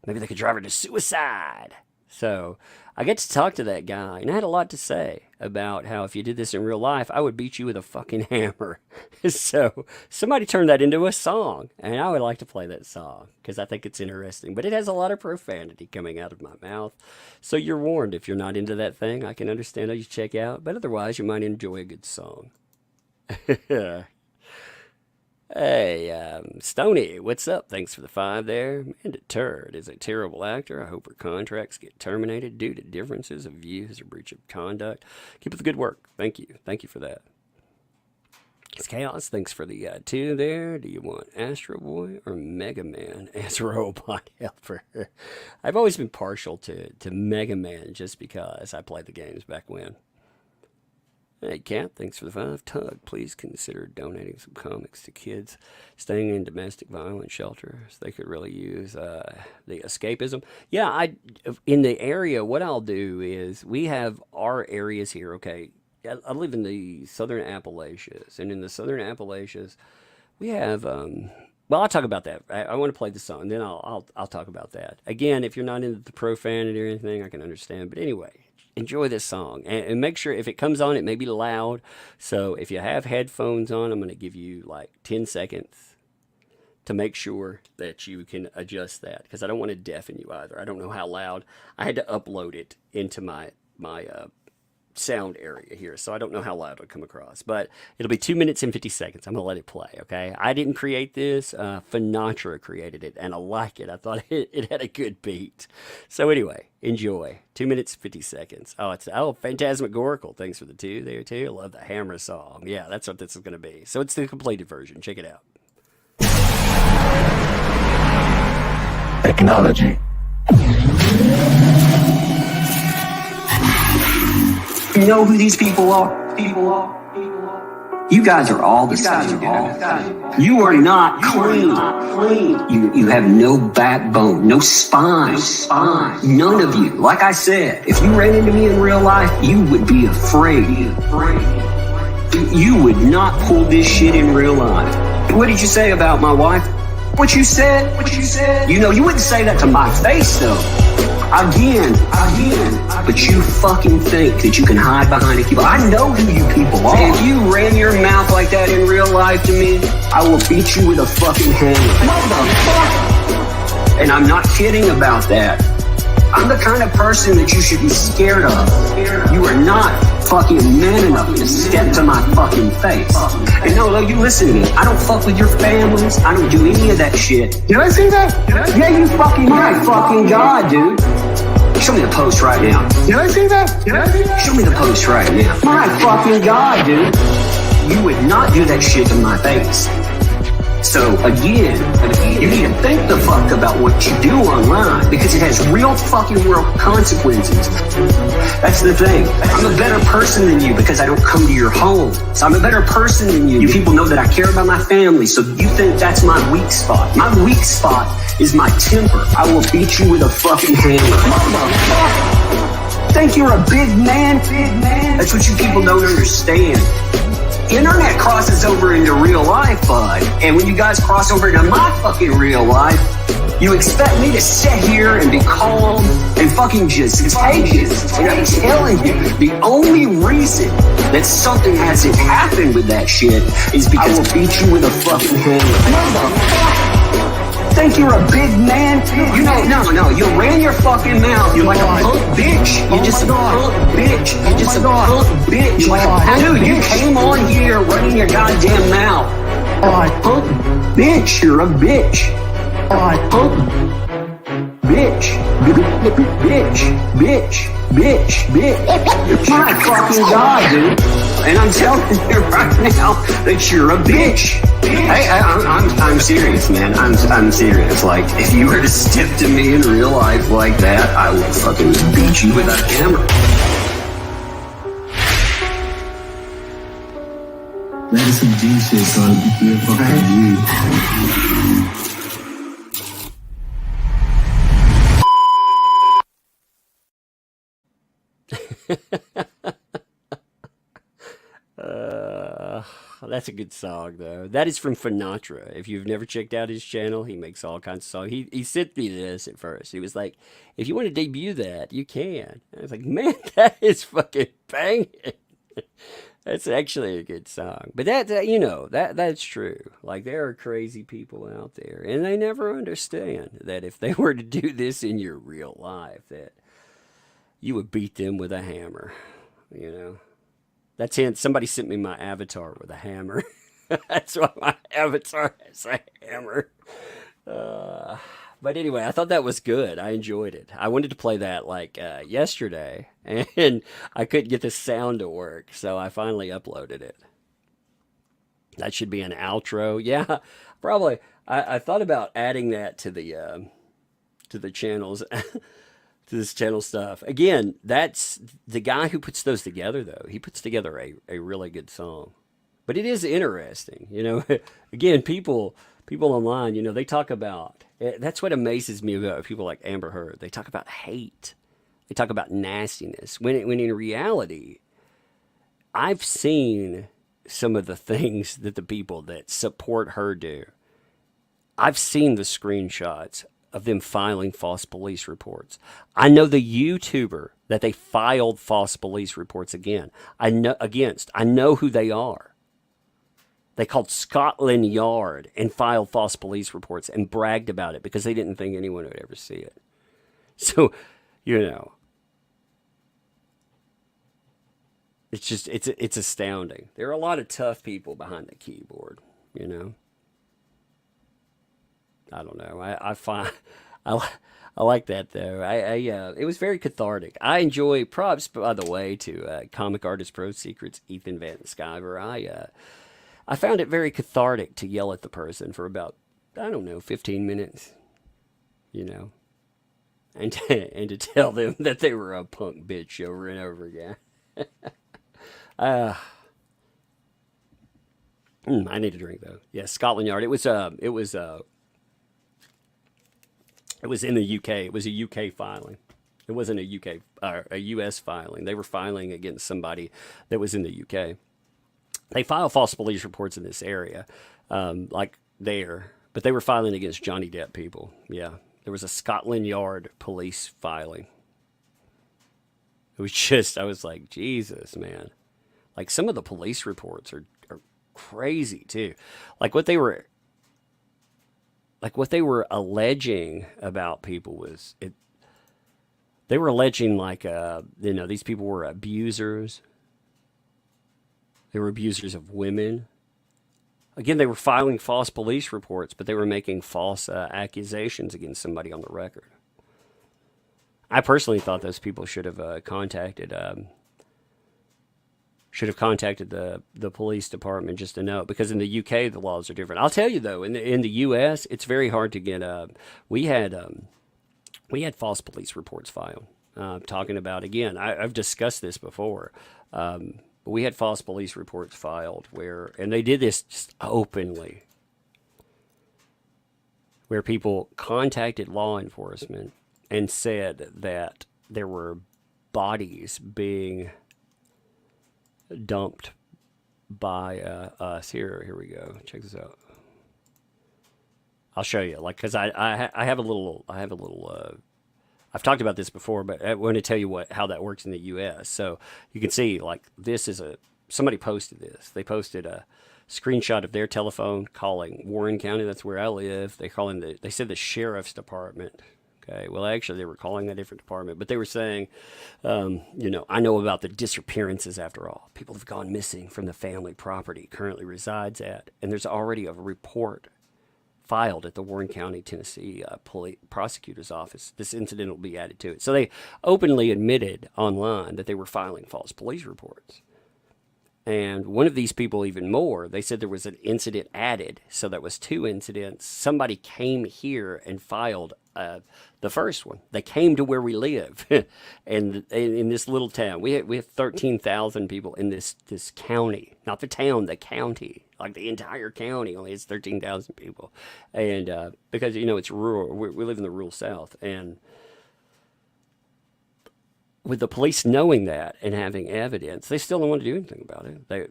Maybe they could drive her to suicide. So I get to talk to that guy, and I had a lot to say about how if you did this in real life, I would beat you with a fucking hammer. So somebody turned that into a song, and I would like to play that song because I think it's interesting. But it has a lot of profanity coming out of my mouth. So you're warned. If you're not into that thing, I can understand how you check out. But otherwise, you might enjoy a good song. Hey, Stony, what's up? Thanks for the 5 there. Amanda Turd is a terrible actor. I hope her contracts get terminated due to differences of views or breach of conduct. Keep up the good work. Thank you. Thank you for that. It's Chaos. Thanks for the 2 there. Do you want Astro Boy or Mega Man as robot helper? I've always been partial to Mega Man just because I played the games back when. Hey, Cat, thanks for the 5. Tug, please consider donating some comics to kids staying in domestic violence shelters. They could really use the escapism. Yeah, in the area, what I'll do is we have our areas here, okay? I live in the Southern Appalachians, and in the Southern Appalachians, we have, well, I'll talk about that. I want to play the song, then I'll talk about that. Again, if you're not into the profanity or anything, I can understand, but anyway. Enjoy this song and make sure if it comes on, it may be loud. So if you have headphones on, I'm going to give you like 10 seconds to make sure that you can adjust that because I don't want to deafen you either. I don't know how loud. I had to upload it into my sound area here, so I don't know how loud it'll come across, but it'll be 2 minutes and 50 seconds. I'm gonna let it play, okay? I didn't create this. Finatra created it, and I like it. I thought it had a good beat. So anyway, enjoy. 2 minutes, 50 seconds. It's Phantasmagorical. Thanks for the 2 there, too. I love the hammer song. Yeah, that's what this is gonna be. So it's the completed version. Check it out. Technology. You know who these people are? You guys are all the same. You are not clean. You have no backbone, no spine. None of you. Like I said, if you ran into me in real life, you would be afraid. You would not pull this shit in real life. What did you say about my wife? What you said? You know, you wouldn't say that to my face, though. Again, but you fucking think that you can hide behind a keyboard. I know who you people are. If you ran your mouth like that in real life to me, I will beat you with a fucking hammer. Motherfucker! And I'm not kidding about that. I'm the kind of person that you should be scared of. You are not fucking man enough to step to my fucking face. And no, you listen to me. I don't fuck with your families. I don't do any of that shit. Did I say that? Yeah, you fucking my fucking God, dude. Show me the post right now. Did I say that? Show me the post right now. My fucking God, dude. You would not do that shit to my face. So again, you need to think the fuck about what you do online because it has real fucking world consequences. That's the thing. I'm a better person than you because I don't come to your home. So I'm a better person than you. You people know that I care about my family, so you think that's my weak spot. My weak spot is my temper. I will beat you with a fucking hammer. Motherfucker! Think you're a big man? That's what you people don't understand. Internet crosses over into real life, bud. And when you guys cross over into my fucking real life, you expect me to sit here and be calm and fucking just take it. And I'm telling you, the only reason that something hasn't happened with that shit is because I will beat you with a fucking hammer. Motherfucker! Think you're a big man? You know, no, you ran your fucking mouth. You're like a punk bitch. You're just a punk bitch. You're just a punk bitch. Dude, you came on here running your goddamn mouth. Punk bitch, you're a bitch. Punk bitch, my fucking God, dude. And I'm telling you right now that you're a bitch. Hey, I'm serious, man. I'm serious. Like, if you were to step to me in real life like that, I would fucking beat you with a hammer. That is some G shit, son. You're fucking G. That's a good song, though. That is from Finatra. If you've never checked out his channel, he makes all kinds of songs. He sent me this at first. He was like, if you want to debut that, you can. I was like, man, that is fucking banging. That's actually a good song. But that's true. Like, there are crazy people out there, and they never understand that if they were to do this in your real life, that you would beat them with a hammer, you know? That's hint. Somebody sent me my avatar with a hammer. That's why my avatar has a hammer. But anyway, I thought that was good. I enjoyed it. I wanted to play that like yesterday, and I couldn't get the sound to work, so I finally uploaded it. That should be an outro. Yeah, probably. I thought about adding that to the channels. To this channel stuff. Again, that's the guy who puts those together, though. He puts together a really good song. But it is interesting, you know. Again, people online, you know, they talk about, that's what amazes me about people like Amber Heard. They talk about hate. They talk about nastiness. When in reality, I've seen some of the things that the people that support her do. I've seen the screenshots of them filing false police reports. I know the YouTuber that they filed false police reports against. I know who they are. They called Scotland Yard and filed false police reports and bragged about it because they didn't think anyone would ever see it. So, you know, it's astounding. There are a lot of tough people behind the keyboard, you know. I don't know. I like that though. It was very cathartic. I enjoy props, by the way, to Comic Artist Pro Secrets, Ethan Van Sciver. I found it very cathartic to yell at the person for about, I don't know, 15 minutes, you know, and to tell them that they were a punk bitch over and over again. I need a drink though. Yeah, Scotland Yard. It was in the UK. It was a UK filing. It wasn't a US filing. They were filing against somebody that was in the UK. They file false police reports in this area, like there, but they were filing against Johnny Depp people. Yeah, there was a Scotland Yard police filing. It was just, I was like, Jesus, man. Like, some of the police reports are crazy too. Like what they were alleging about people was they were alleging like these people were abusers. They were abusers of women. Again, they were filing false police reports, but they were making false accusations against somebody on the record. I personally thought those people should have contacted the police department just to know, because in the UK the laws are different. I'll tell you though, in the US it's very hard to get. We had false police reports filed. Talking about, again, I've discussed this before. But we had false police reports filed and they did this just openly, where people contacted law enforcement and said that there were bodies being dumped by us. Here we go. Check this out. I'll show you. Like, because I have a little. I've talked about this before, but I want to tell you how that works in the U.S. So you can see, like, this is somebody posted this. They posted a screenshot of their telephone calling Warren County. That's where I live. They said the sheriff's department. Okay, well, actually, they were calling a different department, but they were saying, I know about the disappearances after all. People have gone missing from the family property currently resides at, and there's already a report filed at the Warren County, Tennessee prosecutor's office. This incident will be added to it. So they openly admitted online that they were filing false police reports. And one of these people, even more, they said there was an incident added. So that was 2 incidents. Somebody came here and filed the first one. They came to where we live. And in this little town, we have 13,000 people in this county. Not the town, the county. Like the entire county only has 13,000 people. And because, it's rural. We live in the rural South. And with the police knowing that and having evidence, they still don't want to do anything about it.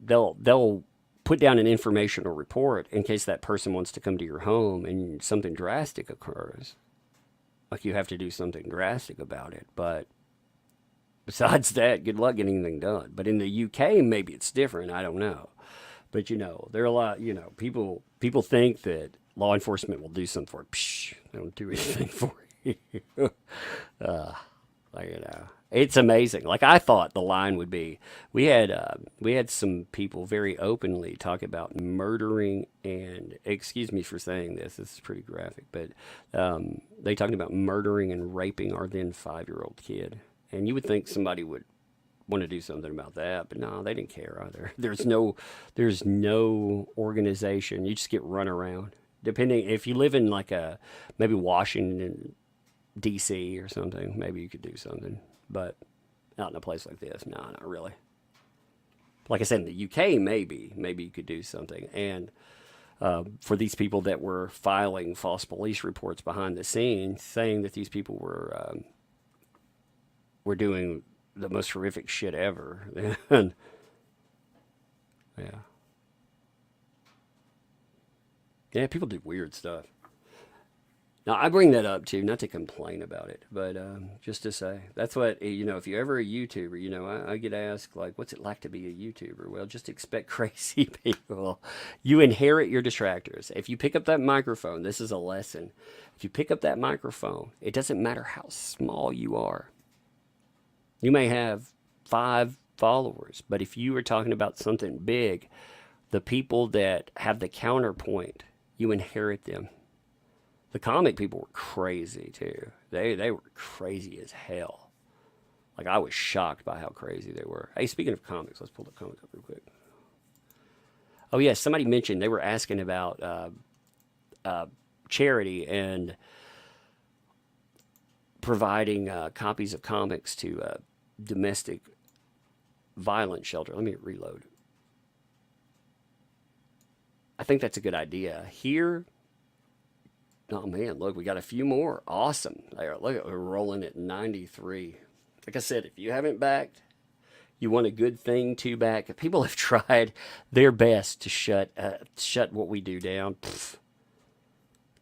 They'll put down an informational report in case that person wants to come to your home and something drastic occurs. Like you have to do something drastic about it. But besides that, good luck getting anything done. But in the UK, maybe it's different. I don't know. But there are a lot. People think that law enforcement will do something for it. Psh, they don't do anything for you. It's amazing. Like I thought the line would be, we had some people very openly talk about murdering, and excuse me for saying this is pretty graphic, but they talked about murdering and raping our then 5-year-old kid. And you would think somebody would want to do something about that, but no, they didn't care either. There's no organization. You just get run around. Depending if you live in like maybe Washington DC or something, maybe you could do something, but not in a place like this. No, not really. Like I said, in the UK, maybe you could do something. And for these people that were filing false police reports behind the scenes, saying that these people were doing the most horrific shit ever, and yeah, people do weird stuff. Now, I bring that up, too, not to complain about it, but just to say, that's what, if you're ever a YouTuber, I get asked, like, what's it like to be a YouTuber? Well, just expect crazy people. You inherit your distractors. If you pick up that microphone, this is a lesson. If you pick up that microphone, it doesn't matter how small you are. You may have 5 followers, but if you are talking about something big, the people that have the counterpoint, you inherit them. The comic people were crazy too. They were crazy as hell. Like I was shocked by how crazy they were. Hey, speaking of comics, let's pull the comic up real quick. Oh yeah, somebody mentioned they were asking about charity and providing copies of comics to domestic violence shelter. Let me reload. I think that's a good idea. Here, oh man, look, we got a few more. Awesome. Look, we're rolling at 93. Like I said, if you haven't backed, you want a good thing to back. People have tried their best to shut what we do down. Pfft.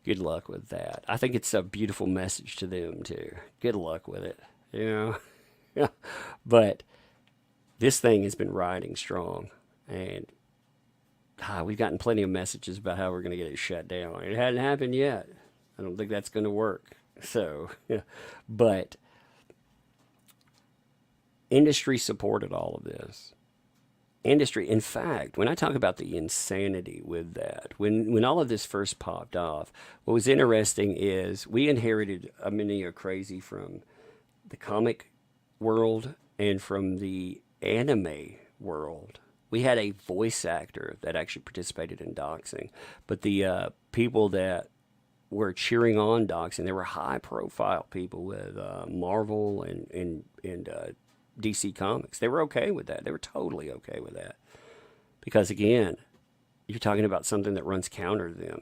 Good luck with that. I think it's a beautiful message to them too. Good luck with it. Yeah. But this thing has been riding strong, and we've gotten plenty of messages about how we're going to get it shut down. It hadn't happened yet. I don't think that's going to work. So, yeah. But industry supported all of this. Industry, in fact, when I talk about the insanity with that, when all of this first popped off, what was interesting is we inherited many are crazy from the comic world and from the anime world. We had a voice actor that actually participated in Doxxing, but the people that were cheering on Doxxing, they were high-profile people with Marvel and DC Comics. They were okay with that. They were totally okay with that. Because, again, you're talking about something that runs counter to them.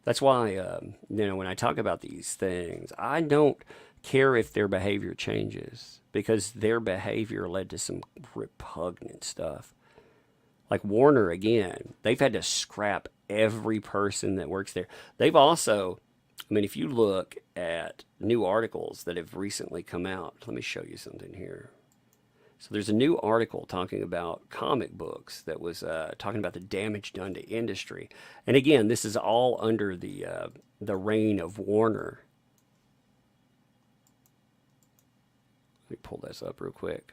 That's why, when I talk about these things, I don't care if their behavior changes, because their behavior led to some repugnant stuff. Like Warner, again, they've had to scrap every person that works there. They've also, if you look at new articles that have recently come out, let me show you something here. So there's a new article talking about comic books that was talking about the damage done to industry. And again, this is all under the reign of Warner. Let me pull this up real quick.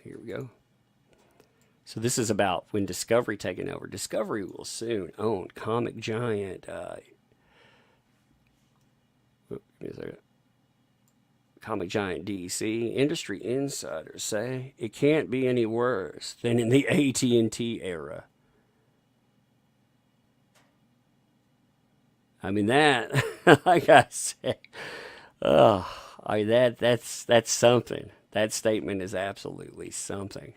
Here we go. So this is about when Discovery taking over. Discovery will soon own comic giant. Give me a second. Comic giant DC. Industry insiders say it can't be any worse than in the AT&T era. I mean that, like I said, that's something. That statement is absolutely something.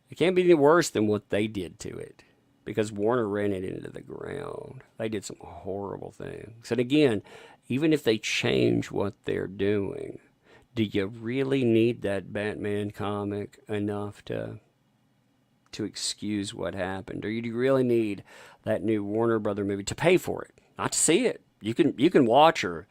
It can't be any worse than what they did to it, because Warner ran it into the ground. They did some horrible things. And again, even if they change what they're doing, do you really need that Batman comic enough to excuse what happened? Or do you really need that new Warner Brother movie to pay for it, not to see it? You can watch or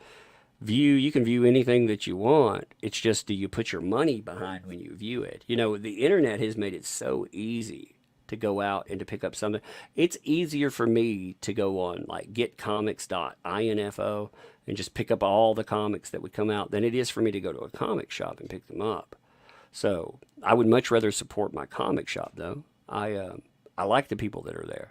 view, you can view anything that you want. It's just, do you put your money behind when you view it? You know, the internet has made it so easy to go out and to pick up something. It's easier for me to go on like getcomics.info and just pick up all the comics that would come out than it is for me to go to a comic shop and pick them up. So I would much rather support my comic shop, though. I like the people that are there.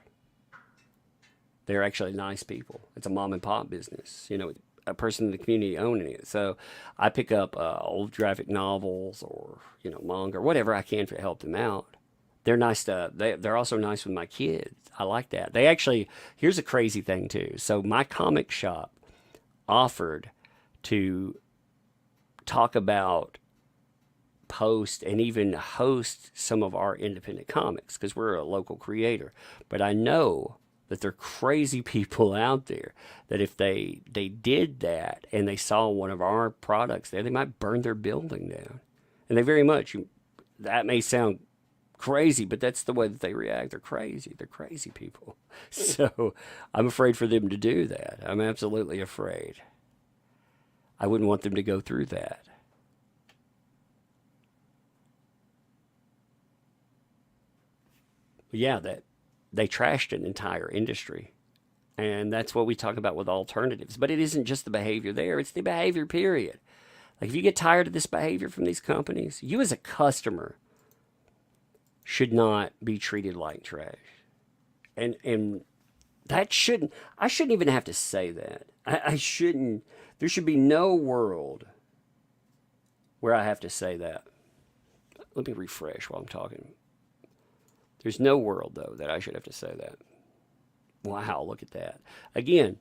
They're actually nice people. It's a mom and pop business, you know, a person in the community owning it. So I pick up old graphic novels or, you know, manga or whatever I can to help them out. They're nice to, they're also nice with my kids. I like that. They actually, here's a crazy thing too. So my comic shop offered to talk about, post, and even host some of our independent comics because we're a local creator. But I know that there are crazy people out there that if they did that and they saw one of our products there, they might burn their building down. And they very much, that may sound crazy, but that's the way that they react. They're crazy. They're crazy people. So I'm afraid for them to do that. I'm absolutely afraid. I wouldn't want them to go through that. But yeah, that they trashed an entire industry. And that's what we talk about with alternatives. But it isn't just the behavior there, it's the behavior period. Like if you get tired of this behavior from these companies, you as a customer should not be treated like trash. And that shouldn't, I shouldn't even have to say that. I shouldn't, there should be no world where I have to say that. Let me refresh while I'm talking. There's no world, though, that I should have to say that. Wow, look at that. Again,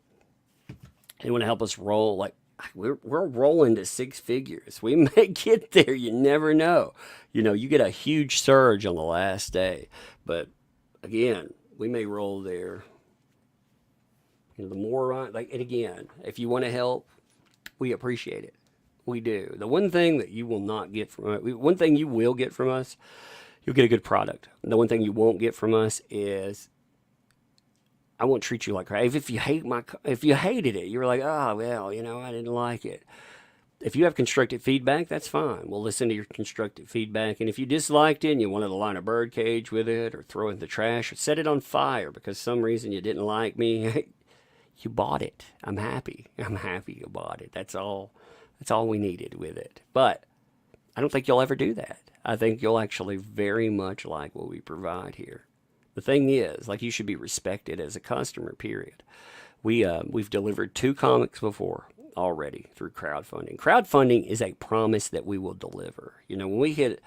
they want to help us roll. Like, we're rolling to six figures. We may get there. You never know. You know, you get a huge surge on the last day. But, again, we may roll there. You know, the more, like, and again, if you want to help, we appreciate it. We do. The one thing that you will not get from us, one thing you will get from us, you'll get a good product. The one thing you won't get from us is I won't treat you like crap. If you hated it, you're like, oh, well, you know, I didn't like it. If you have constructive feedback, that's fine. We'll listen to your constructive feedback. And if you disliked it and you wanted to line a bird cage with it or throw it in the trash or set it on fire because some reason you didn't like me, you bought it. I'm happy. I'm happy you bought it. That's all we needed with it. But I don't think you'll ever do that. I think you'll actually very much like what we provide here. The thing is, like, you should be respected as a customer, period. We've delivered 2 comics before already through crowdfunding. Crowdfunding is a promise that we will deliver. You know, when we hit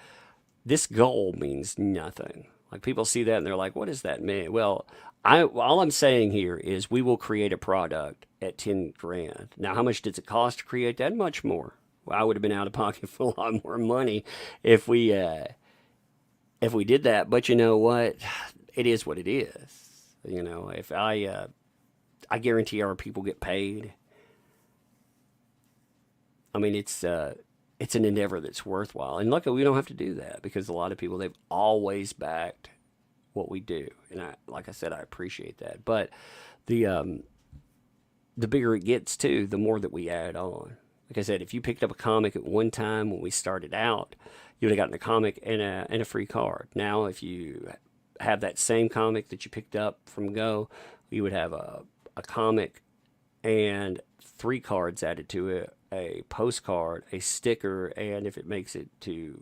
this goal means nothing. Like, people see that and they're like, what does that mean? Well, all I'm saying here is we will create a product at 10 grand. Now, how much does it cost to create that? Much more. Well, I would have been out of pocket for a lot more money if we did that. But you know what? It is what it is. You know, if I guarantee our people get paid. I mean, it's an endeavor that's worthwhile. And luckily, we don't have to do that because a lot of people, they've always backed what we do. And like I said, I appreciate that. But the bigger it gets, too, the more that we add on. Like I said, if you picked up a comic at one time when we started out, you would have gotten a comic and a free card. Now, if you have that same comic that you picked up from Go, you would have a comic and 3 cards added to it, a postcard, a sticker, and if it makes it to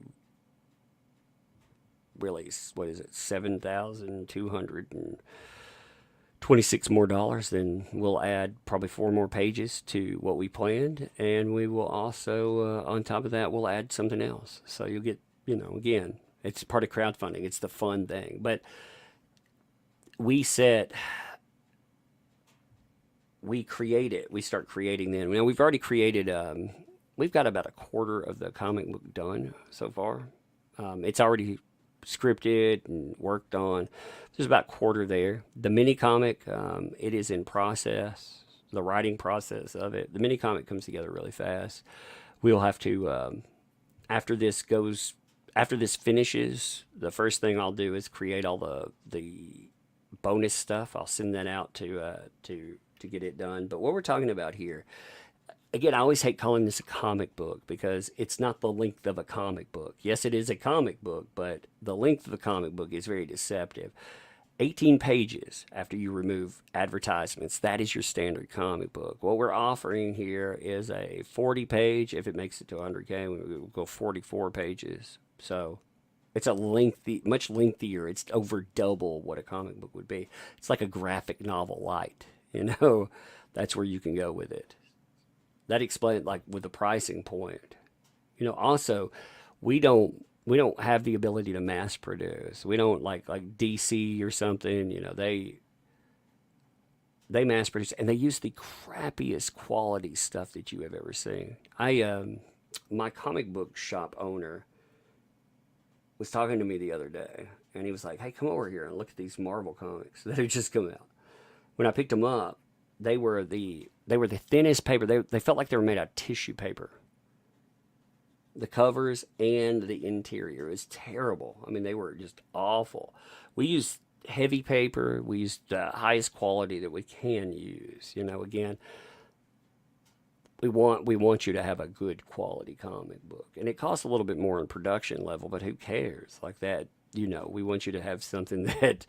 really, what is it, $7,226 more dollars, then we'll add probably 4 more pages to what we planned, and we will also, on top of that, we'll add something else. So you'll get, again, it's part of crowdfunding. It's the fun thing. But we start creating then. Now, we've already created, we've got about a quarter of the comic book done so far. It's already scripted and worked on. There's about a quarter there. The mini comic, it is in process, the writing process of it. The mini comic comes together really fast. We'll have to, after this finishes, the first thing I'll do is create all the bonus stuff. I'll send that out to get it done. But what we're talking about here, again, I always hate calling this a comic book because it's not the length of a comic book. Yes, it is a comic book, but the length of a comic book is very deceptive. 18 pages after you remove advertisements, that is your standard comic book. What we're offering here is a 40-page. If it makes it to 100K, we'll go 44 pages. So it's much lengthier. It's over double what a comic book would be. It's like a graphic novel light, That's where you can go with it. That explains, like, with the pricing point. Also, we don't have the ability to mass produce. We don't like DC or something. They mass produce, and they use the crappiest quality stuff that you have ever seen. My comic book shop owner was talking to me the other day, and he was like, "Hey, come over here and look at these Marvel comics that have just come out." When I picked them up, they were the thinnest paper. They felt like they were made out of tissue paper. The covers and the interior is terrible. I mean, they were just awful. We used heavy paper. We used the highest quality that we can use. Again, we want you to have a good quality comic book, and it costs a little bit more in production level, but who cares? Like that, we want you to have something that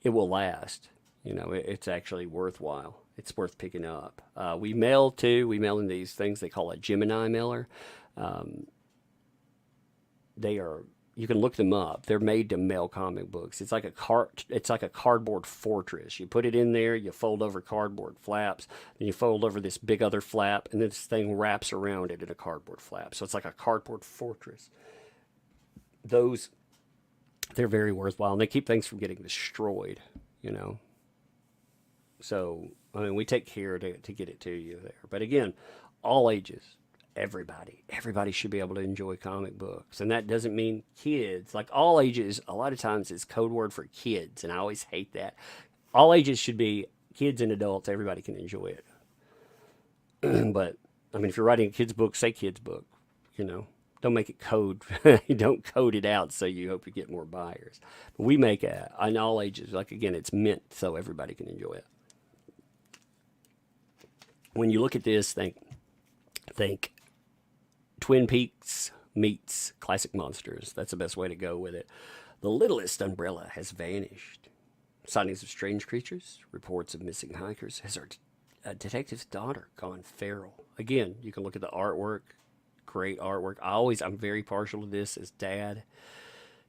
it will last. It's actually worthwhile. It's worth picking up. We mail in these things they call a Gemini mailer. You can look them up. They're made to mail comic books. It's like a cardboard fortress. You put it in there, you fold over cardboard flaps, then you fold over this big other flap, and this thing wraps around it in a cardboard flap. So it's like a cardboard fortress. They're very worthwhile, and they keep things from getting destroyed, So, we take care to get it to you there. But again, all ages. Everybody should be able to enjoy comic books. And that doesn't mean kids. Like, all ages, a lot of times it's code word for kids, and I always hate that. All ages should be kids and adults. Everybody can enjoy it. But, if you're writing a kid's book, say kid's book. Don't make it code. Don't code it out so you hope you get more buyers. But we make on all ages. Like, again, it's meant so everybody can enjoy it. When you look at this, think Twin Peaks meets classic monsters. That's the best way to go with it. The littlest umbrella has vanished. Sightings of strange creatures, reports of missing hikers. Has our detective's daughter gone feral? Again, you can look at the artwork. Great artwork. I'm very partial to this as dad.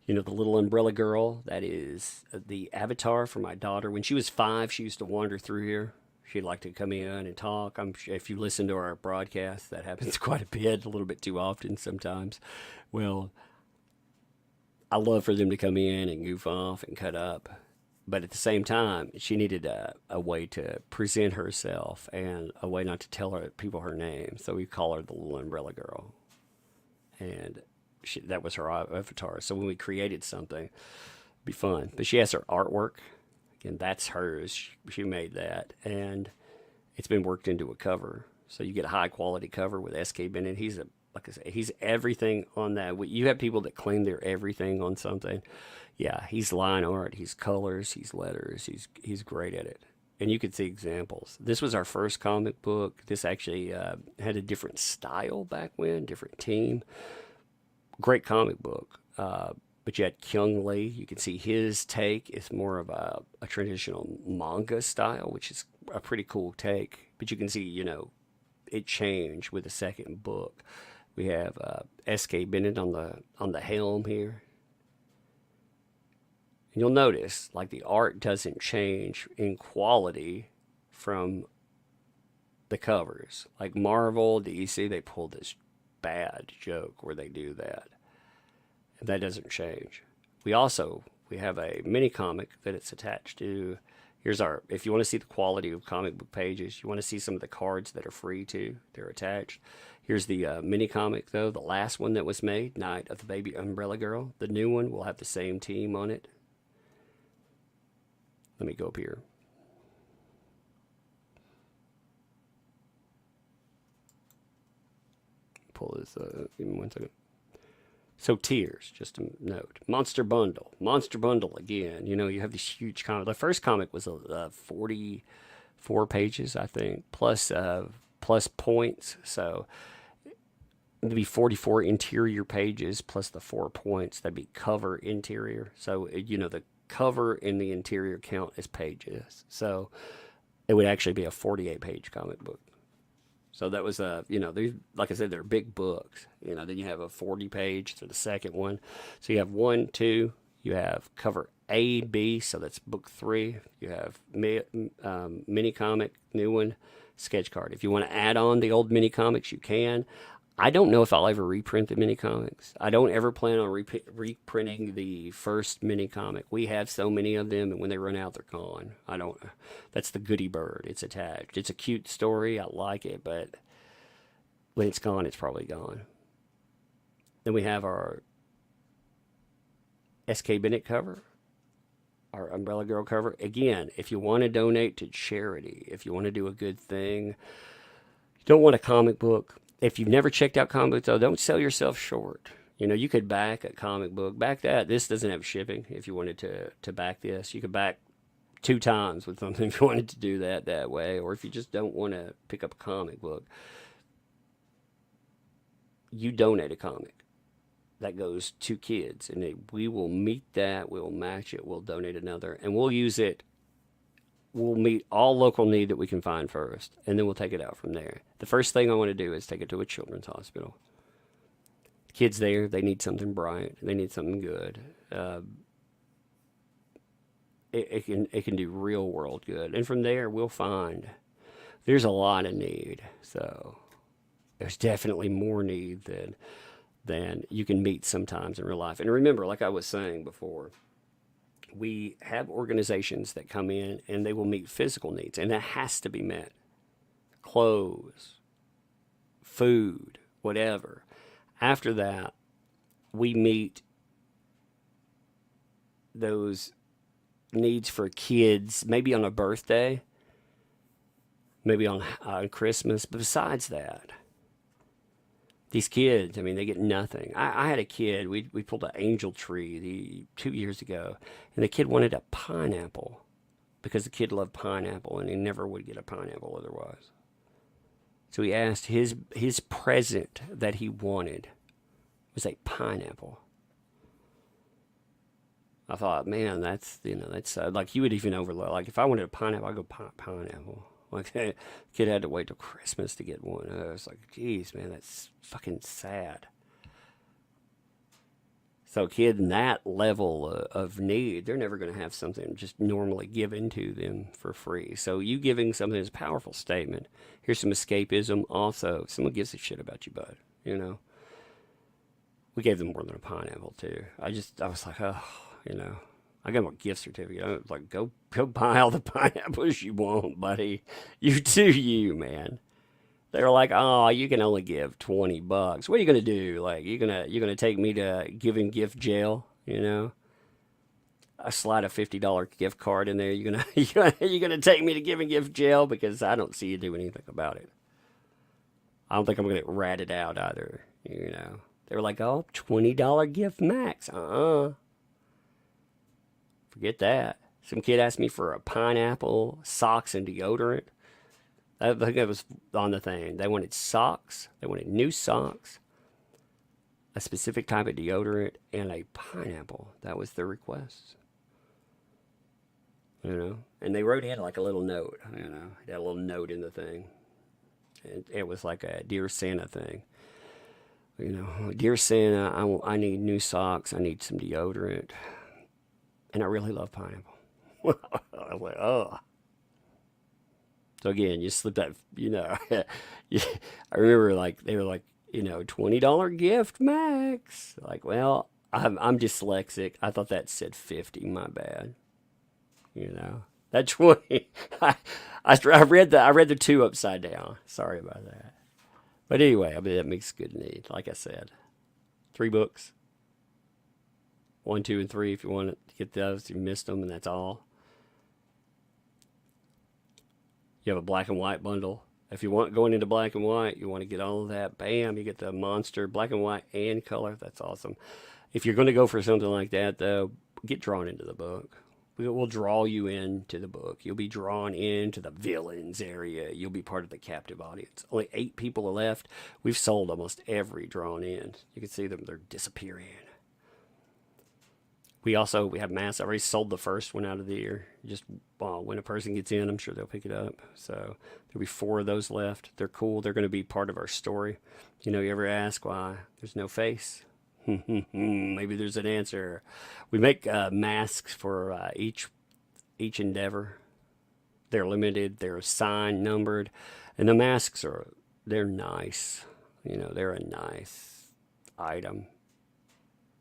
The little umbrella girl, that is the avatar for my daughter. When she was 5, she used to wander through here. She'd like to come in and talk. If you listen to our broadcast, that happens quite a bit, a little bit too often sometimes. Well, I love for them to come in and goof off and cut up. But at the same time, she needed a way to present herself and a way not to tell people her name. So we call her the little umbrella girl. And that was her avatar. So when we created something, it'd be fun. But she has her artwork. And that's hers. She made that, and it's been worked into a cover. So you get a high quality cover with S.K. Bennett. He's he's everything on that. You have people that claim they're everything on something. Yeah, he's line art, he's colors, he's letters. He's great at it. And you could see examples. This was our first comic book. This actually had a different style back when, different team. Great comic book. But you had Kyung Lee. You can see his take is more of a traditional manga style, which is a pretty cool take. But you can see, it changed with the second book. We have S.K. Bennett on the helm here. And you'll notice, like, the art doesn't change in quality from the covers. Like Marvel, DC, they pull this bad joke where they do that. And that doesn't change. We have a mini comic that it's attached to. Here's our, if you want to see the quality of comic book pages, you want to see some of the cards that are free too, they're attached. Here's the mini comic though, the last one that was made, Night of the Baby Umbrella Girl. The new one will have the same team on it. Let me go up here. Pull this, give me 1 second. So Tears, just a note. Monster Bundle again. You know, you have these huge comics. The first comic was 44 pages, I think, plus points. So it'd be 44 interior pages plus the 4 points. That'd be cover interior. So, you know, the cover and the interior count as pages. So it would actually be a 48-page comic book. So that was you know, like I said, they're big books. You know, then you have a 40-page for the second one. So you have 1, 2. You have cover A, B. So that's book 3. You have mini comic, new one, sketch card. If you want to add on the old mini comics, you can. I don't know if I'll ever reprint the mini comics. I don't ever plan on reprinting the first mini comic. We have so many of them, and when they run out, they're gone. That's the goodie bird. It's attached. It's a cute story. I like it, but when it's gone, it's probably gone. Then we have our S.K. Bennett cover, our Umbrella Girl cover. Again, if you want to donate to charity, if you want to do a good thing, you don't want a comic book. If you've never checked out comic books, though, don't sell yourself short. You know, you could back a comic book. Back that. This doesn't have shipping. If you wanted to back this, you could back 2 times with something if you wanted to do that way. Or if you just don't want to pick up a comic book, you donate a comic. That goes to kids. And we will meet that. We'll match it. We'll donate another. And we'll use it. We'll meet all local need that we can find first, and then we'll take it out from there. The first thing I want to do is take it to a children's hospital. Kids there, they need something bright. They need something good. It can do real world good. And from there, we'll find there's a lot of need. So there's definitely more need than you can meet sometimes in real life. And remember, like I was saying before, we have organizations that come in and they will meet physical needs, and that has to be met. Clothes, food, whatever. After that, we meet those needs for kids, maybe on a birthday, maybe on Christmas. But besides that, these kids, I mean, they get nothing. I had a kid, we pulled an angel tree 2 years ago, and the kid wanted a pineapple because the kid loved pineapple, and he never would get a pineapple otherwise. So he asked, his present that he wanted was a pineapple. I thought, man, that's like, you would even overlook. Like, if I wanted a pineapple, I'd go pineapple. Like, the kid had to wait till Christmas to get one. I was like, geez, man, that's fucking sad. So kid in that level of need, they're never going to have something just normally given to them for free. So you giving something is a powerful statement. Here's some escapism. Also, someone gives a shit about you, bud. You know, we gave them more than a pineapple too. I was like, oh, you know. I got my gift certificate. I was like, go buy all the pineapples you want, buddy. You do you, man. They were like, oh, you can only give $20. What are you gonna do? Like, you're gonna take me to giving gift jail? You know? I slide a $50 gift card in there. You're gonna take me to giving gift jail because I don't see you do anything about it. I don't think I'm gonna get ratted out either. You know? They were like, oh, $20 gift max. Forget that. Some kid asked me for a pineapple, socks, and deodorant. I think that was on the thing. They wanted socks. They wanted new socks, a specific type of deodorant, and a pineapple. That was their request. You know? And they wrote in like a little note. You know? They had a little note in the thing. And it was like a Dear Santa thing. You know, Dear Santa, I need new socks. I need some deodorant. And I really love pineapple. I was like, oh. So again, you slip that, I remember like, they were like, $20 gift max. Like, well, I'm dyslexic. I thought that said 50, my bad. That 20, I read the two upside down. Sorry about that. But anyway, that makes good need. Like I said, 3 books. 1, 2, and 3 if you want to get those. You missed them, and that's all. You have a black and white bundle. If you want going into black and white, you want to get all of that. Bam, you get the monster black and white and color. That's awesome. If you're going to go for something like that, though, get drawn into the book. We'll draw you into the book. You'll be drawn into the villains area. You'll be part of the captive audience. Only 8 people are left. We've sold almost every drawn in. You can see them. They're disappearing. We have masks. I already sold the first one out of the year. Just when a person gets in, I'm sure they'll pick it up. So there'll be 4 of those left. They're cool. They're going to be part of our story. You ever ask why there's no face? Maybe there's an answer. We make masks for each endeavor. They're limited. They're signed, numbered, and the masks they're nice. They're a nice item.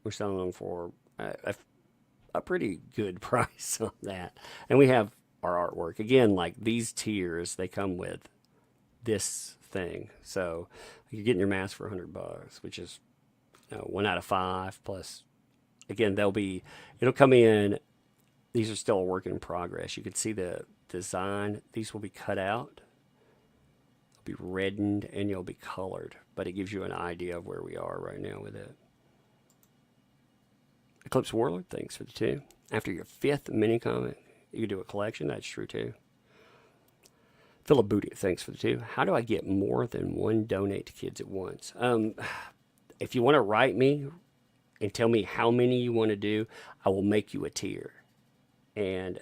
We're selling them for a pretty good price on that. And we have our artwork. Again, like these tiers, they come with this thing. So you're getting your mask for $100, which is 1 out of 5 plus. Again, it'll come in. These are still a work in progress. You can see the design. These will be cut out. They'll be reddened and you'll be colored. But it gives you an idea of where we are right now with it. Eclipse Warlord, thanks for the 2. After your 5th mini comic, you can do a collection. That's true too. Philip Booty, thanks for the 2. How do I get more than 1 donate to kids at once? If you want to write me and tell me how many you want to do, I will make you a tier. And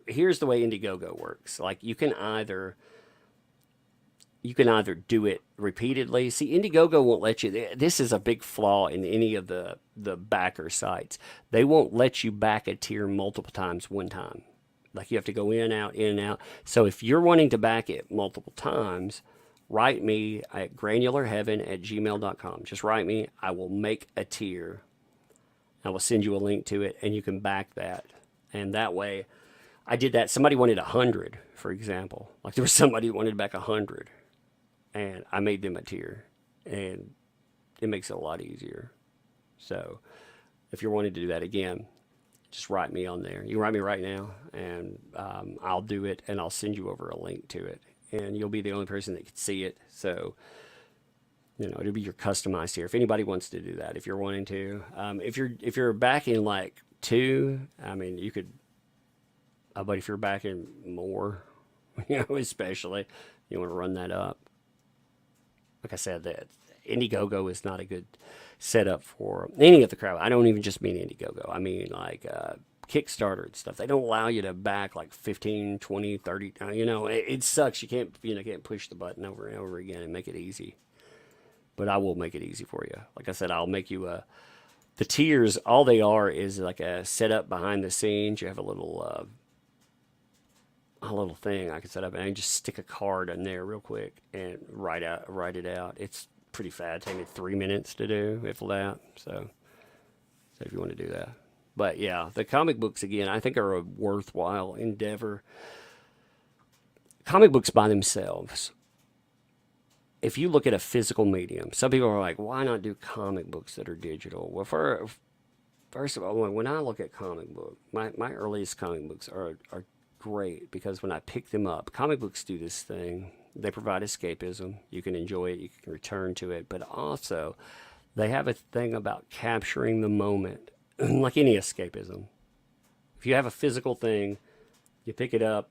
here's the way Indiegogo works. Like you can either do it repeatedly. See, Indiegogo won't let you. This is a big flaw in any of the backer sites. They won't let you back a tier multiple times one time. Like you have to go in and out. So if you're wanting to back it multiple times, write me at granularheaven@gmail.com. Just write me. I will make a tier. I will send you a link to it, and you can back that. And that way, I did that. Somebody wanted 100, for example. Like there was somebody who wanted back 100. And I made them a tier, and it makes it a lot easier. So if you're wanting to do that again, just write me on there. You can write me right now, and I'll do it, and I'll send you over a link to it. And you'll be the only person that can see it. So, it'll be your customized tier. If anybody wants to do that, if you're wanting to. If you're backing like 2, I mean, you could, but if you're backing more, especially, you want to run that up. Like I said, that Indiegogo is not a good setup for any of the crowd. I don't even just mean Indiegogo. I mean like Kickstarter and stuff. They don't allow you to back like 15, 20, 30. It sucks. You can't push the button over and over again and make it easy. But I will make it easy for you. Like I said, I'll make you the tiers. All they are is like a setup behind the scenes. You have a little thing I can set up, and I can just stick a card in there real quick and write it out. It's pretty fast. It takes me 3 minutes to do, if that. So if you want to do that. But yeah, the comic books, again, I think are a worthwhile endeavor. Comic books by themselves, if you look at a physical medium, some people are like, why not do comic books that are digital? Well, first of all, when I look at comic book, my earliest comic books are great because when I pick them up, comic books do this thing. They provide escapism. You can enjoy it. You can return to it. But also, they have a thing about capturing the moment, like any escapism. If you have a physical thing, you pick it up,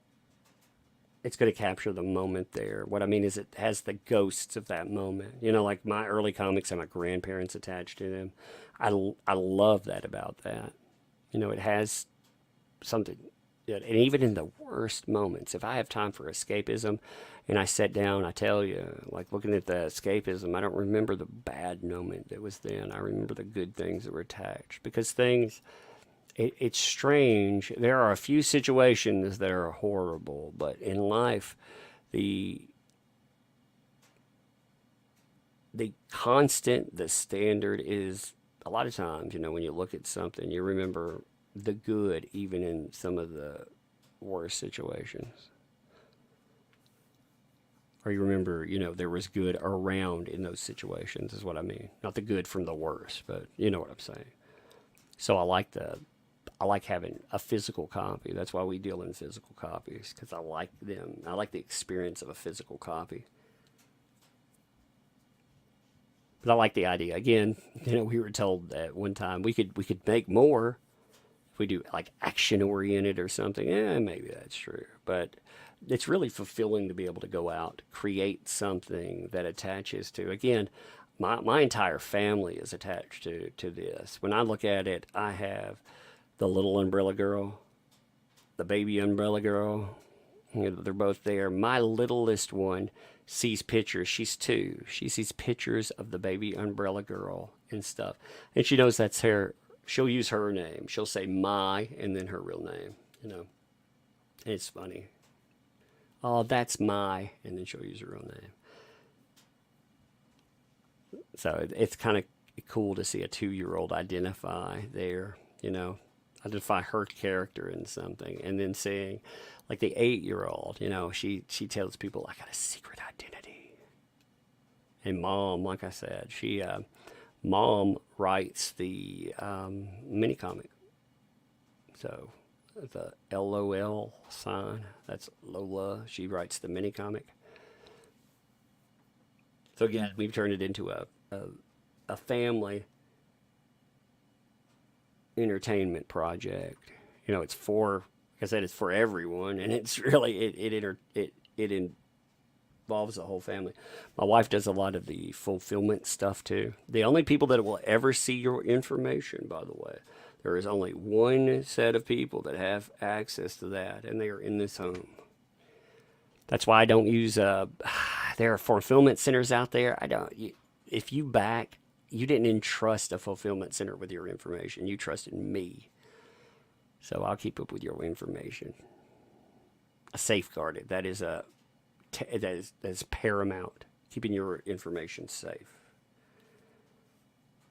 it's going to capture the moment there. What I mean is it has the ghosts of that moment. Like my early comics have my grandparents attached to them. I love that about that. It has something. And even in the worst moments, if I have time for escapism and I sit down, I tell you, like looking at the escapism, I don't remember the bad moment that was then. I remember the good things that were attached. Because things, it's strange. There are a few situations that are horrible, but in life, the constant, the standard is a lot of times, when you look at something, you remember the good even in some of the worst situations. Or you remember, there was good around in those situations is what I mean. Not the good from the worst, but you know what I'm saying. So I like having a physical copy. That's why we deal in physical copies, because I like them. I like the experience of a physical copy. But I like the idea. Again, we were told at one time we could make more if we do like action oriented or something. Maybe that's true. But it's really fulfilling to be able to go out, create something that attaches to, again, my entire family is attached to this. When I look at it, I have the little umbrella girl, the baby umbrella girl. They're both there. My littlest one sees pictures. She's 2. She sees pictures of the baby umbrella girl and stuff. And she knows that's her. She'll use her name. She'll say my and then her real name, And it's funny. Oh, that's my, and then she'll use her real name. So it's kind of cool to see a 2-year-old identify there, identify her character in something, and then seeing, like the 8-year-old, she tells people, I got a secret identity. And mom, like I said, mom writes the mini comic. So the LOL sign, that's Lola. She writes the mini comic. So again, we've turned it into a family entertainment project. It's for, like I said, it's for everyone, and it's really it involves the whole family. My wife does a lot of the fulfillment stuff too. The only people that will ever see your information, by the way, there is only one set of people that have access to that, and they are in this home. That's why I don't use. There are fulfillment centers out there. If you didn't entrust a fulfillment center with your information. You trusted me. So I'll keep up with your information. Safeguarded. That is paramount. Keeping your information safe.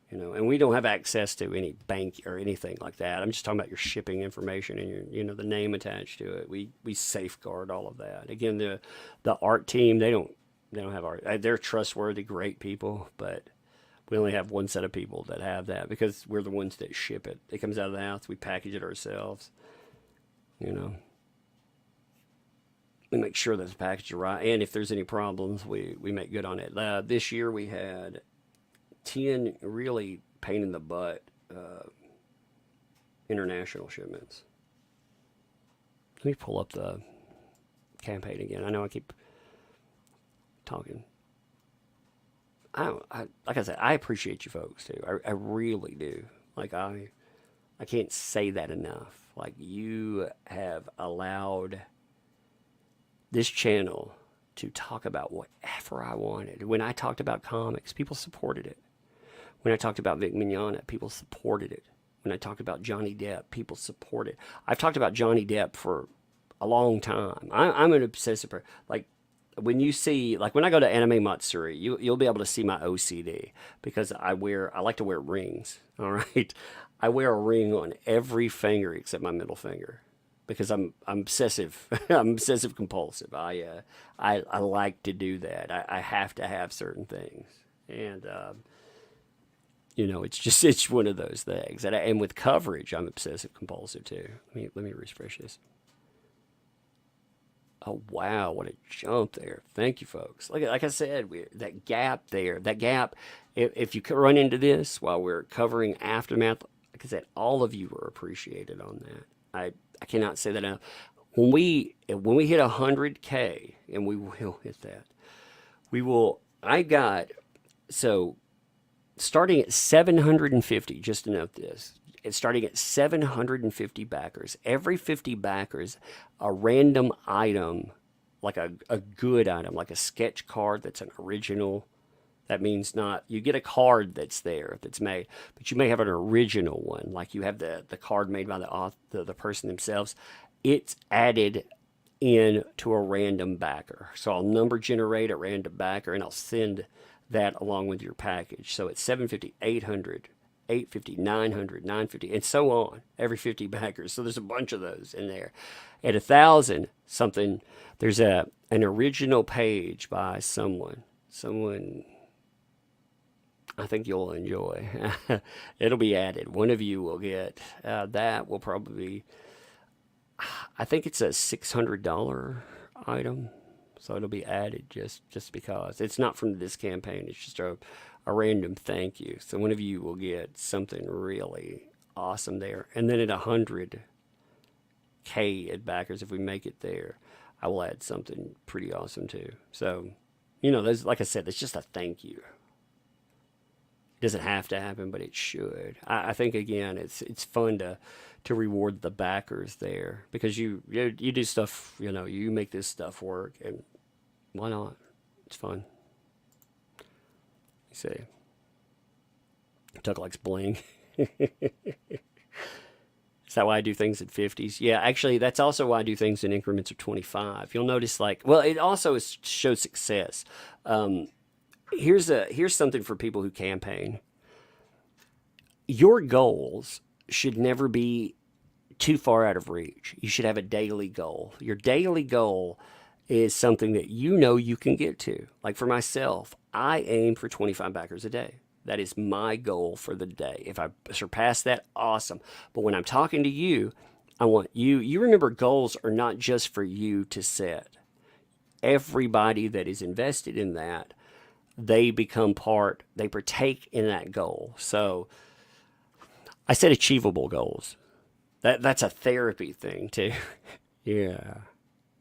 And we don't have access to any bank or anything like that. I'm just talking about your shipping information and your, the name attached to it. We safeguard all of that. Again, the art team, they don't have art. They're trustworthy, great people, but we only have one set of people that have that because we're the ones that ship it. It comes out of the house. We package it ourselves. We make sure that the package is right, and if there's any problems, we make good on it. This year we had 10 really pain in the butt international shipments. Let me pull up the campaign again. I know I keep talking. Like I said, I appreciate you folks too. I really do. Like I can't say that enough. Like you have allowed this channel to talk about whatever I wanted. When I talked about comics, people supported it. When I talked about Vic Mignogna, people supported it. When I talked about Johnny Depp, people supported it. I've talked about Johnny Depp for a long time. I'm an obsessive person. Like, when you see, like when I go to Anime Matsuri, you'll be able to see my OCD because I like to wear rings, all right? I wear a ring on every finger except my middle finger because I'm obsessive. I'm obsessive compulsive. I like to do that. I have to have certain things. And, it's one of those things. And with coverage, I'm obsessive compulsive too. Let me refresh this. Oh, wow, what a jump there. Thank you, folks. Like I said, that gap there, if you run into this while we're covering Aftermath, like I said, all of you are appreciated on that. I cannot say that enough. When we hit 100K, and we will hit that, starting at 750, just to note this, it's starting at 750 backers. Every 50 backers, a random item, like a good item, like a sketch card that's an original, That means not, you get a card that's there, that's made, but you may have an original one, like you have the card made by the person themselves. It's added in to a random backer. So I'll number generate a random backer, and I'll send that along with your package. So it's 750, 800, 850, 900, 950, and so on, every 50 backers. So there's a bunch of those in there. At 1,000 something, there's an original page by someone I think you'll enjoy. It'll be added. One of you will get that. Will probably, I think it's a $600 item, so it'll be added just because it's not from this campaign. It's just a random thank you. So one of you will get something really awesome there. And then at 100K at backers, if we make it there, I will add something pretty awesome too. So, you know, there's, like I said, it's just a thank you. It doesn't have to happen, but it should. I think, again, it's fun to reward the backers there, because you do stuff, you know, you make this stuff work, and why not? It's fun. You see, Tuck likes bling. Is that why I do things at 50s? Yeah, actually, that's also why I do things in increments of 25. You'll notice, like, well, it also shows success. Here's something for people who campaign. Your goals should never be too far out of reach. You should have a daily goal. Your daily goal is something that you know you can get to. Like for myself, I aim for 25 backers a day. That is my goal for the day. If I surpass that, awesome. But when I'm talking to you, I want you remember, goals are not just for you to set. Everybody that is invested in that, they become part, they partake in that goal. So I set achievable goals. That's a therapy thing too. Yeah.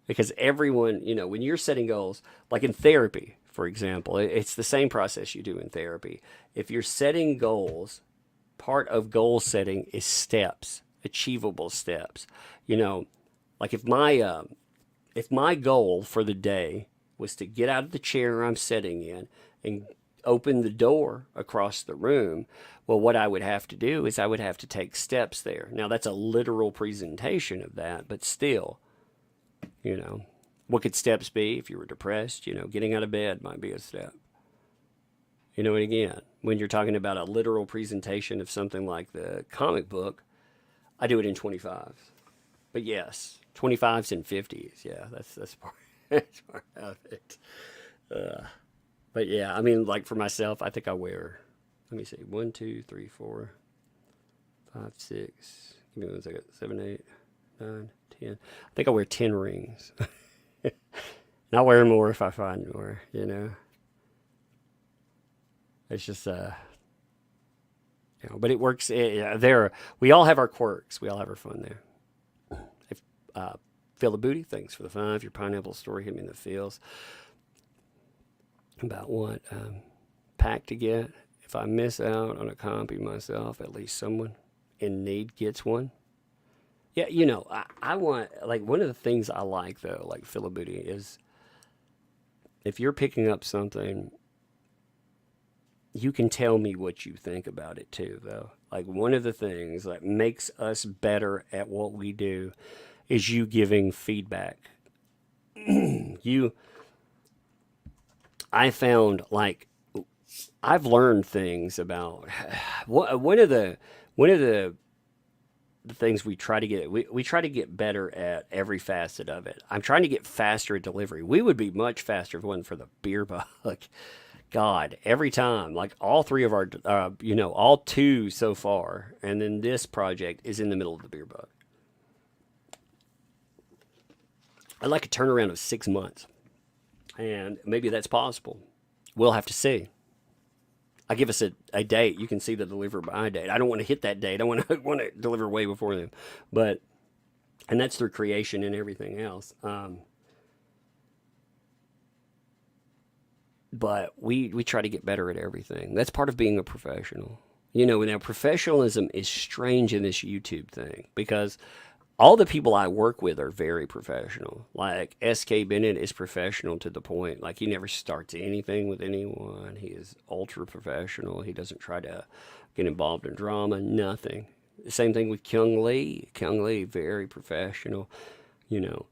Because everyone, you know, when you're setting goals, like in therapy, for example, it's the same process you do in therapy. If you're setting goals, part of goal setting is steps, achievable steps. You know, like if my goal for the day was to get out of the chair I'm sitting in and open the door across the room, well, what I would have to do is I would have to take steps there. Now, that's a literal presentation of that, but still, you know, what could steps be if you were depressed? You know, getting out of bed might be a step. You know, and again, when you're talking about a literal presentation of something like the comic book, I do it in 25s. But yes, 25s and 50s. Yeah, that's part, that's part of it. But yeah, I mean, like for myself, I think I wear, let me see, 1, 2, 3, 4, 5, 6, give me 1 second, 7, 8, 9, 10. I think I wear 10 rings. And I'll wear more if I find more, you know. It's just, you know, but it works. We all have our quirks. We all have our fun there. If, Phil the Booty, thanks for the 5. Your pineapple story hit me in the feels. About what pack to get. If I miss out on a copy myself, at least someone in need gets one. Yeah, you know, I want, like, one of the things I like, though, like Phil the Booty, is if you're picking up something, you can tell me what you think about it, too, though. Like, one of the things that makes us better at what we do is you giving feedback. I found, like, I've learned things about one of the things we try to get, we try to get better at every facet of it. I'm trying to get faster at delivery. We would be much faster if it wasn't for the beer bug. God, every time, like all 3 of our, you know, all 2 so far, and then this project is in the middle of the beer bug. I'd like a turnaround of 6 months. And maybe that's possible. We'll have to see. I give us a date. You can see the deliver by date. I don't want to hit that date. I want to deliver way before them. But, and that's through creation and everything else. But we try to get better at everything. That's part of being a professional. You know, now professionalism is strange in this YouTube thing, because all the people I work with are very professional. Like S.K. Bennett is professional to the point, like he never starts anything with anyone. He is ultra professional. He doesn't try to get involved in drama, nothing. The same thing with Kyung Lee. Kyung Lee, very professional. You know,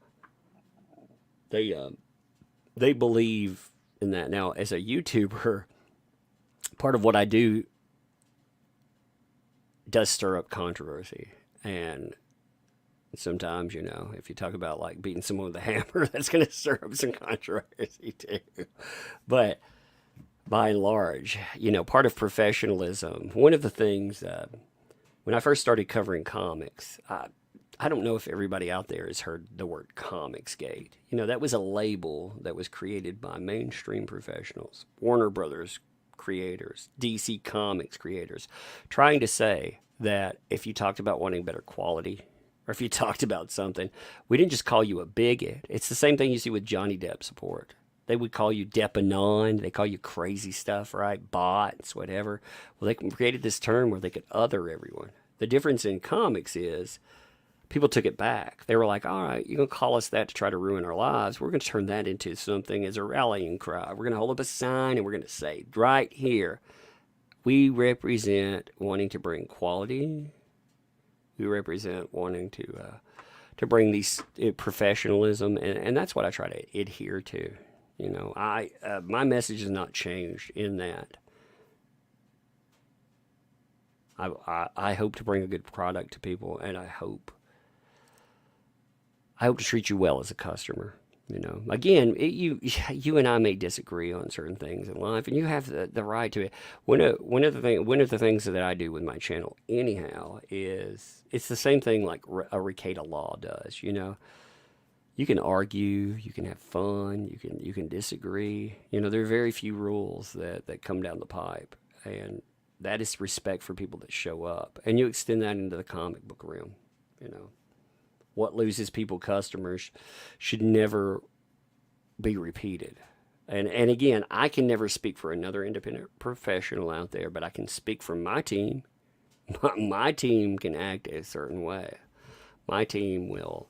they believe in that. Now, as a YouTuber, part of what I do does stir up controversy. And sometimes, you know, if you talk about like beating someone with a hammer, that's going to stir up some controversy too. But by and large, you know, part of professionalism, one of the things, when I first started covering comics, I don't know if everybody out there has heard the word Comicsgate. You know, that was a label that was created by mainstream professionals, Warner Brothers creators, DC Comics creators, trying to say that if you talked about wanting better quality, or if you talked about something, we didn't just call you a bigot. It's the same thing you see with Johnny Depp support. They would call you Depp-anon. They call you crazy stuff, right? Bots, whatever. Well, they created this term where they could other everyone. The difference in comics is people took it back. They were like, all right, you're going to call us that to try to ruin our lives. We're going to turn that into something as a rallying cry. We're going to hold up a sign and we're going to say, right here, we represent wanting to bring quality. We represent wanting to bring these professionalism, and that's what I try to adhere to. You know, my message has not changed in that. I hope to bring a good product to people, and I hope to treat you well as a customer. You know, again, you and I may disagree on certain things in life, and you have the right to it. One of the things that I do with my channel, anyhow, is it's the same thing like a Rekieta law does. You know, you can argue, you can have fun, you can disagree. You know, there are very few rules that come down the pipe, and that is respect for people that show up, and you extend that into the comic book realm. You know. What loses people customers should never be repeated. And again, I can never speak for another independent professional out there, but I can speak for my team. My team can act a certain way. My team will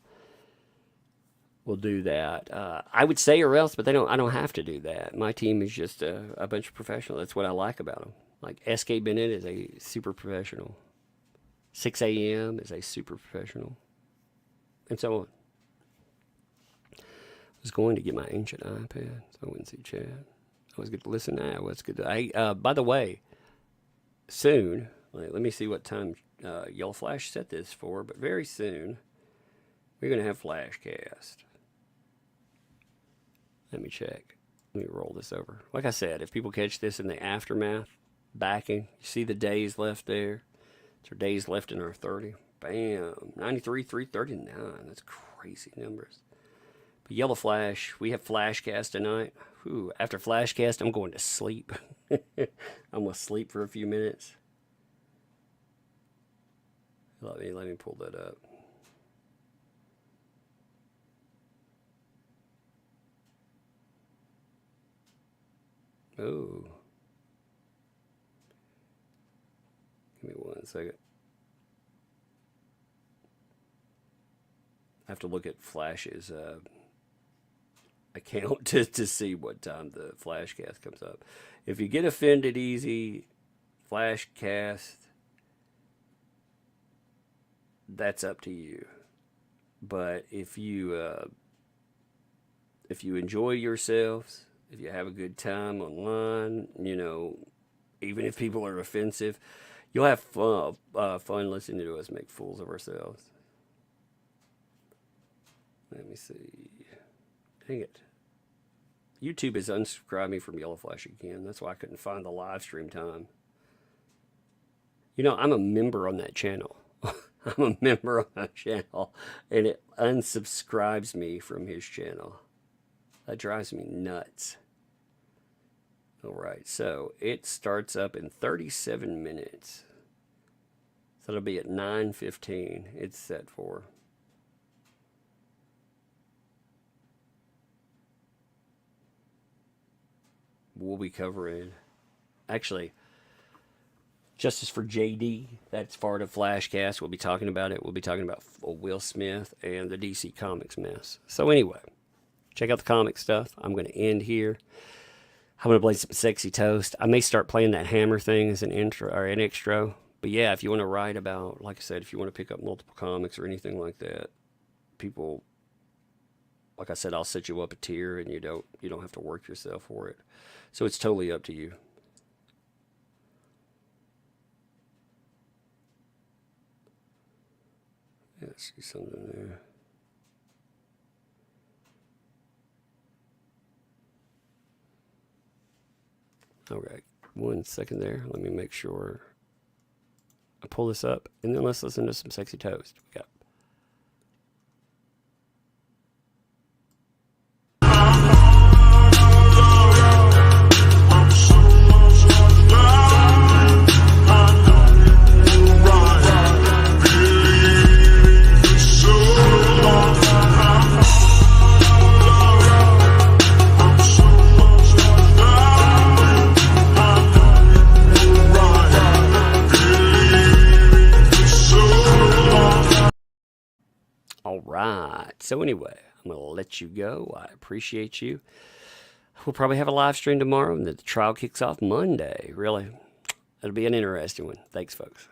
do that. I would say or else, but I don't have to do that. My team is just a bunch of professionals. That's what I like about them. Like S.K. Bennett is a super professional. 6 a.m. is a super professional. And so on. I was going to get my ancient iPad, so I wouldn't see Chad. I was good to listen now. What's good to, by the way, soon, let me see what time Yellow Flash set this for, but very soon, we're going to have Flashcast. Let me check. Let me roll this over. Like I said, if people catch this in the aftermath, backing, you see the days left there. It's our days left in our 30. Bam, 93, 339. That's crazy numbers. But Yellow Flash, we have Flashcast tonight. Whew, after Flashcast, I'm going to sleep. I'm going to sleep for a few minutes. Let me pull that up. Oh. Give me 1 second. I have to look at Flash's account to see what time the Flashcast comes up. If you get offended easy, Flashcast, that's up to you. But if you enjoy yourselves, if you have a good time online, you know, even if people are offensive, you'll have fun listening to us make fools of ourselves. Let me see. Dang it. YouTube has unsubscribed me from Yellow Flash again. That's why I couldn't find the live stream time. You know, I'm a member on that channel. I'm a member on that channel, and it unsubscribes me from his channel. That drives me nuts. All right, so it starts up in 37 minutes. So it'll be at 9:15. It's set for. We'll be covering, actually, Justice for JD. That's part of Flashcast. We'll be talking about it. We'll be talking about Will Smith and the DC Comics mess. So anyway, check out the comic stuff. I'm going to end here. I'm going to play some Sexy Toast. I may start playing that hammer thing as an intro or an extra. But yeah, if you want to write about, like I said, if you want to pick up multiple comics or anything like that, people, like I said, I'll set you up a tier and you don't have to work yourself for it. So it's totally up to you. Yeah, I see something there. Okay, 1 second there. Let me make sure I pull this up, and then let's listen to some Sexy Toast. We got all right. So anyway, I'm going to let you go. I appreciate you. We'll probably have a live stream tomorrow, and the trial kicks off Monday. Really, it'll be an interesting one. Thanks, folks.